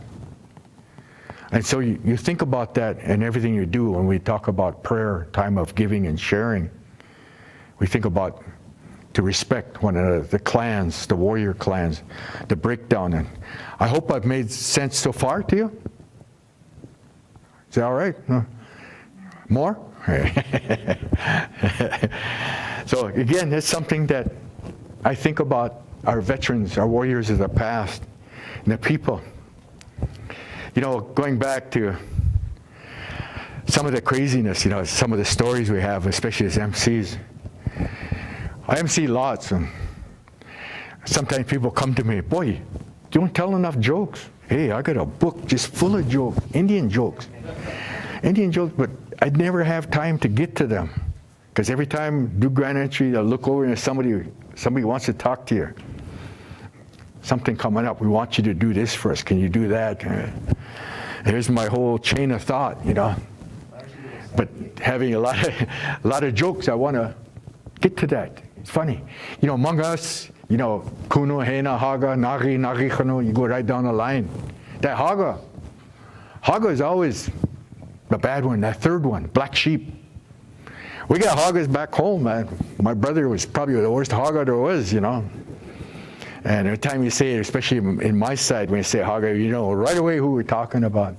And so you think about that in everything you do. When we talk about prayer, time of giving and sharing, we think about to respect one another, the clans, the warrior clans, the breakdown. And I hope I've made sense so far to you. Is that all right? More? So again, it's something that I think about our veterans, our warriors of the past, and the people. You know, going back to some of the craziness, you know, some of the stories we have, especially as MCs. I MC lots, and sometimes people come to me, "Boy, you don't tell enough jokes." Hey, I got a book just full of jokes, Indian jokes, but I'd never have time to get to them. Because every time I do grand entry, I look over and somebody wants to talk to you. Something coming up, we want you to do this for us. Can you do that? Here's my whole chain of thought, you know. But having a lot of jokes, I want to get to that. It's funny. You know, among us, you know, Kuno, Hena, Haga, Nari, Narichano, you go right down the line. That Haga is always the bad one, that third one, black sheep. We got Hagas back home, man. My brother was probably the worst Haga there was, you know. And every time you say it, especially in my side, when you say Haga, you know right away who we're talking about.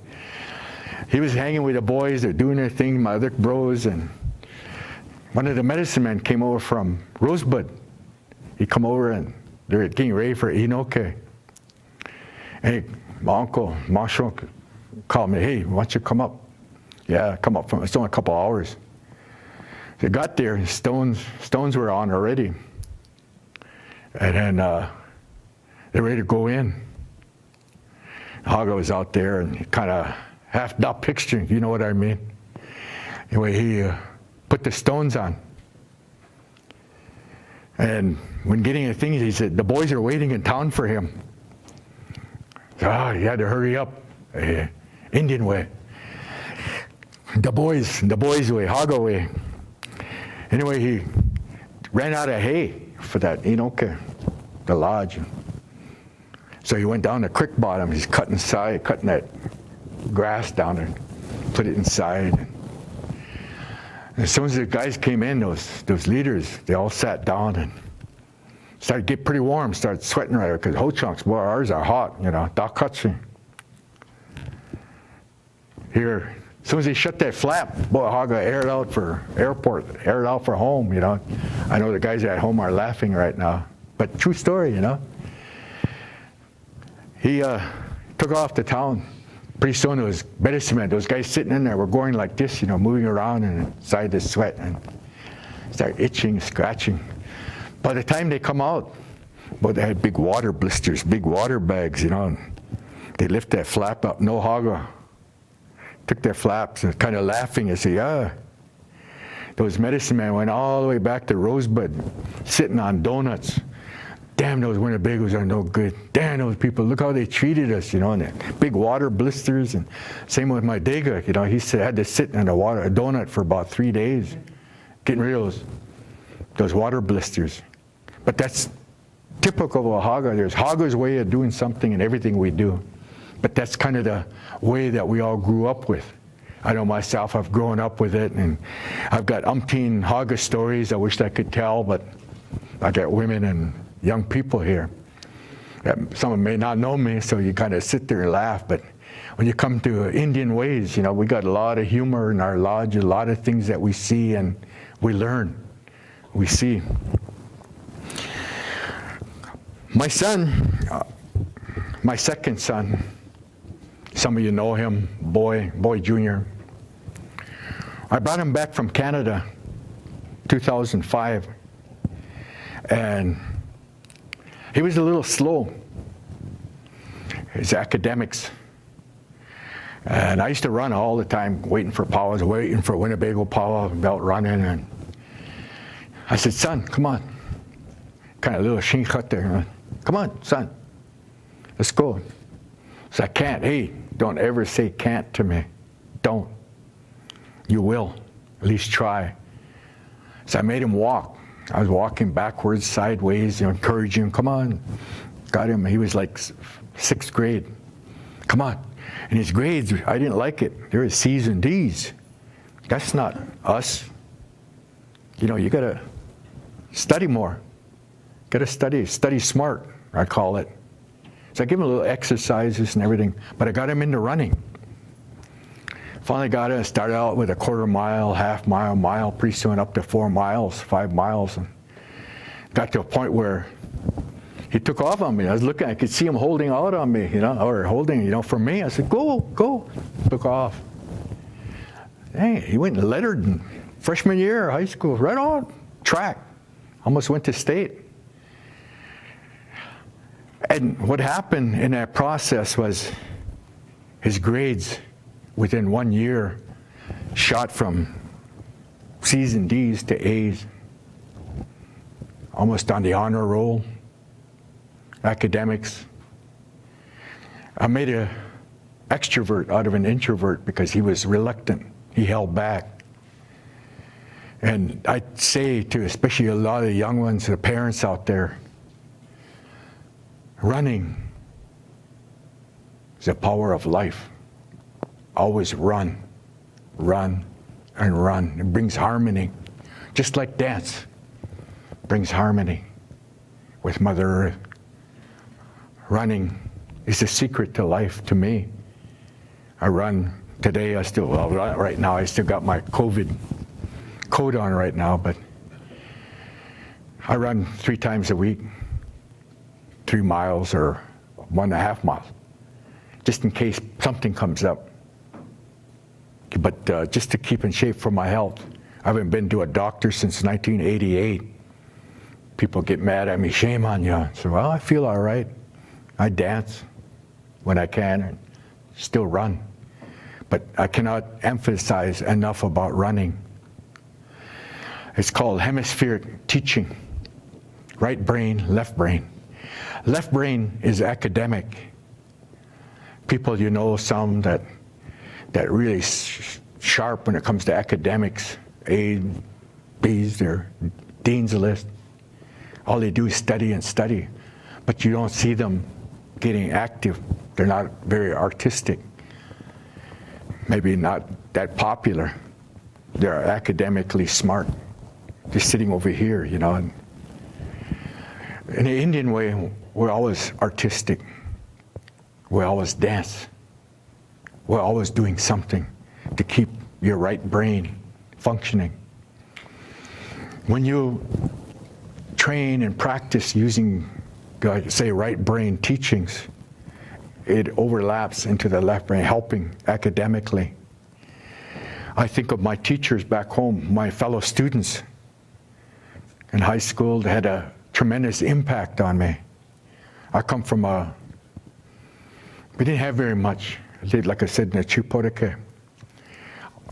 He was hanging with the boys, they're doing their thing, my other bros, and one of the medicine men came over from Rosebud. He come over and they're getting ready for Inoke. Hey, my uncle, HoChunk, called me, "Hey, why don't you come up?" Yeah, come up. It's only a couple hours. They got there, and stones were on already. And then they're ready to go in. Haga was out there and kind of half not picturing, you know what I mean? Anyway, he put the stones on. And when getting the things, he said, "The boys are waiting in town for him." He had to hurry up, Indian way. The boys way, Haga way. Anyway, he ran out of hay for that, the lodge. So he went down the creek bottom. He's cutting that grass down and put it inside. And as soon as the guys came in, those leaders, they all sat down and started to get pretty warm, started sweating right because HoChunks, boy, ours are hot, you know, Dakatsi. Here, as soon as he shut that flap, boy, Haga aired out for airport, aired out for home, you know. I know the guys at home are laughing right now, but true story, you know. He took off to town. Pretty soon it was medicine men, those guys sitting in there were going like this, you know, moving around and inside the sweat and start itching, scratching. By the time they come out, boy, they had big water blisters, big water bags, you know. And they lift that flap up, no Haga. Took their flaps and kind of laughing and say, those medicine men went all the way back to Rosebud, sitting on donuts. Damn, those Winnebagos are no good. Damn, those people, look how they treated us, you know, and big water blisters. And same with my Dega, you know, he had to sit in a donut for about 3 days, getting rid of those water blisters. But that's typical of a Haga. There's Haga's way of doing something in everything we do. But that's kind of the way that we all grew up with. I know myself, I've grown up with it, and I've got umpteen Haga stories I wish I could tell, but I got women and young people here. Some of them may not know me, so you kind of sit there and laugh, but when you come to Indian ways, you know, we got a lot of humor in our lodge, a lot of things that we see and we learn, we see. My son, my second son, some of you know him, Boye Jr. I brought him back from Canada, 2005, and he was a little slow. His academics. And I used to run all the time, waiting for powwows, waiting for Winnebago powwow, about running. And I said, "Son, come on, kind of little shinkhut there. Come on, son, let's go. So I can't. Hey, don't ever say can't to me. Don't. You will. At least try. So I made him walk. I was walking backwards, sideways, encouraging him. Come on. Got him. He was like 6th grade. Come on. And his grades, I didn't like it. They were C's and D's. That's not us. You got to study more. Got to study smart, I call it. So I give him a little exercises and everything, but I got him into running. Finally got it. I started out with a quarter mile, half mile, mile, pretty soon up to 4 miles, 5 miles, and got to a point where he took off on me. I was looking, I could see him holding out on me, or holding, for me. I said, go. Took off. Hey, he went and lettered in freshman year of high school, right on track. Almost went to state. And what happened in that process was his grades within 1 year shot from C's and D's to A's, almost on the honor roll, academics. I made an extrovert out of an introvert because he was reluctant. He held back. And I'd say to especially a lot of young ones, the parents out there, running is the power of life. Always run, and run. It brings harmony. Just like dance brings harmony with Mother Earth. Running is the secret to life to me. I run today. Right now I still got my COVID coat on right now, but I run 3 times a week, 3 miles or 1.5 miles, just in case something comes up. But just to keep in shape for my health. I haven't been to a doctor since 1988. People get mad at me, shame on you. So, well, I feel all right. I dance when I can and still run. But I cannot emphasize enough about running. It's called hemispheric teaching. Right brain, left brain. Left brain is academic. People, some that really sharp when it comes to academics, A's, B's, they're dean's list. All they do is study and study, but you don't see them getting active. They're not very artistic, maybe not that popular. They're academically smart. They're sitting over here, and in the Indian way, we're always artistic. We always dance. We're always doing something to keep your right brain functioning. When you train and practice using, say, right brain teachings, it overlaps into the left brain, helping academically. I think of my teachers back home, my fellow students in high school. They had a tremendous impact on me. I come from we didn't have very much. Like I said, in the Chipotake.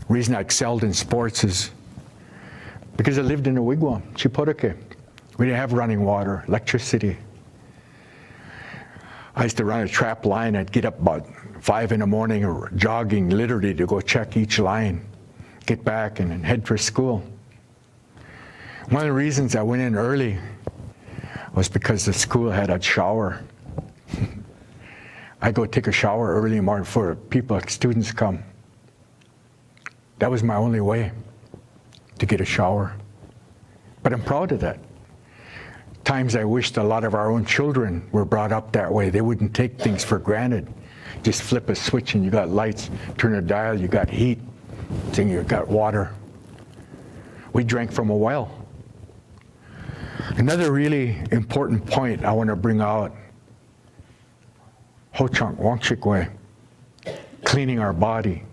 Reason I excelled in sports is because I lived in a wigwam, Chipotake. We didn't have running water, electricity. I used to run a trap line. I'd get up about 5 in the morning, or jogging literally to go check each line, get back and then head for school. One of the reasons I went in early was because the school had a shower. I go take a shower early in the morning before students come. That was my only way to get a shower. But I'm proud of that. Times I wished a lot of our own children were brought up that way. They wouldn't take things for granted. Just flip a switch and you got lights, turn a dial, you got heat, then you got water. We drank from a well. Another really important point I want to bring out, HoChunk, Wangchik way, cleaning our body.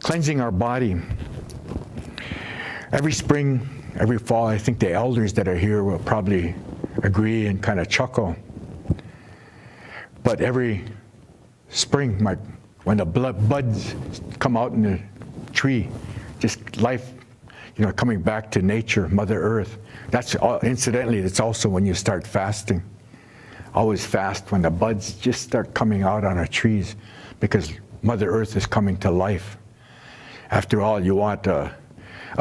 Cleansing our body. Every spring, every fall, I think the elders that are here will probably agree and kind of chuckle. But every spring, when the buds come out in the tree, just life coming back to nature, Mother Earth. That's incidentally, it's also when you start fasting. Always fast when the buds just start coming out on our trees, because Mother Earth is coming to life. After all, you want a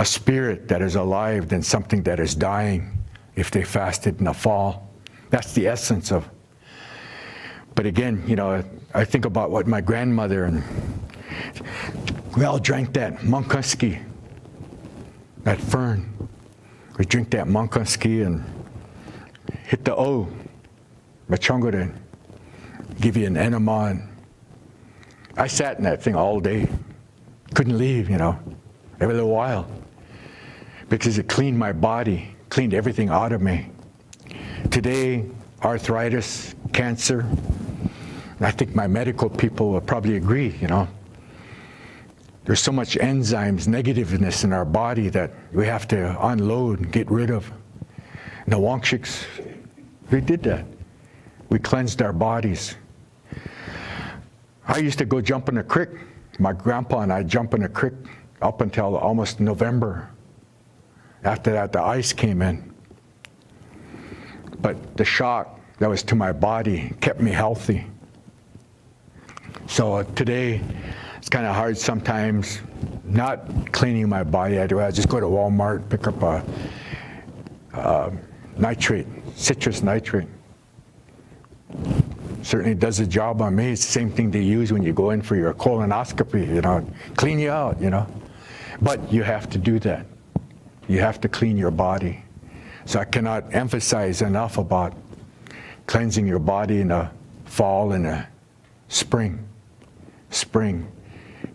spirit that is alive than something that is dying if they fasted in the fall. That's the essence of. But again, I think about what my grandmother, and we all drank that munkuski, that fern. We drink that munkuski and hit the O, machungore, give you an enema. And I sat in that thing all day. Couldn't leave, every little while. Because it cleaned my body, cleaned everything out of me. Today, arthritis, cancer, I think my medical people will probably agree, There's so much enzymes, negativeness in our body that we have to unload and get rid of. And the HoChunks, we did that. We cleansed our bodies. I used to go jump in the creek. My grandpa and I jump in the creek up until almost November. After that, the ice came in. But the shock that was to my body kept me healthy. So today, it's kind of hard sometimes not cleaning my body. I just go to Walmart, pick up a nitrate, citrus nitrate. Certainly does the job on me. It's the same thing they use when you go in for your colonoscopy, clean you out, But you have to do that. You have to clean your body. So I cannot emphasize enough about cleansing your body in the fall and the spring. Spring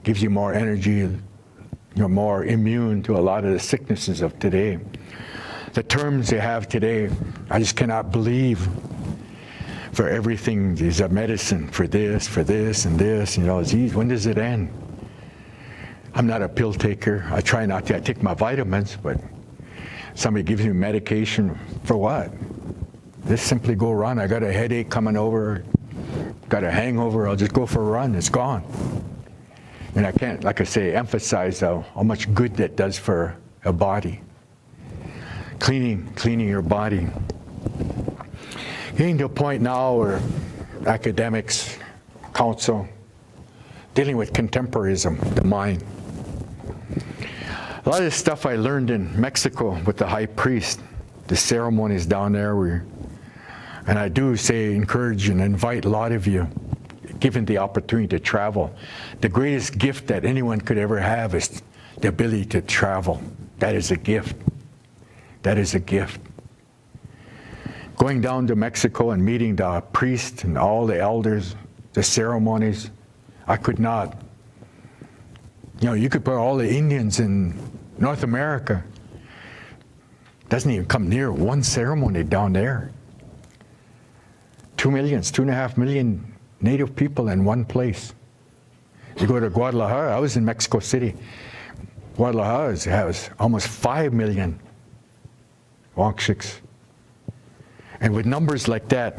gives you more energy. You're more immune to a lot of the sicknesses of today. The terms they have today, I just cannot believe. For everything, there's a medicine for this, and this. Geez, when does it end? I'm not a pill taker. I try not to. I take my vitamins, but somebody gives me medication for what? Just simply go run. I got a headache coming over, got a hangover, I'll just go for a run. It's gone. And I can't, like I say, emphasize how much good that does for a body. Cleaning your body. Getting to a point now where academics, council, dealing with contemporarism, the mind. A lot of the stuff I learned in Mexico with the high priest, the ceremonies down there, and I do say, encourage and invite a lot of you, given the opportunity to travel. The greatest gift that anyone could ever have is the ability to travel. That is a gift. That is a gift. Going down to Mexico and meeting the priest and all the elders, the ceremonies, I could not. You could put all the Indians in North America. Doesn't even come near one ceremony down there. 2.5 million native people in one place. You go to Guadalajara, I was in Mexico City. Guadalajara has almost 5 million HoChunks. And with numbers like that,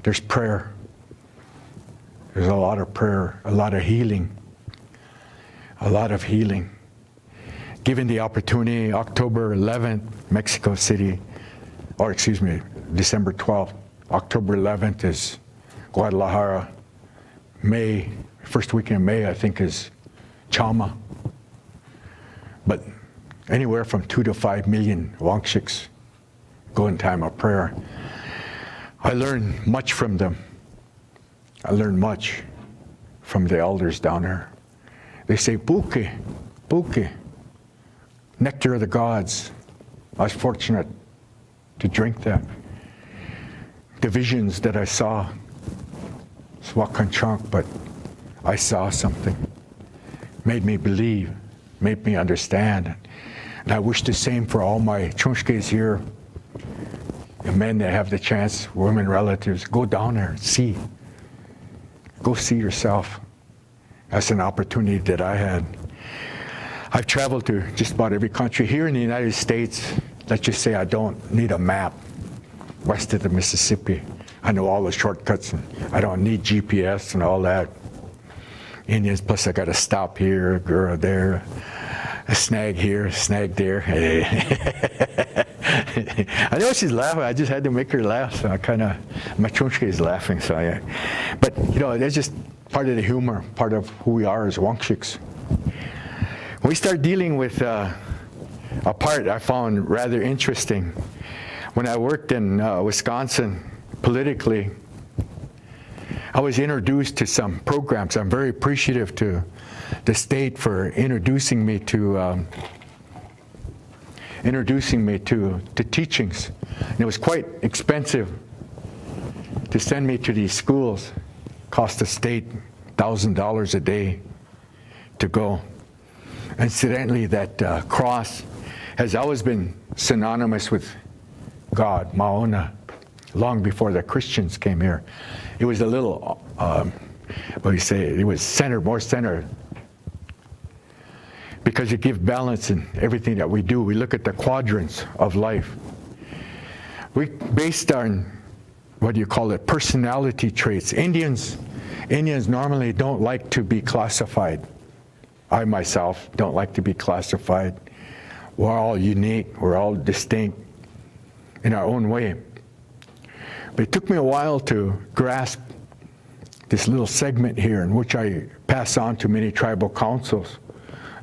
there's prayer. There's a lot of prayer, a lot of healing. A lot of healing. Given the opportunity, October 11th, Mexico City, December 12th. October 11th is Guadalajara. May, first weekend in May, I think, is Chama. But anywhere from 2 to 5 million HoChunks go in time of prayer. I learned much from them. I learned much from the elders down there. They say, Boye, Boye, nectar of the gods. I was fortunate to drink that. The visions that I saw, it's HoChunk, but I saw something. Made me believe, made me understand. And I wish the same for all my chunshkes here. The men that have the chance, women relatives, go down there and see. Go see yourself. That's an opportunity that I had. I've traveled to just about every country. Here in the United States, let's just say I don't need a map west of the Mississippi. I know all the shortcuts, and I don't need GPS and all that. Indians, plus I got to stop here, girl there. A snag here, a snag there. I know she's laughing. I just had to make her laugh. So I kind of, Machunchka is laughing. So but that's just part of the humor, part of who we are as Wangshiks. We start dealing with a part I found rather interesting. When I worked in Wisconsin politically, I was introduced to some programs. I'm very appreciative to the state for introducing me to teachings. And it was quite expensive to send me to these schools. Cost the state $1,000 a day to go. Incidentally, that cross has always been synonymous with God, Maona, long before the Christians came here. It was a little, it was more centered. Because it gives balance in everything that we do. We look at the quadrants of life. Based on, personality traits. Indians normally don't like to be classified. I myself don't like to be classified. We're all unique, we're all distinct in our own way. But it took me a while to grasp this little segment here in which I pass on to many tribal councils.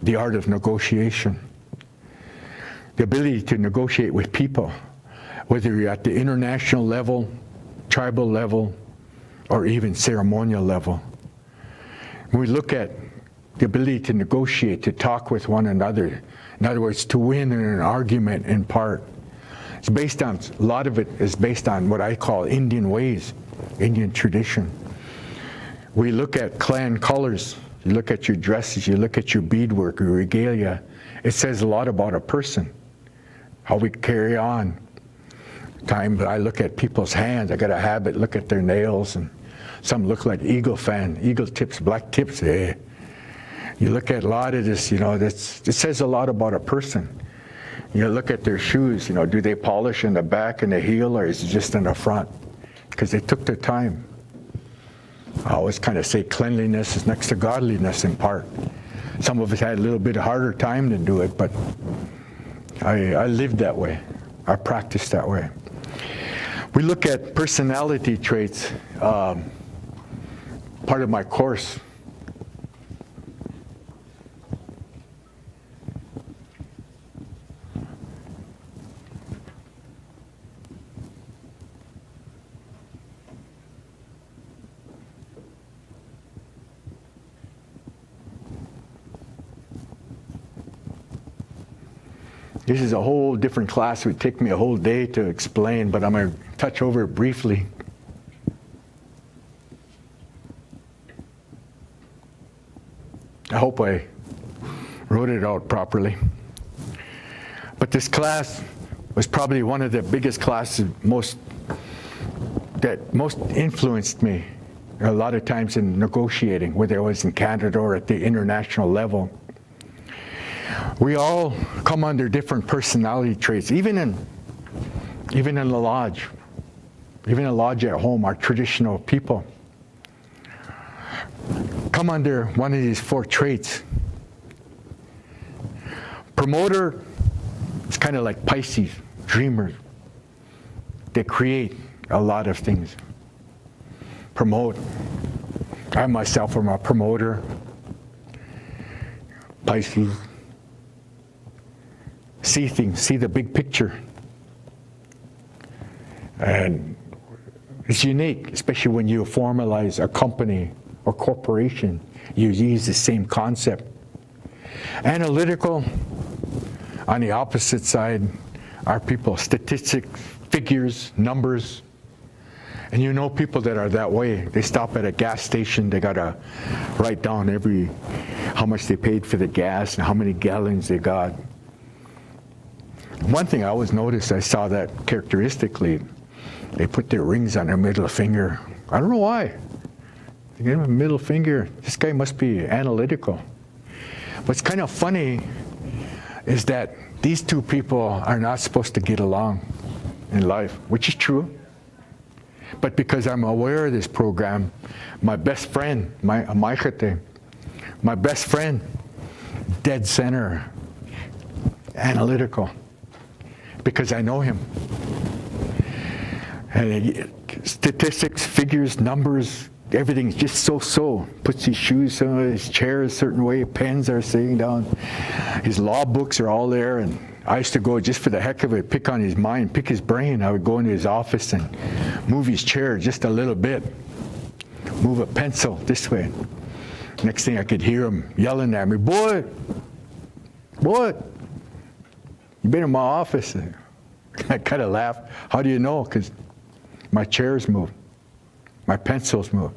The art of negotiation. The ability to negotiate with people, whether you're at the international level, tribal level, or even ceremonial level. When we look at the ability to negotiate, to talk with one another, in other words, to win in an argument in part, it's based on, a lot of it is based on what I call Indian ways, Indian tradition. We look at clan colors. You look at your dresses, you look at your beadwork, your regalia. It says a lot about a person, how we carry on. I look at people's hands. I got a habit, look at their nails, and some look like eagle tips, black tips. You look at a lot of this, it says a lot about a person. You look at their shoes, do they polish in the back and the heel, or is it just in the front? Because they took their time. I always kind of say cleanliness is next to godliness in part. Some of us had a little bit harder time to do it, but I lived that way. I practiced that way. We look at personality traits, part of my course. This is a whole different class. It would take me a whole day to explain, but I'm going to touch over it briefly. I hope I wrote it out properly. But this class was probably one of the biggest classes that most influenced me a lot of times in negotiating, whether it was in Canada or at the international level. We all come under different personality traits, even in the lodge. Even in a lodge at home, our traditional people come under one of these 4 traits. Promoter is kind of like Pisces, dreamers. They create a lot of things. Promote. I myself am a promoter. Pisces. See things, see the big picture. And it's unique, especially when you formalize a company or corporation. You use the same concept. Analytical, on the opposite side, are people, statistics, figures, numbers. And people that are that way. They stop at a gas station, they gotta write down how much they paid for the gas and how many gallons they got. One thing I always noticed, I saw that characteristically, they put their rings on their middle finger. I don't know why. They give them a middle finger. This guy must be analytical. What's kind of funny is that these two people are not supposed to get along in life, which is true. But because I'm aware of this program, my best friend, my best friend, dead center, analytical, because I know him. And statistics, figures, numbers, everything's just so. Puts his shoes on, his chair a certain way, pens are sitting down. His law books are all there, and I used to go just for the heck of it, pick on his mind, pick his brain. I would go into his office and move his chair just a little bit, move a pencil this way. Next thing I could hear him yelling at me, "Boy, what? You been in my office?" I kind of laughed. "How do you know?" "Because my chairs move, my pencils move."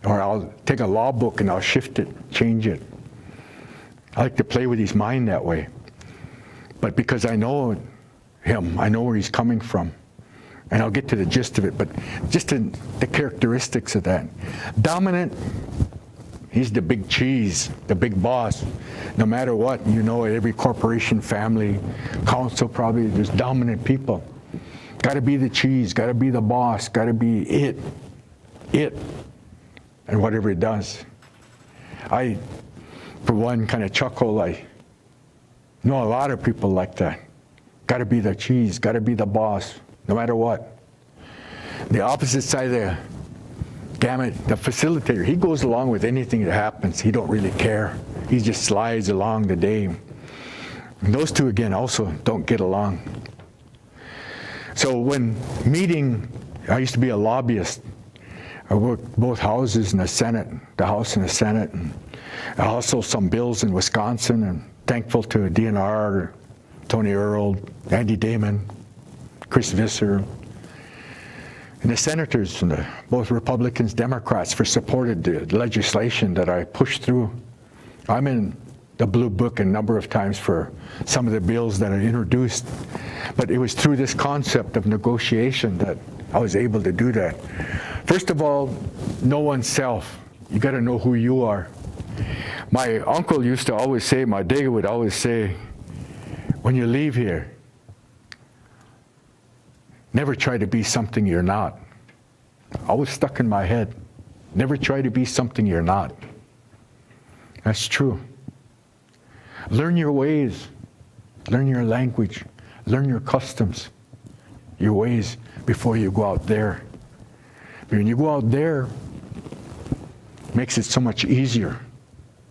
Or I'll take a law book and I'll shift it, change it. I like to play with his mind that way. But because I know him, I know where he's coming from. And I'll get to the gist of it, but just the characteristics of that. Dominant, he's the big cheese, the big boss. No matter what, you know, at every corporation, family, council probably, there's dominant people. Got to be the cheese, got to be the boss, got to be it, and whatever it does. I, for one, kind of chuckle. I know a lot of people like that. Got to be the cheese, got to be the boss, no matter what. The opposite side of the gamut, the facilitator, he goes along with anything that happens. He don't really care. He just slides along the day. And those two, again, also don't get along. So when meeting, I used to be a lobbyist. I worked both houses in the Senate, the House and the Senate, and also some bills in Wisconsin, and thankful to DNR, Tony Earl, Andy Damon, Chris Visser, and the senators, and both Republicans, Democrats, for supported the legislation that I pushed through. I'm in the Blue Book a number of times for some of the bills that I introduced, but it was through this concept of negotiation that I was able to do that. First of all, know oneself. You got to know who you are. My uncle used to always say, my dad would always say, when you leave here, never try to be something you're not. Always stuck in my head. Never try to be something you're not. That's true. Learn your ways. Learn your language. Learn your customs, your ways, before you go out there. When you go out there, it makes it so much easier,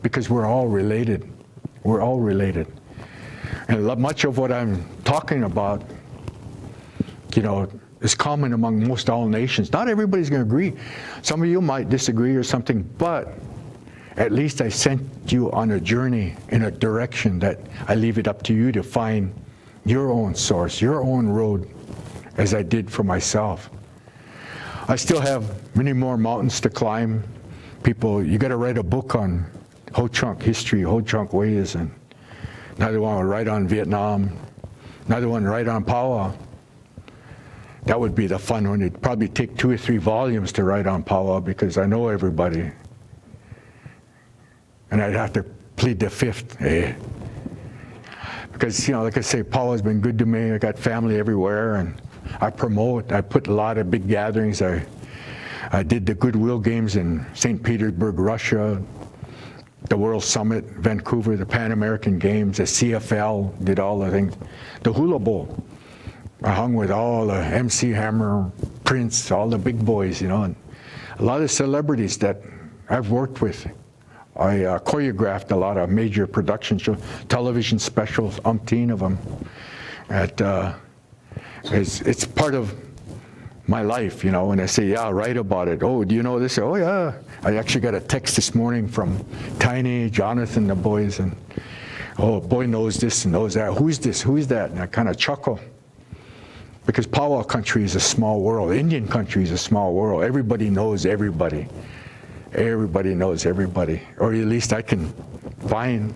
because we're all related. We're all related. And much of what I'm talking about, you know, is common among most all nations. Not everybody's going to agree. Some of you might disagree or something, but at least I sent you on a journey in a direction that I leave it up to you to find your own source, your own road, as I did for myself. I still have many more mountains to climb. People, you got to write a book on HoChunk history, HoChunk ways, and another one to write on Vietnam, another one to write on powwow. That would be the fun one. It'd probably take 2 or 3 volumes to write on powwow, because I know everybody. And I'd have to plead the fifth. Because, you know, like I say, powwow's been good to me. I got family everywhere, and I promote. I put a lot of big gatherings. I did the Goodwill Games in St. Petersburg, Russia, the World Summit, Vancouver, the Pan American Games, the CFL, did all the things. The Hula Bowl, I hung with all the MC Hammer, Prince, all the big boys, you know, and a lot of celebrities that I've worked with. I choreographed a lot of major production shows, television specials, umpteen of them. It's part of my life, you know, when I say, yeah, I'll write about it. Oh, do you know this? Oh, yeah. I actually got a text this morning from Tiny, Jonathan, the boys, and, oh, Boye knows this and knows that. Who's this? Who's that? And I kind of chuckle. Because powwow country is a small world. Indian country is a small world. Everybody knows everybody. Everybody knows everybody. Or at least I can find.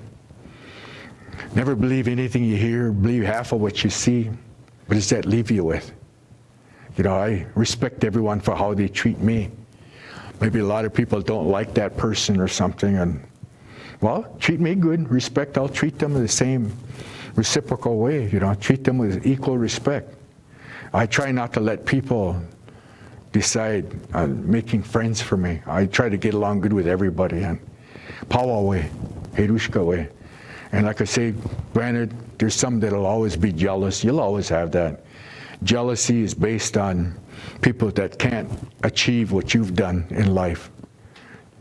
Never believe anything you hear. Believe half of what you see. What does that leave you with? You know, I respect everyone for how they treat me. Maybe a lot of people don't like that person or something, and, well, treat me good, respect, I'll treat them in the same reciprocal way, you know, treat them with equal respect. I try not to let people decide on making friends for me. I try to get along good with everybody, and powwow way, Herushka way. And like I say, granted, there's some that'll always be jealous. You'll always have that. Jealousy is based on people that can't achieve what you've done in life.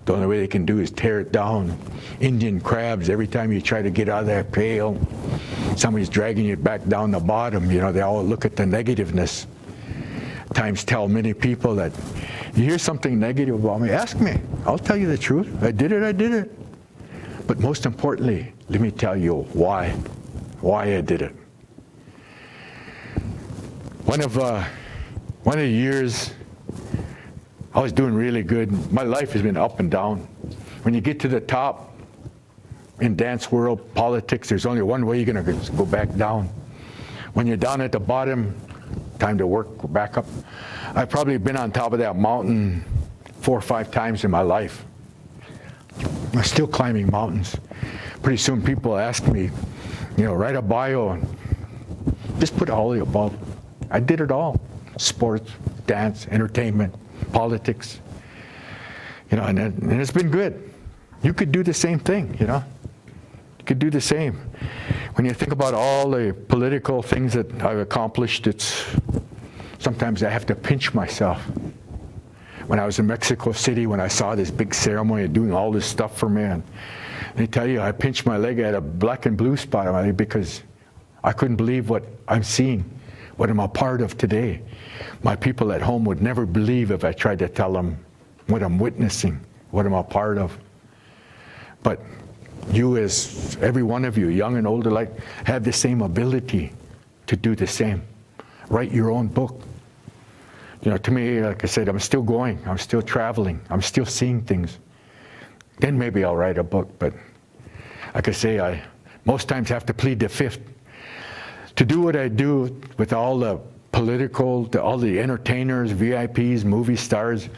The only way they can do is tear it down. Indian crabs, every time you try to get out of that pail, somebody's dragging you back down the bottom. You know, they all look at the negativeness. Times tell many people that, you hear something negative about me, ask me. I'll tell you the truth. I did it. But most importantly, let me tell you why I did it. One of the years, I was doing really good. My life has been up and down. When you get to the top in dance world, politics, there's only one way you're going to go back down. When you're down at the bottom, time to work, go back up. I've probably been on top of that mountain 4 or 5 times in my life. I'm still climbing mountains. Pretty soon people ask me, write a bio and just put all the above. I did it all. Sports, dance, entertainment, politics. And it's been good. You could do the same thing, You could do the same. When you think about all the political things that I've accomplished, sometimes I have to pinch myself. When I was in Mexico City, when I saw this big ceremony doing all this stuff for me, and they tell you, I pinched my leg, I had a black and blue spot on my leg because I couldn't believe what I'm seeing, what I'm a part of today. My people at home would never believe if I tried to tell them what I'm witnessing, what I'm a part of. But you, as every one of you, young and old alike, have the same ability to do the same. Write your own book. To me, like I said, I'm still going, I'm still traveling, I'm still seeing things. Then maybe I'll write a book, but like I say, I most times have to plead the fifth. To do what I do with all the political, all the entertainers, VIPs, movie stars,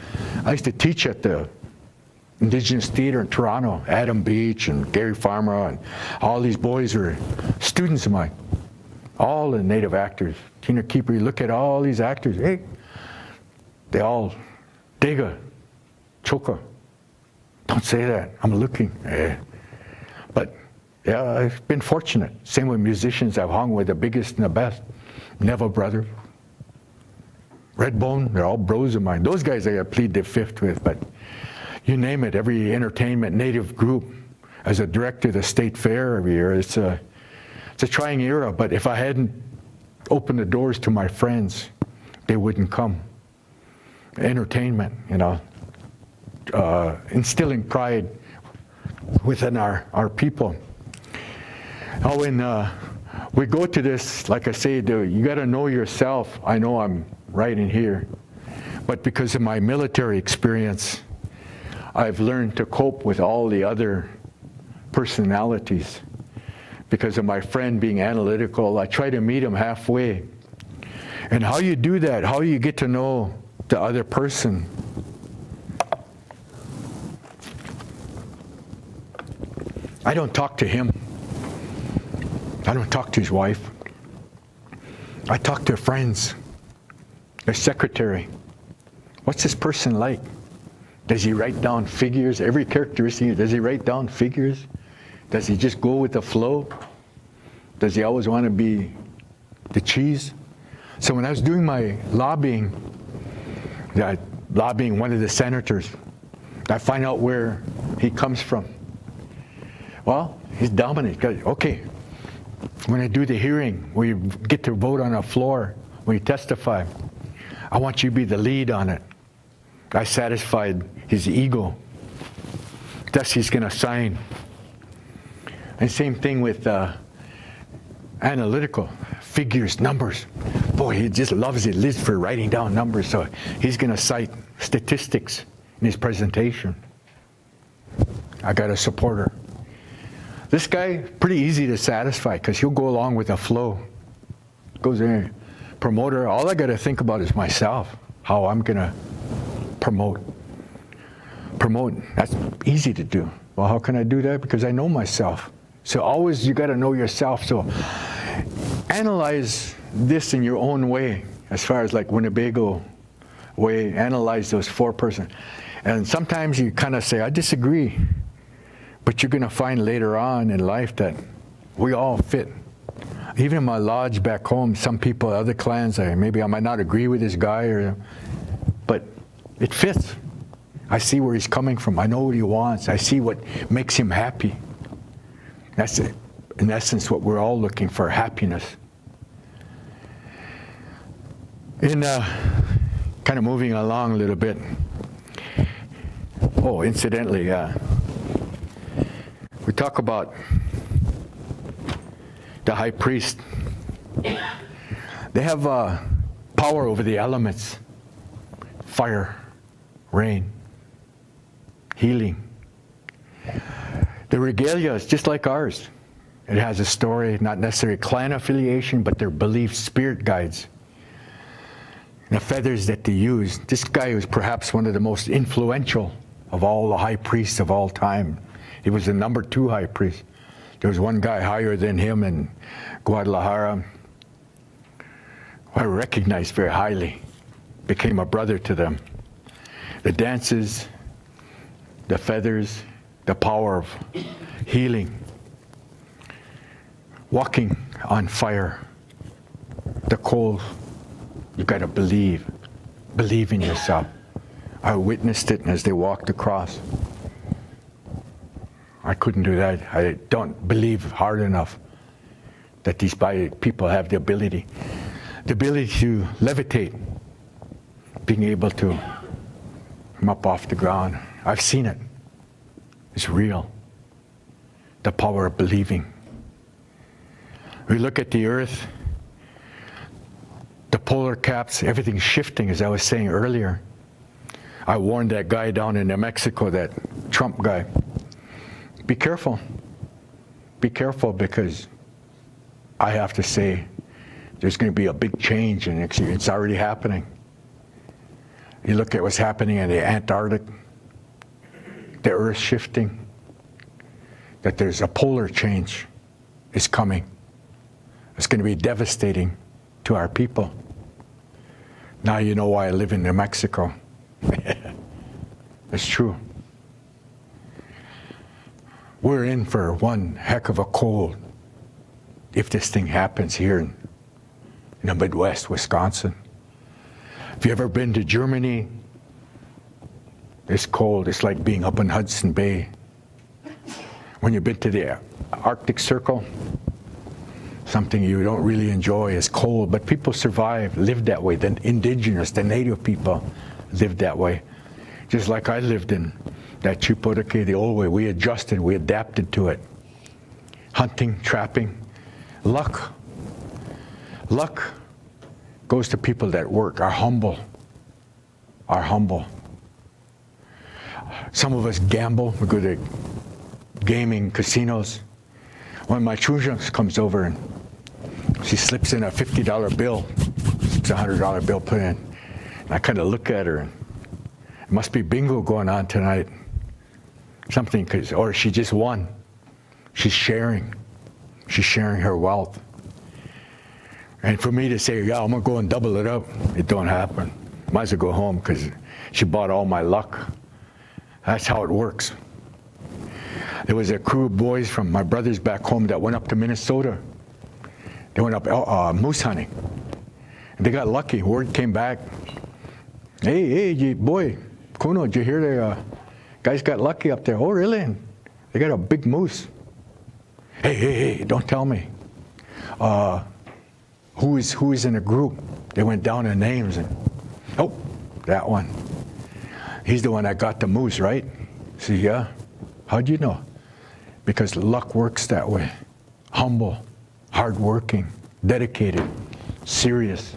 I used to teach at the Indigenous Theatre in Toronto, Adam Beach and Gary Farmer, and all these boys were students of mine. All the native actors. Tina Keeper, you look at all these actors, hey, they all, Dega, Choka. Don't say that, I'm looking. But yeah, I've been fortunate. Same with musicians, I've hung with the biggest and the best. Neville Brothers, Redbone, they're all bros of mine. Those guys I got to plead the fifth with, but you name it, every entertainment native group. As a director of the State Fair every year, it's a trying era, but if I hadn't opened the doors to my friends, they wouldn't come. Entertainment, instilling pride within our people. Now when we go to this, like I say, you got to know yourself. I know I'm right in here, but because of my military experience, I've learned to cope with all the other personalities. Because of my friend being analytical, I try to meet him halfway. And how you do that, how you get to know the other person. I don't talk to him. I don't talk to his wife. I talk to friends, their secretary. What's this person like? Does he write down figures? Every characteristic, does he write down figures? Does he just go with the flow? Does he always want to be the cheese? So when I was doing my lobbying one of the senators, I find out where he comes from. Well, he's dominant. Okay, when I do the hearing, we get to vote on a floor, when you testify, I want you to be the lead on it. I satisfied his ego. Thus he's going to sign. And same thing with analytical, figures, numbers. Boy, he just loves it, lives for writing down numbers, so he's going to cite statistics in his presentation. I got a supporter. This guy, pretty easy to satisfy because he'll go along with the flow. Goes in, promoter, all I got to think about is myself, how I'm going to promote. That's easy to do. Well, how can I do that? Because I know myself. So always you got to know yourself. So analyze this in your own way, as far as like Winnebago way, analyze those 4 persons. And sometimes you kind of say, I disagree. But you're going to find later on in life that We all fit. Even in my lodge back home, some people, other clans, maybe I might not agree with this guy, but it fits. I see where he's coming from. I know what he wants. I see what makes him happy. That's it. In essence, what we're all looking for, happiness. In kind of moving along a little bit. Oh, incidentally, we talk about the high priest. They have power over the elements. Fire, rain, healing. The Regalia is just like ours. It has a story, not necessarily clan affiliation, but their belief, spirit guides. And the feathers that they use. This guy was perhaps one of the most influential of all the high priests of all time. He was the number 2 high priest. There was one guy higher than him in Guadalajara, who I recognized very highly, became a brother to them. The dances, the feathers, the power of healing, walking on fire, the cold. You got to believe in yourself. I witnessed it as they walked across. I couldn't do that. I don't believe hard enough that these people have the ability to levitate, being able to come up off the ground. I've seen it. It's real. The power of believing. We look at the earth, the polar caps, everything's shifting, as I was saying earlier. I warned that guy down in New Mexico, that Trump guy. Be careful. Be careful, because I have to say there's going to be a big change, and it's already happening. You look at what's happening in the Antarctic, the earth shifting, that there's a polar change is coming. It's going to be devastating to our people. Now you know why I live in New Mexico. It's true. We're in for one heck of a cold if this thing happens here in the Midwest, Wisconsin. If you ever been to Germany, it's cold. It's like being up in Hudson Bay. When you've been to the Arctic Circle, something you don't really enjoy is cold, but people survive, live that way. The indigenous, the native people lived that way. Just like I lived in that Chupoteque, the old way. We adjusted, we adapted to it. Hunting, trapping. Luck goes to people that work, are humble. Some of us gamble. We go to gaming casinos. One of my HoChunks comes over and she slips in a $50 bill. It's a $100 bill put in. And I kind of look at her, and it must be bingo going on tonight. Something, or she just won. She's sharing her wealth. And for me to say, yeah, I'm gonna go and double it up, it don't happen. Might as well go home, because she bought all my luck. That's how it works. There was a crew of boys from my brothers back home that went up to Minnesota. They went up moose hunting. And they got lucky. Word came back. Hey, boy, Kuno, did you hear the guys got lucky up there? Oh, really? And they got a big moose. Hey, don't tell me. Who is in the group? They went down in names, and oh, that one. He's the one that got the moose, right? See, yeah. How'd you know? Because luck works that way. Humble, hardworking, dedicated, serious.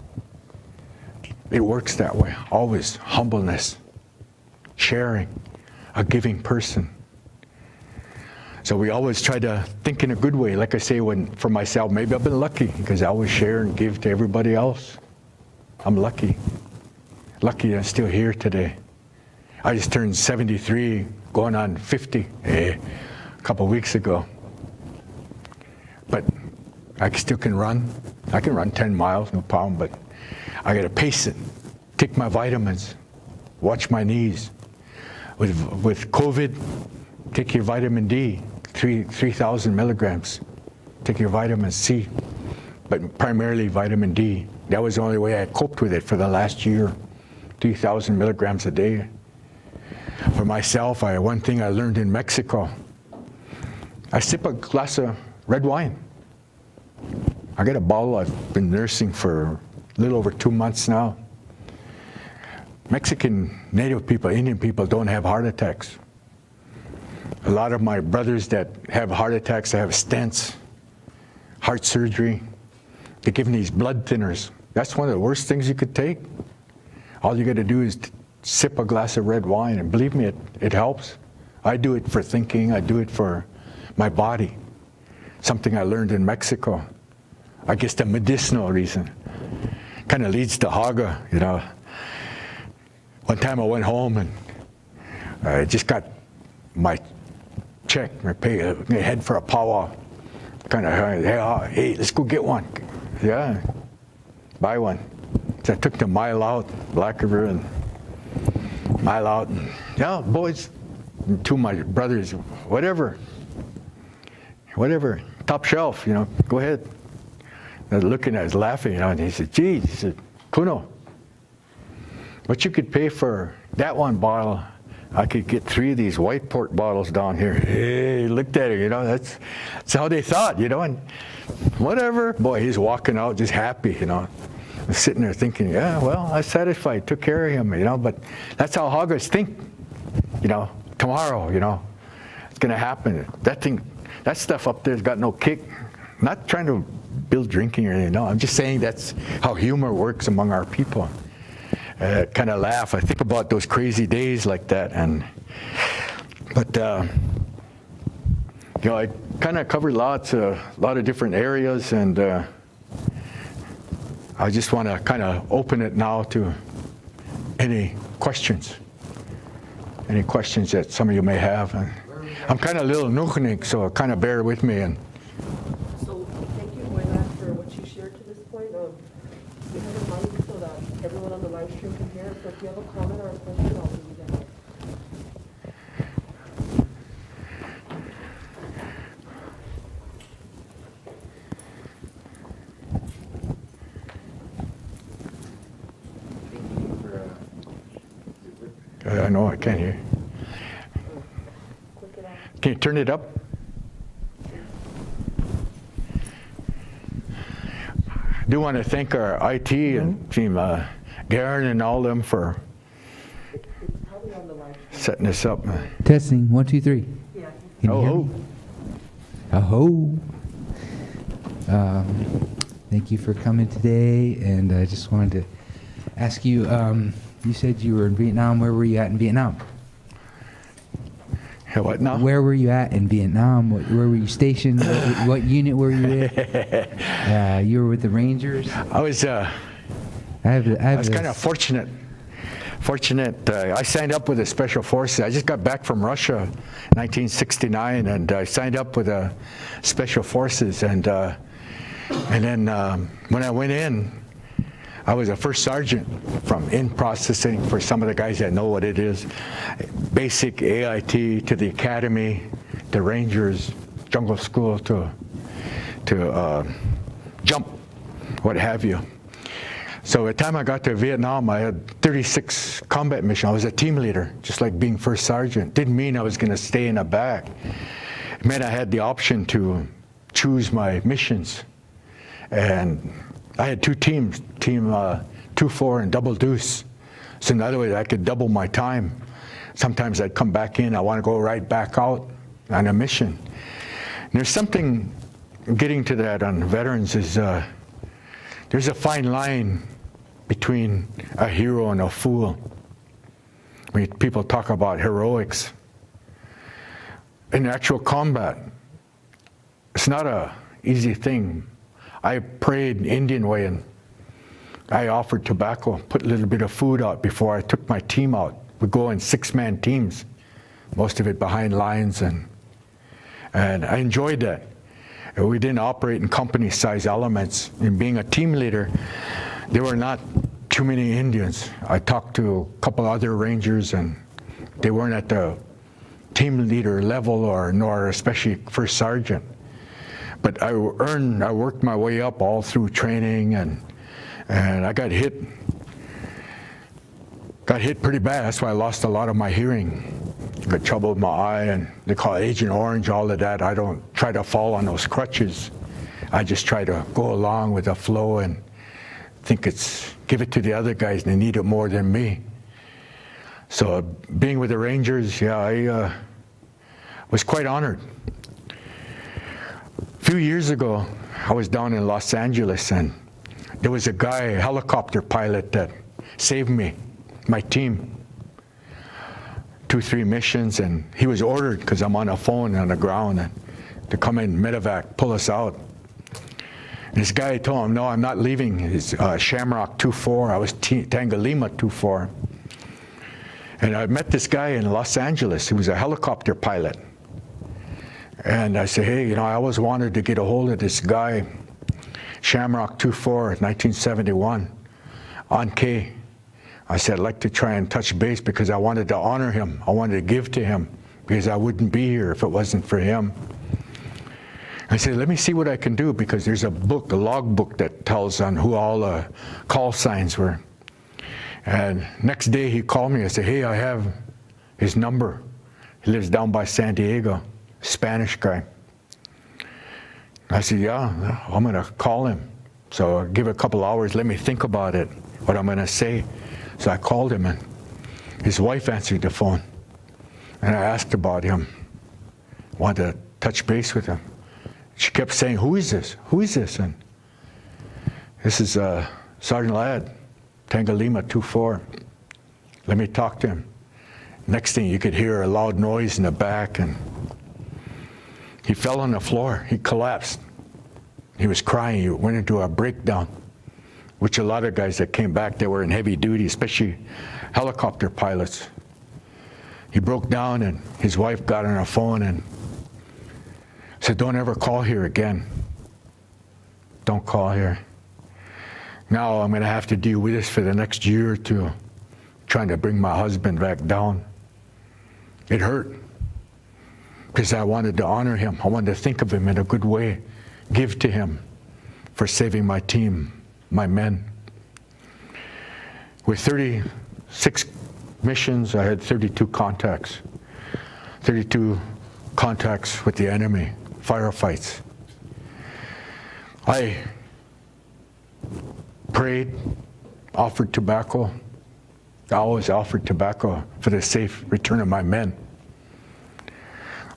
It works that way. Always humbleness, sharing, a giving person. So we always try to think in a good way. Like I say, for myself, maybe I've been lucky because I always share and give to everybody else. I'm lucky. Lucky I'm still here today. I just turned 73, going on 50 a couple weeks ago. But I still can run. I can run 10 miles, no problem, but I got to pace it, take my vitamins, watch my knees. With COVID, take your vitamin D, 3,000 milligrams take your vitamin C, but primarily vitamin D. That was the only way I coped with it for the last year, 3,000 milligrams a day. For myself, one thing I learned in Mexico, I sip a glass of red wine. I got a bottle I've been nursing for a little over 2 months now. Mexican native people, Indian people don't have heart attacks. A lot of my brothers that have heart attacks, they have stents, heart surgery. They give them these blood thinners. That's one of the worst things you could take. All you got to do is sip a glass of red wine, and believe me, it helps. I do it for thinking. I do it for my body. Something I learned in Mexico. I guess the medicinal reason. Kind of leads to Haga, you know. One time I went home and I just got my check, my pay, I head for a powwow. Kind of, hey, let's go get one. Yeah, buy one. So I took the mile out, Black River, and mile out, and yeah, boys, and two of my brothers, whatever, top shelf, you know, go ahead. I was looking at us, laughing, you know, and he said, geez, he said, Kuno, what you could pay for that one bottle, I could get 3 of these white port bottles down here. Hey, looked at it, you know, that's how they thought, you know, and whatever. Boy, he's walking out just happy, you know. I was sitting there thinking, yeah, well, I was satisfied, took care of him, you know, but that's how hoggers think, you know, tomorrow, you know, it's going to happen. That stuff up there's got no kick. I'm not trying to build drinking or anything, no, I'm just saying that's how humor works among our people. Kind of laugh. I think about those crazy days like that, but you know, I kind of covered a lot of different areas, and I just want to kind of open it now to any questions that some of you may have. And I'm kind of a little nuchnik, so kind of bear with me. And so thank you, Boye, for what you shared to this point. We have a mic so that everyone on the live stream can hear it. So if you have a comment or a question, I'll give you that. I know I can't hear. Can you turn it up? I do want to thank our IT and team, Garen and all them for setting this up. Testing, 1, 2, 3. Yeah. Can you hear me? Aho. Thank you for coming today, and I just wanted to ask you, you said you were in Vietnam. Where were you at in Vietnam? What now? Where were you at in Vietnam? Where were you stationed? What unit were you with? You were with the Rangers? I was kind of fortunate. I signed up with the Special Forces. I just got back from Russia in 1969, and I signed up with the Special Forces. And then when I went in, I was a first sergeant from in processing for some of the guys that know what it is. Basic AIT to the academy, the Rangers, jungle school to jump, what have you. So by the time I got to Vietnam, I had 36 combat missions. I was a team leader, just like being first sergeant. Didn't mean I was going to stay in the back. It meant I had the option to choose my missions. And I had 2 teams, team 2-4 and double deuce. So in other words, I could double my time. Sometimes I'd come back in, I want to go right back out on a mission. And there's something, getting to that on veterans, is there's a fine line between a hero and a fool. When people talk about heroics. In actual combat, it's not an easy thing. I prayed Indian way, and I offered tobacco, put a little bit of food out before I took my team out. We'd go in 6-man teams, most of it behind lines, and I enjoyed that. And we didn't operate in company-size elements. In being a team leader, there were not too many Indians. I talked to a couple other Rangers, and they weren't at the team leader level, nor especially first sergeant. But I worked my way up all through training, and I got hit pretty bad. That's why I lost a lot of my hearing. Got trouble with my eye, and they call it Agent Orange, all of that. I don't try to fall on those crutches. I just try to go along with the flow and give it to the other guys, and they need it more than me. So being with the Rangers, yeah, I was quite honored. A few years ago, I was down in Los Angeles, and there was a guy, a helicopter pilot, that saved me, my team. 2-3 missions, and he was ordered, because I'm on a phone on the ground, and to come in, medevac, pull us out. And this guy told him, no, I'm not leaving. It's Shamrock 24. I was Tangalima 24. And I met this guy in Los Angeles. He was a helicopter pilot. And I said, hey, I always wanted to get a hold of this guy, Shamrock 24, 1971, on K. I said, I'd like to try and touch base because I wanted to honor him. I wanted to give to him because I wouldn't be here if it wasn't for him. I said, let me see what I can do, because there's a book, a log book, that tells on who all the call signs were. And next day he called me. I said, hey, I have his number. He lives down by San Diego, Spanish guy. I said, yeah, I'm going to call him. So give it a couple hours, let me think about it, what I'm going to say. So I called him, and his wife answered the phone. And I asked about him, wanted to touch base with him. She kept saying, who is this? Who is this? And this is Sergeant Ladd, Tangalima 24. Let me talk to him. Next thing, you could hear a loud noise in the back, and he fell on the floor. He collapsed. He was crying. He went into a breakdown, which a lot of guys that came back, they were in heavy duty, especially helicopter pilots. He broke down, and his wife got on her phone and said, don't ever call here again. Don't call here. Now I'm going to have to deal with this for the next year or two, trying to bring my husband back down. It hurt, because I wanted to honor him. I wanted to think of him in a good way, give to him for saving my team, my men. With 36 missions, I had 32 contacts. 32 contacts with the enemy, firefights. I prayed, offered tobacco. I always offered tobacco for the safe return of my men.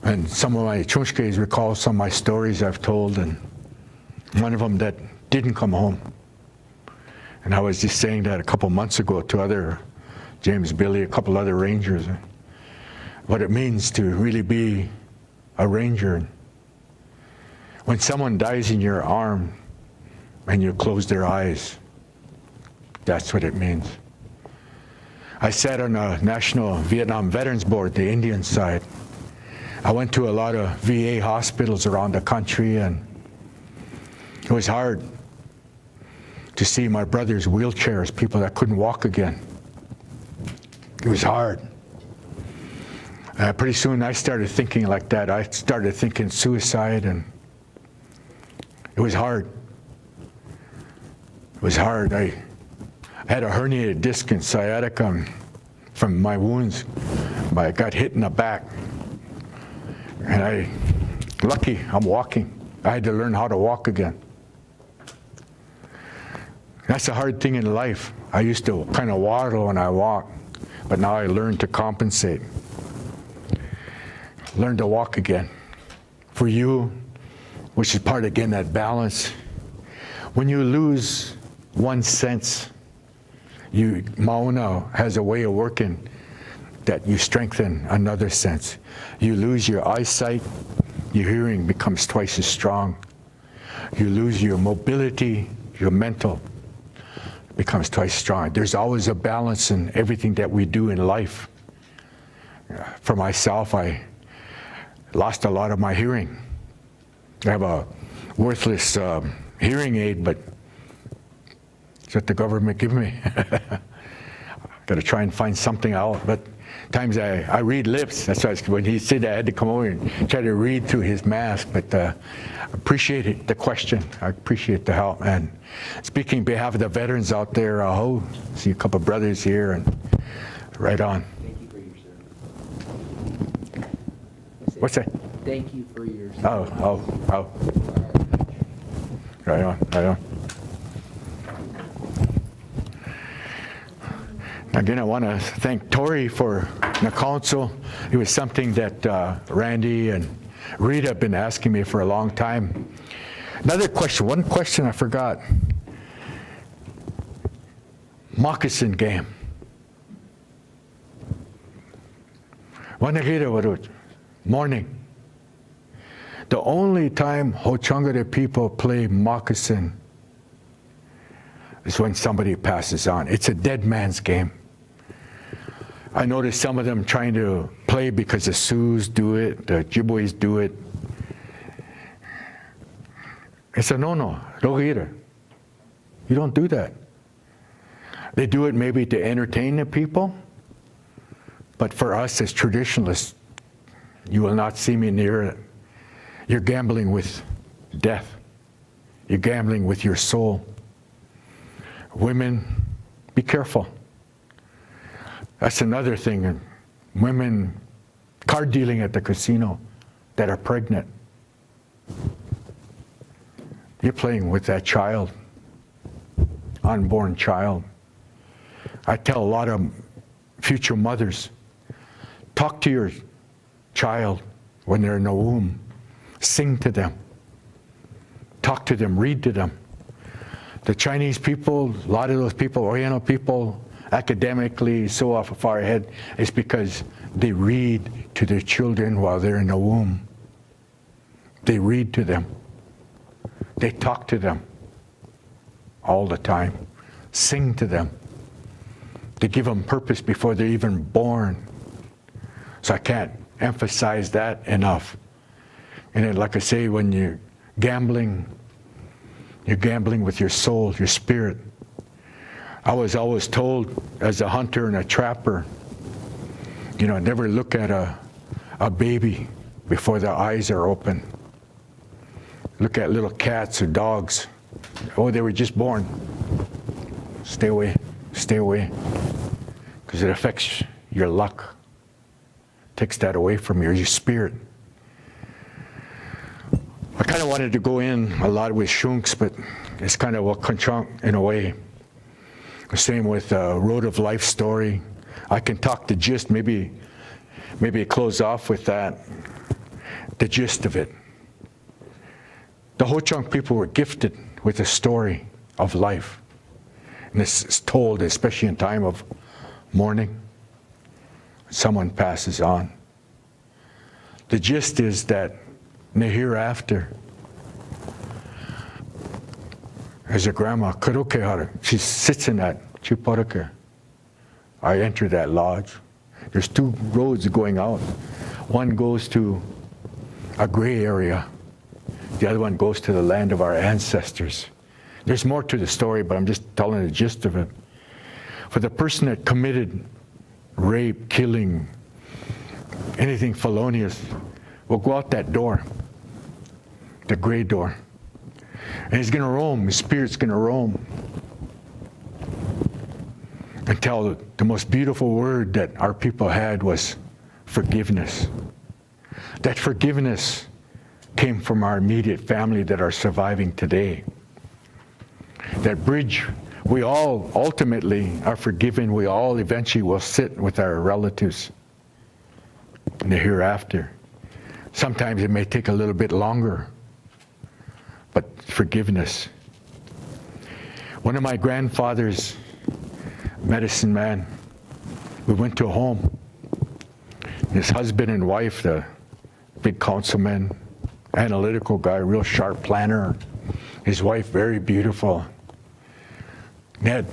And some of my Chunshkes recall some of my stories I've told, and one of them that didn't come home. And I was just saying that a couple months ago to other, James Billy, a couple other Rangers, what it means to really be a Ranger. When someone dies in your arm and you close their eyes, that's what it means. I sat on a National Vietnam Veterans Board, the Indian side. I went to a lot of VA hospitals around the country, and it was hard to see my brother's wheelchairs, people that couldn't walk again. It was hard. Pretty soon I started thinking like that. I started thinking suicide, and it was hard. It was hard. I had a herniated disc in sciatica from my wounds. I got hit in the back. And lucky, I'm walking. I had to learn how to walk again. That's a hard thing in life. I used to kind of waddle when I walk, but now I learned to compensate. Learn to walk again. For you, which is part, again, that balance. When you lose one sense, Mauna has a way of working that you strengthen another sense. You lose your eyesight, your hearing becomes twice as strong. You lose your mobility, your mental becomes twice strong. There's always a balance in everything that we do in life. For myself, I lost a lot of my hearing. I have a worthless hearing aid, but it's what the government gave me. Got to try and find something out. But times I read lips. That's why when he said I had to come over and try to read through his mask. But appreciate it, the question. I appreciate the help. And speaking on behalf of the veterans out there, see a couple of brothers here, and right on. Thank you for your service. What's that? Thank you for your service. Oh. Right on. Again, I want to thank Tori for the council. It was something that Randy and Rita have been asking me for a long time. Another question, one question I forgot. Moccasin game. Morning. The only time HoChunk people play moccasin is when somebody passes on. It's a dead man's game. I noticed some of them trying to play because the Sioux do it, the Ojibwe's do it. It's a no-no. You don't do that. They do it maybe to entertain the people, but for us as traditionalists, you will not see me near it. You're gambling with death. You're gambling with your soul. Women, be careful. That's another thing. Women card dealing at the casino that are pregnant. You're playing with that child, unborn child. I tell a lot of future mothers, talk to your child when they're in the womb. Sing to them. Talk to them, read to them. The Chinese people, a lot of those people, Oriental people, academically so far ahead, is because they read to their children while they're in the womb. They read to them. They talk to them all the time. Sing to them. They give them purpose before they're even born. So I can't emphasize that enough. And then, like I say, when you're gambling with your soul, your spirit. I was always told as a hunter and a trapper, never look at a baby before their eyes are open. Look at little cats or dogs. Oh, they were just born. Stay away, because it affects your luck. Takes that away from your spirit. I kind of wanted to go in a lot with shunks, but it's kind of what HoChunk in a way. The same with Road of Life story. I can talk the gist, maybe close off with that. The gist of it. The HoChunk people were gifted with a story of life. And this is told, especially in time of mourning. Someone passes on. The gist is that in the hereafter, there's a grandma, Karokehara. She sits in that Chiporaka. I enter that lodge. There's two roads going out. One goes to a gray area. The other one goes to the land of our ancestors. There's more to the story, but I'm just telling the gist of it. For the person that committed rape, killing, anything felonious, will go out that door, the gray door. And he's going to roam, his spirit's going to roam. Until the most beautiful word that our people had was forgiveness. That forgiveness came from our immediate family that are surviving today. That bridge, we all ultimately are forgiven. We all eventually will sit with our relatives in the hereafter. Sometimes it may take a little bit longer, but forgiveness. One of my grandfathers, medicine man, we went to a home. His husband and wife, the big councilman, analytical guy, real sharp planner. His wife, very beautiful. They had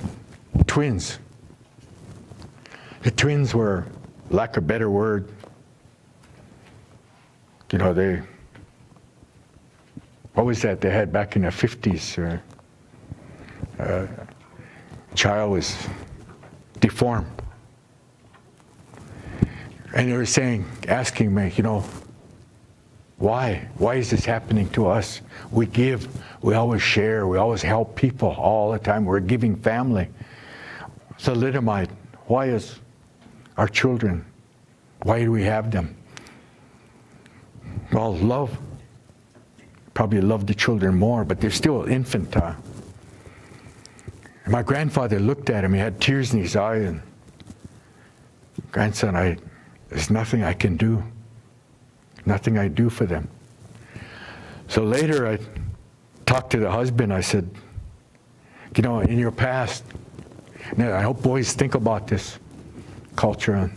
twins. The twins were, lack of a better word, what was that they had back in the 50s? Child was deformed. And they were asking me, why? Why is this happening to us? We give, we always share, we always help people all the time. We're a giving family. Thalidomide, why is our children, why do we have them? Well, love. Probably love the children more, but they're still infantile. And my grandfather looked at him, he had tears in his eyes, and grandson, there's nothing I can do. Nothing I do for them. So later I talked to the husband, I said, in your past, now I hope boys think about this culture.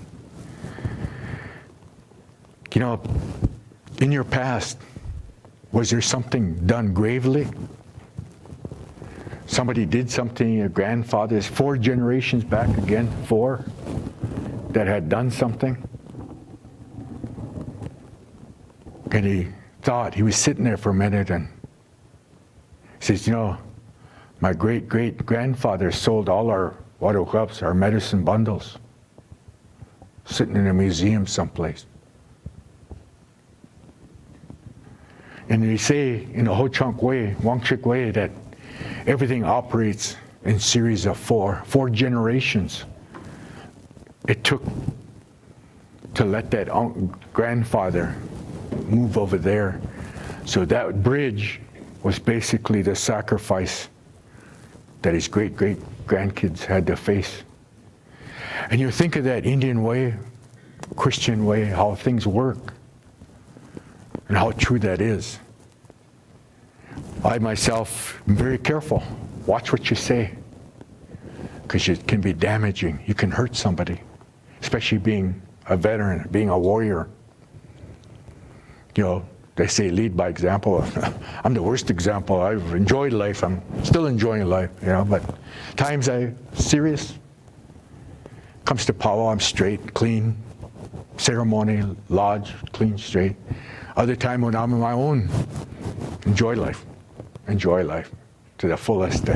In your past, was there something done gravely? Somebody did something, your grandfathers, 4 generations back again, 4, that had done something? And he thought, he was sitting there for a minute and he says, my great-great-grandfather sold all our water cups, our medicine bundles, sitting in a museum someplace. And they say in a HoChunk way, Wangchik way, that everything operates in series of 4 generations. It took to let that grandfather move over there. So that bridge was basically the sacrifice that his great-great-grandkids had to face. And you think of that Indian way, Christian way, how things work, and how true that is. I myself am very careful. Watch what you say, because it can be damaging. You can hurt somebody, especially being a veteran, being a warrior. They say lead by example. I'm the worst example. I've enjoyed life. I'm still enjoying life, but times I'm serious. Comes to power, I'm straight, clean. Ceremony, lodge, clean, straight. Other time when I'm on my own, enjoy life to the fullest.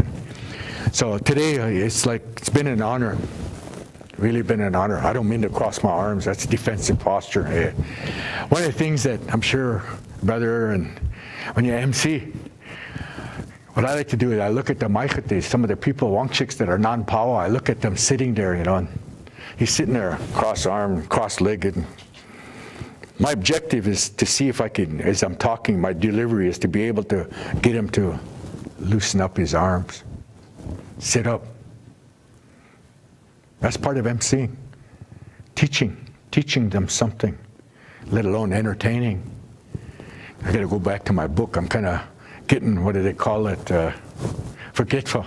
So today, it's been an honor, really been an honor. I don't mean to cross my arms, that's defensive posture. One of the things that I'm sure, brother, and when you MC, what I like to do is I look at the Maichates, some of the people, Wangchiks that are non-power, I look at them sitting there, and he's sitting there cross-armed, cross-legged. My objective is to see if I can, as I'm talking, my delivery is to be able to get him to loosen up his arms, sit up. That's part of emceeing, teaching them something, let alone entertaining. I got to go back to my book. I'm kind of getting, what do they call it, forgetful.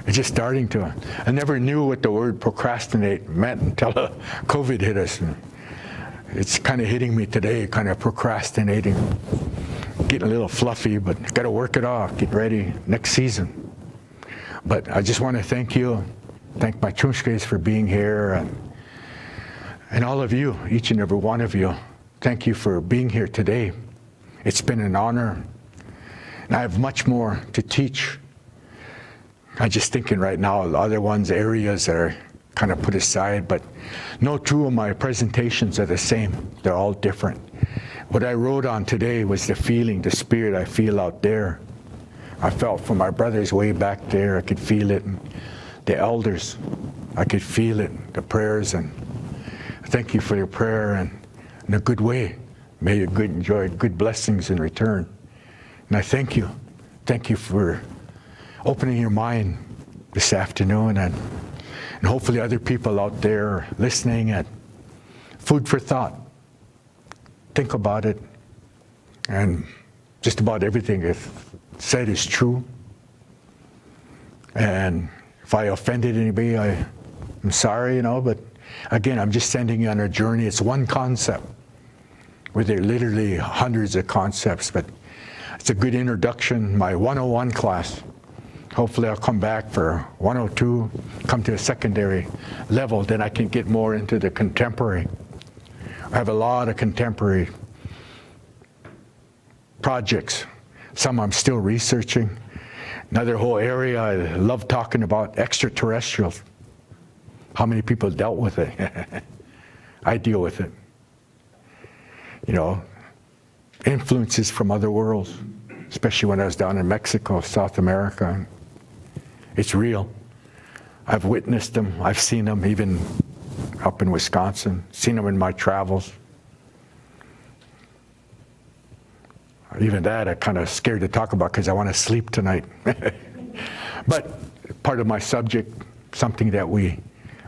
It's just starting to. I never knew what the word procrastinate meant until COVID hit us. It's kind of hitting me today, kind of procrastinating, getting a little fluffy, but got to work it off, get ready next season. But I just want to thank you, thank my Chumskes for being here, and all of you, each and every one of you. Thank you for being here today. It's been an honor, and I have much more to teach. I'm just thinking right now, other ones, areas that are kind of put aside, but no two of my presentations are the same. They're all different. What I wrote on today was the feeling, the spirit I feel out there. I felt from my brothers way back there, I could feel it. And the elders, I could feel it, the prayers, and thank you for your prayer and in a good way. May you enjoy good blessings in return. And I thank you. Thank you for opening your mind this afternoon, and hopefully other people out there listening, and food for thought. Think about it, and just about everything is said is true. And if I offended anybody, I'm sorry, but again, I'm just sending you on a journey. It's one concept, where there are literally hundreds of concepts, but it's a good introduction. My 101 class, hopefully I'll come back for 102, come to a secondary level, then I can get more into the contemporary. I have a lot of contemporary projects. Some I'm still researching. Another whole area I love talking about, extraterrestrials. How many people dealt with it? I deal with it. You know, influences from other worlds, especially when I was down in Mexico, South America. It's real. I've witnessed them. I've seen them even up in Wisconsin, seen them in my travels. Even that I'm kind of scared to talk about because I want to sleep tonight. But part of my subject, something that we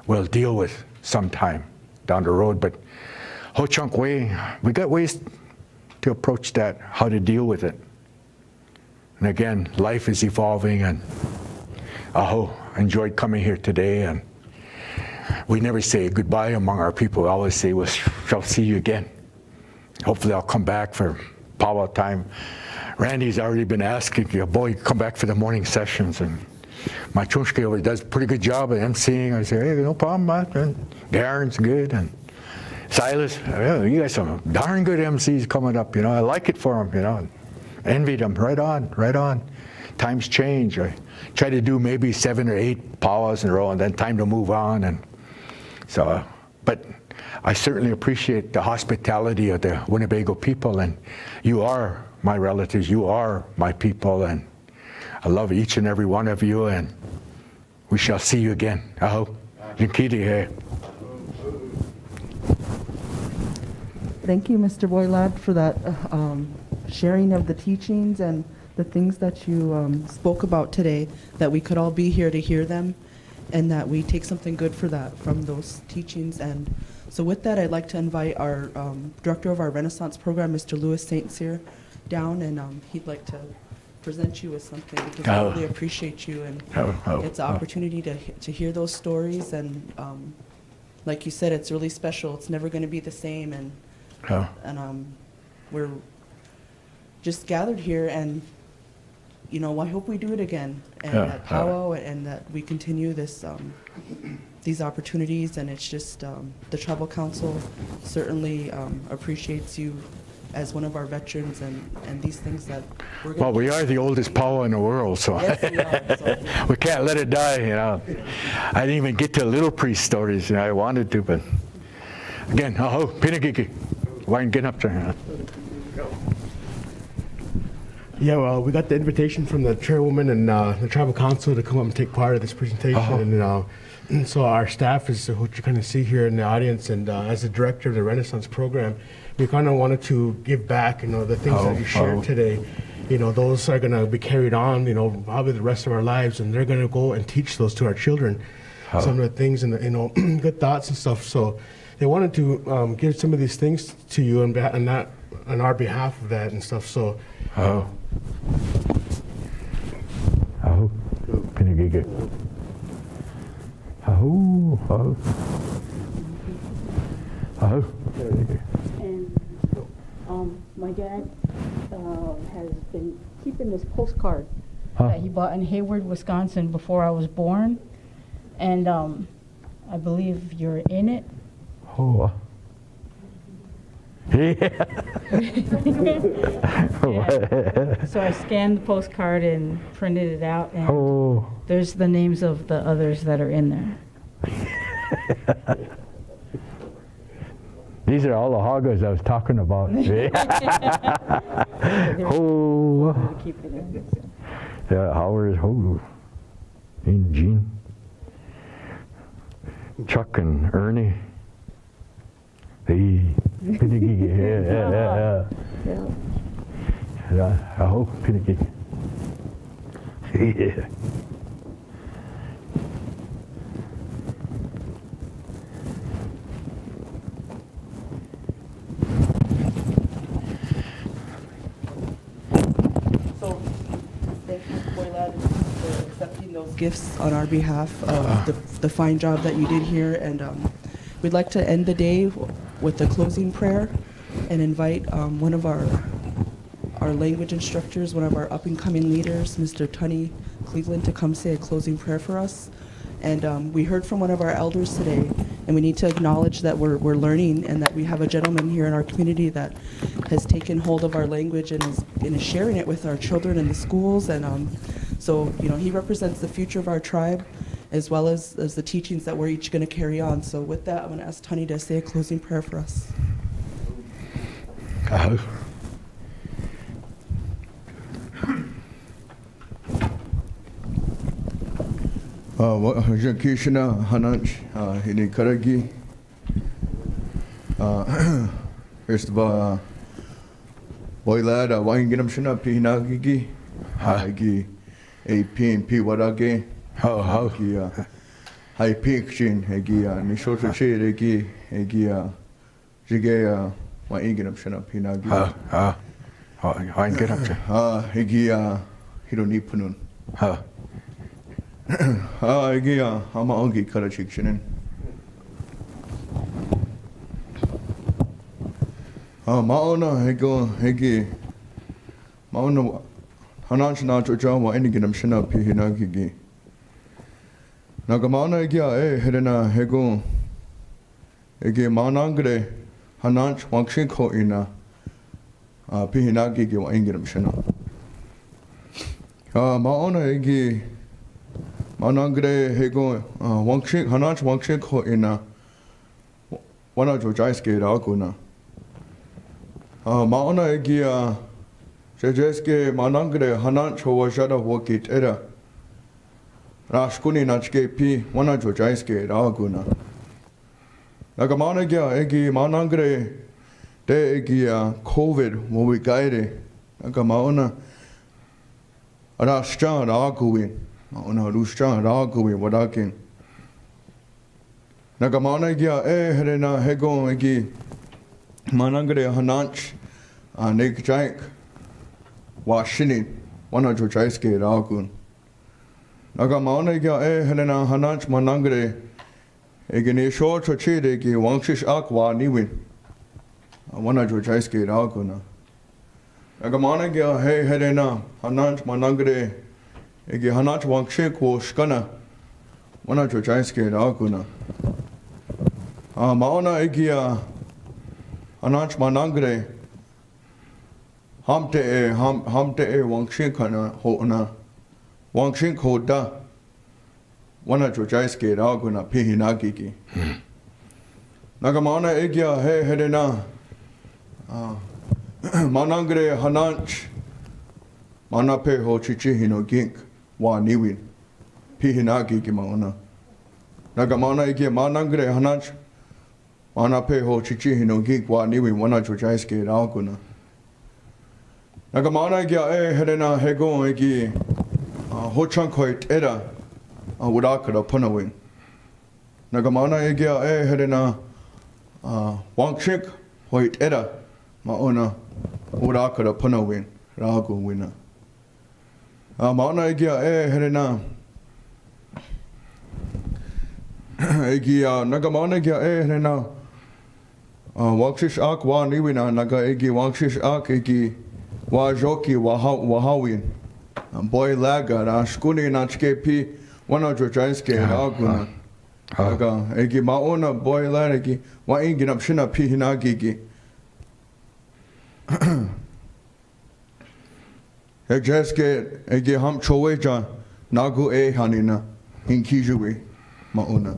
will deal with sometime down the road. But HoChunk way, we got ways to approach that, how to deal with it. And again, life is evolving, and I enjoyed coming here today. And we never say goodbye among our people. We always say, we shall see you again. Hopefully I'll come back for powwow time. Randy's already been asking, Boye, come back for the morning sessions. And my chunshke always does a pretty good job of emceeing. I say, hey, no problem, man. Darren's good. And Silas, you guys some darn good MCs coming up, you know. I like it for them, you know. Envied them, right on, right on. Times change. I try to do maybe 7 or 8 powwows in a row and then time to move on. And so, but I certainly appreciate the hospitality of the Winnebago people, and you are my relatives, you are my people, and I love each and every one of you, and we shall see you again. Aho. Jinkiti. Thank you, Mr. Boylad, for that sharing of the teachings and the things that you spoke about today, that we could all be here to hear them, and that we take something good for that from those teachings. And so with that, I'd like to invite our director of our Renaissance program, Mr. Louis St. Cyr, down, and he'd like to present you with something, because I really appreciate you, and it's an opportunity to hear those stories, and like you said, it's really special. It's never going to be the same, and we're just gathered here, and you know, I hope we do it again, and that powwow, and that we continue this these opportunities. And it's just the Tribal Council certainly appreciates you as one of our veterans, and these things that we're going. Well, we are the oldest powwow in the world, so, yes, we are, so we can't let it die, you know. I didn't even get to Little Priest stories, you know, I wanted to, but again, Pinagiki, why get up there? Yeah, well, we got the invitation from the chairwoman and the Tribal Council to come up and take part of this presentation. And so our staff is what you kind of see here in the audience, and as the director of the Renaissance program, we kind of wanted to give back, you know, the things that you shared today. You know, those are going to be carried on, you know, probably the rest of our lives, and they're going to go and teach those to our children. Some of the things and, you know, good thoughts and stuff. So they wanted to give some of these things to you and that on our behalf of that and stuff. So. Pinagigi. And my dad has been keeping this postcard that he bought in Hayward, Wisconsin before I was born, and I believe you're in it. Oh. Yeah. So I scanned the postcard and printed it out, and there's the names of the others that are in there. These are all the hoggers I was talking about. Yeah, Howard, and Gene, Chuck and Ernie. Hey, Pinagigi, yeah. I hope Pinagigi. Yeah. So, thank you, Boylad, for accepting those gifts on our behalf of the fine job that you did here, and we'd like to end the day with the closing prayer and invite one of our language instructors, one of our up-and-coming leaders, Mr. Tunney Cleveland, to come say a closing prayer for us. And we heard from one of our elders today, and we need to acknowledge that we're learning, and that we have a gentleman here in our community that has taken hold of our language and is sharing it with our children in the schools. And so, you know, he represents the future of our tribe, as well as the teachings that we're each going to carry on. So with that, I'm going to ask Tani to say a closing prayer for us. Kishna Hananch, Hini Karagi. First of all, Boye lad, Wanginam Shina Pinagigi, Hagi, a PNP Wadage, High Piction, Hegia, Nishoto Chiregi, Hegia, Jigea, Wanginam Shina Pinagi. Hegia, Hironipunun. Hegia, Hamaongi Karachikshinin. Maona Hegi Maona Hanachna Jama Eniginam Shina Pihinagigi Nagamana Gia Hedena Hego Egi Manangre Hanach Wankshiko ina Pihinagigi Enginam Shina Maona Egi Manangre Hego Wankshik Hanach Wankshiko ina Wana Jojaiske Raguna Maona Egia Jejeske Manangre Hanan Chowashada Wokit Era Rashkuni Nachke P Wana Jojaiske Raguna Nagamana Gia Egi Manangre De Egia COVID Movigaire Nagamaona Rashjan Raguin Maona Rushjan Raguin Wadakin Nagamana Gia Herena Hegon Egi Manangre Hanach, Nek Jank, Washinin, Wana Jojaiske Ragun. Nagamana Helena Hanach Manangre, Egene Short Chideki, Wangshish Akwa Niwin, Wana Jojaiske Raguna. Nagamana Hey Helena Hanach Manangre, Ege Hanach Wangshik Woshkana, Wana Jojaiske Raguna. Maona Egia. Anach Manangre Hamte Wangshinkana Hona Wangshink Hoda Wana Jojaiske Raguna Pihinagiki Nagamana Egia He Hedena Manangre Hanach Manape Hochichi Hino Gink Wa Niwin Pihinagiki Maona Nagamana Egia Manangre Hanach Manape ho chichi hino gigwa niwi wana jojaiske raguna. Nagamana gia hedena hego egi HoChunk hoit era wudakara punawin. Nagamana egia hedena Wangshik hoit era maona wudakara punawin ragu wina. Maona egia hedena egia nagamana egia hedena Wangshish ak wa niwina naga egi wangshish ak egi wa joki wahawin Boye laga rashkuni nachke pi wana jojaiske raguna naga egi maona Boye lag egi wa inginam shina pi hinagigi Ejeske egi ham choweja nagu hanina inkijui maona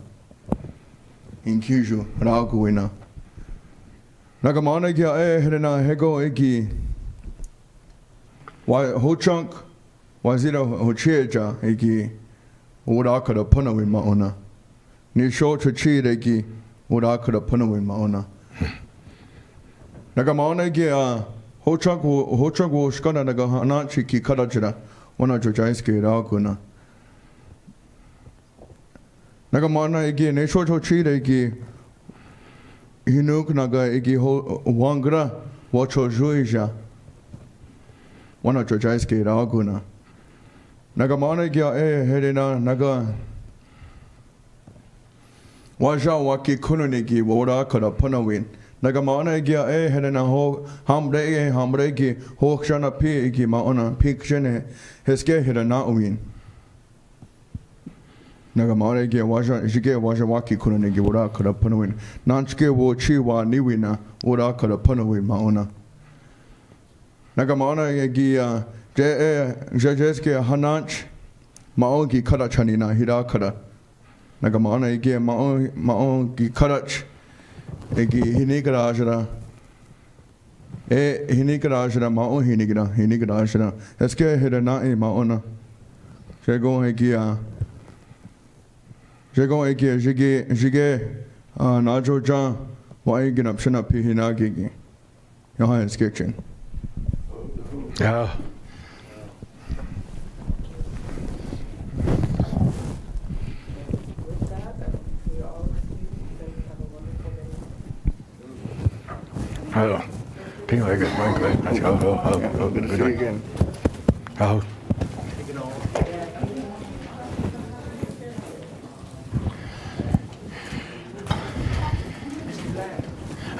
inkiju raguina Nagamana gia hedena hego egi HoChunk wazira hochieja egi udakara punawin maona ni sho chachi egi udakara punawin maona Nagamana gia HoChunk wo shkana naga hanachi ki karajira wana jojaiske raguna Nagamana egi ni sho chachi egi Hinuk naga egi wangra wacho juija wana jojaiske raguna Nagamana gia hedena naga waja waki kununigi wora kara punawin Nagamana gia hedena ho hamregi ho kshana pi egi maona pikshene heske hedena uwin Nagamare ge waja jige waja waki kununigi wora kara punawin nanchke wo chi wa niwina wora kara punawin maona Nagamana egi jejeske hanach maogi kara chanina hira kara naga maona igi mao gi karach igi hinigrajra hinigrajra mao hinigrajra eske hirana maona jego igi jige najo ja wa igi napshana pi hinagi yaha sketching Yeah. With that, we all excuse you guys have a wonderful day. Oh, tinggal lagi. Baik. Oh, good. see you again. Oh.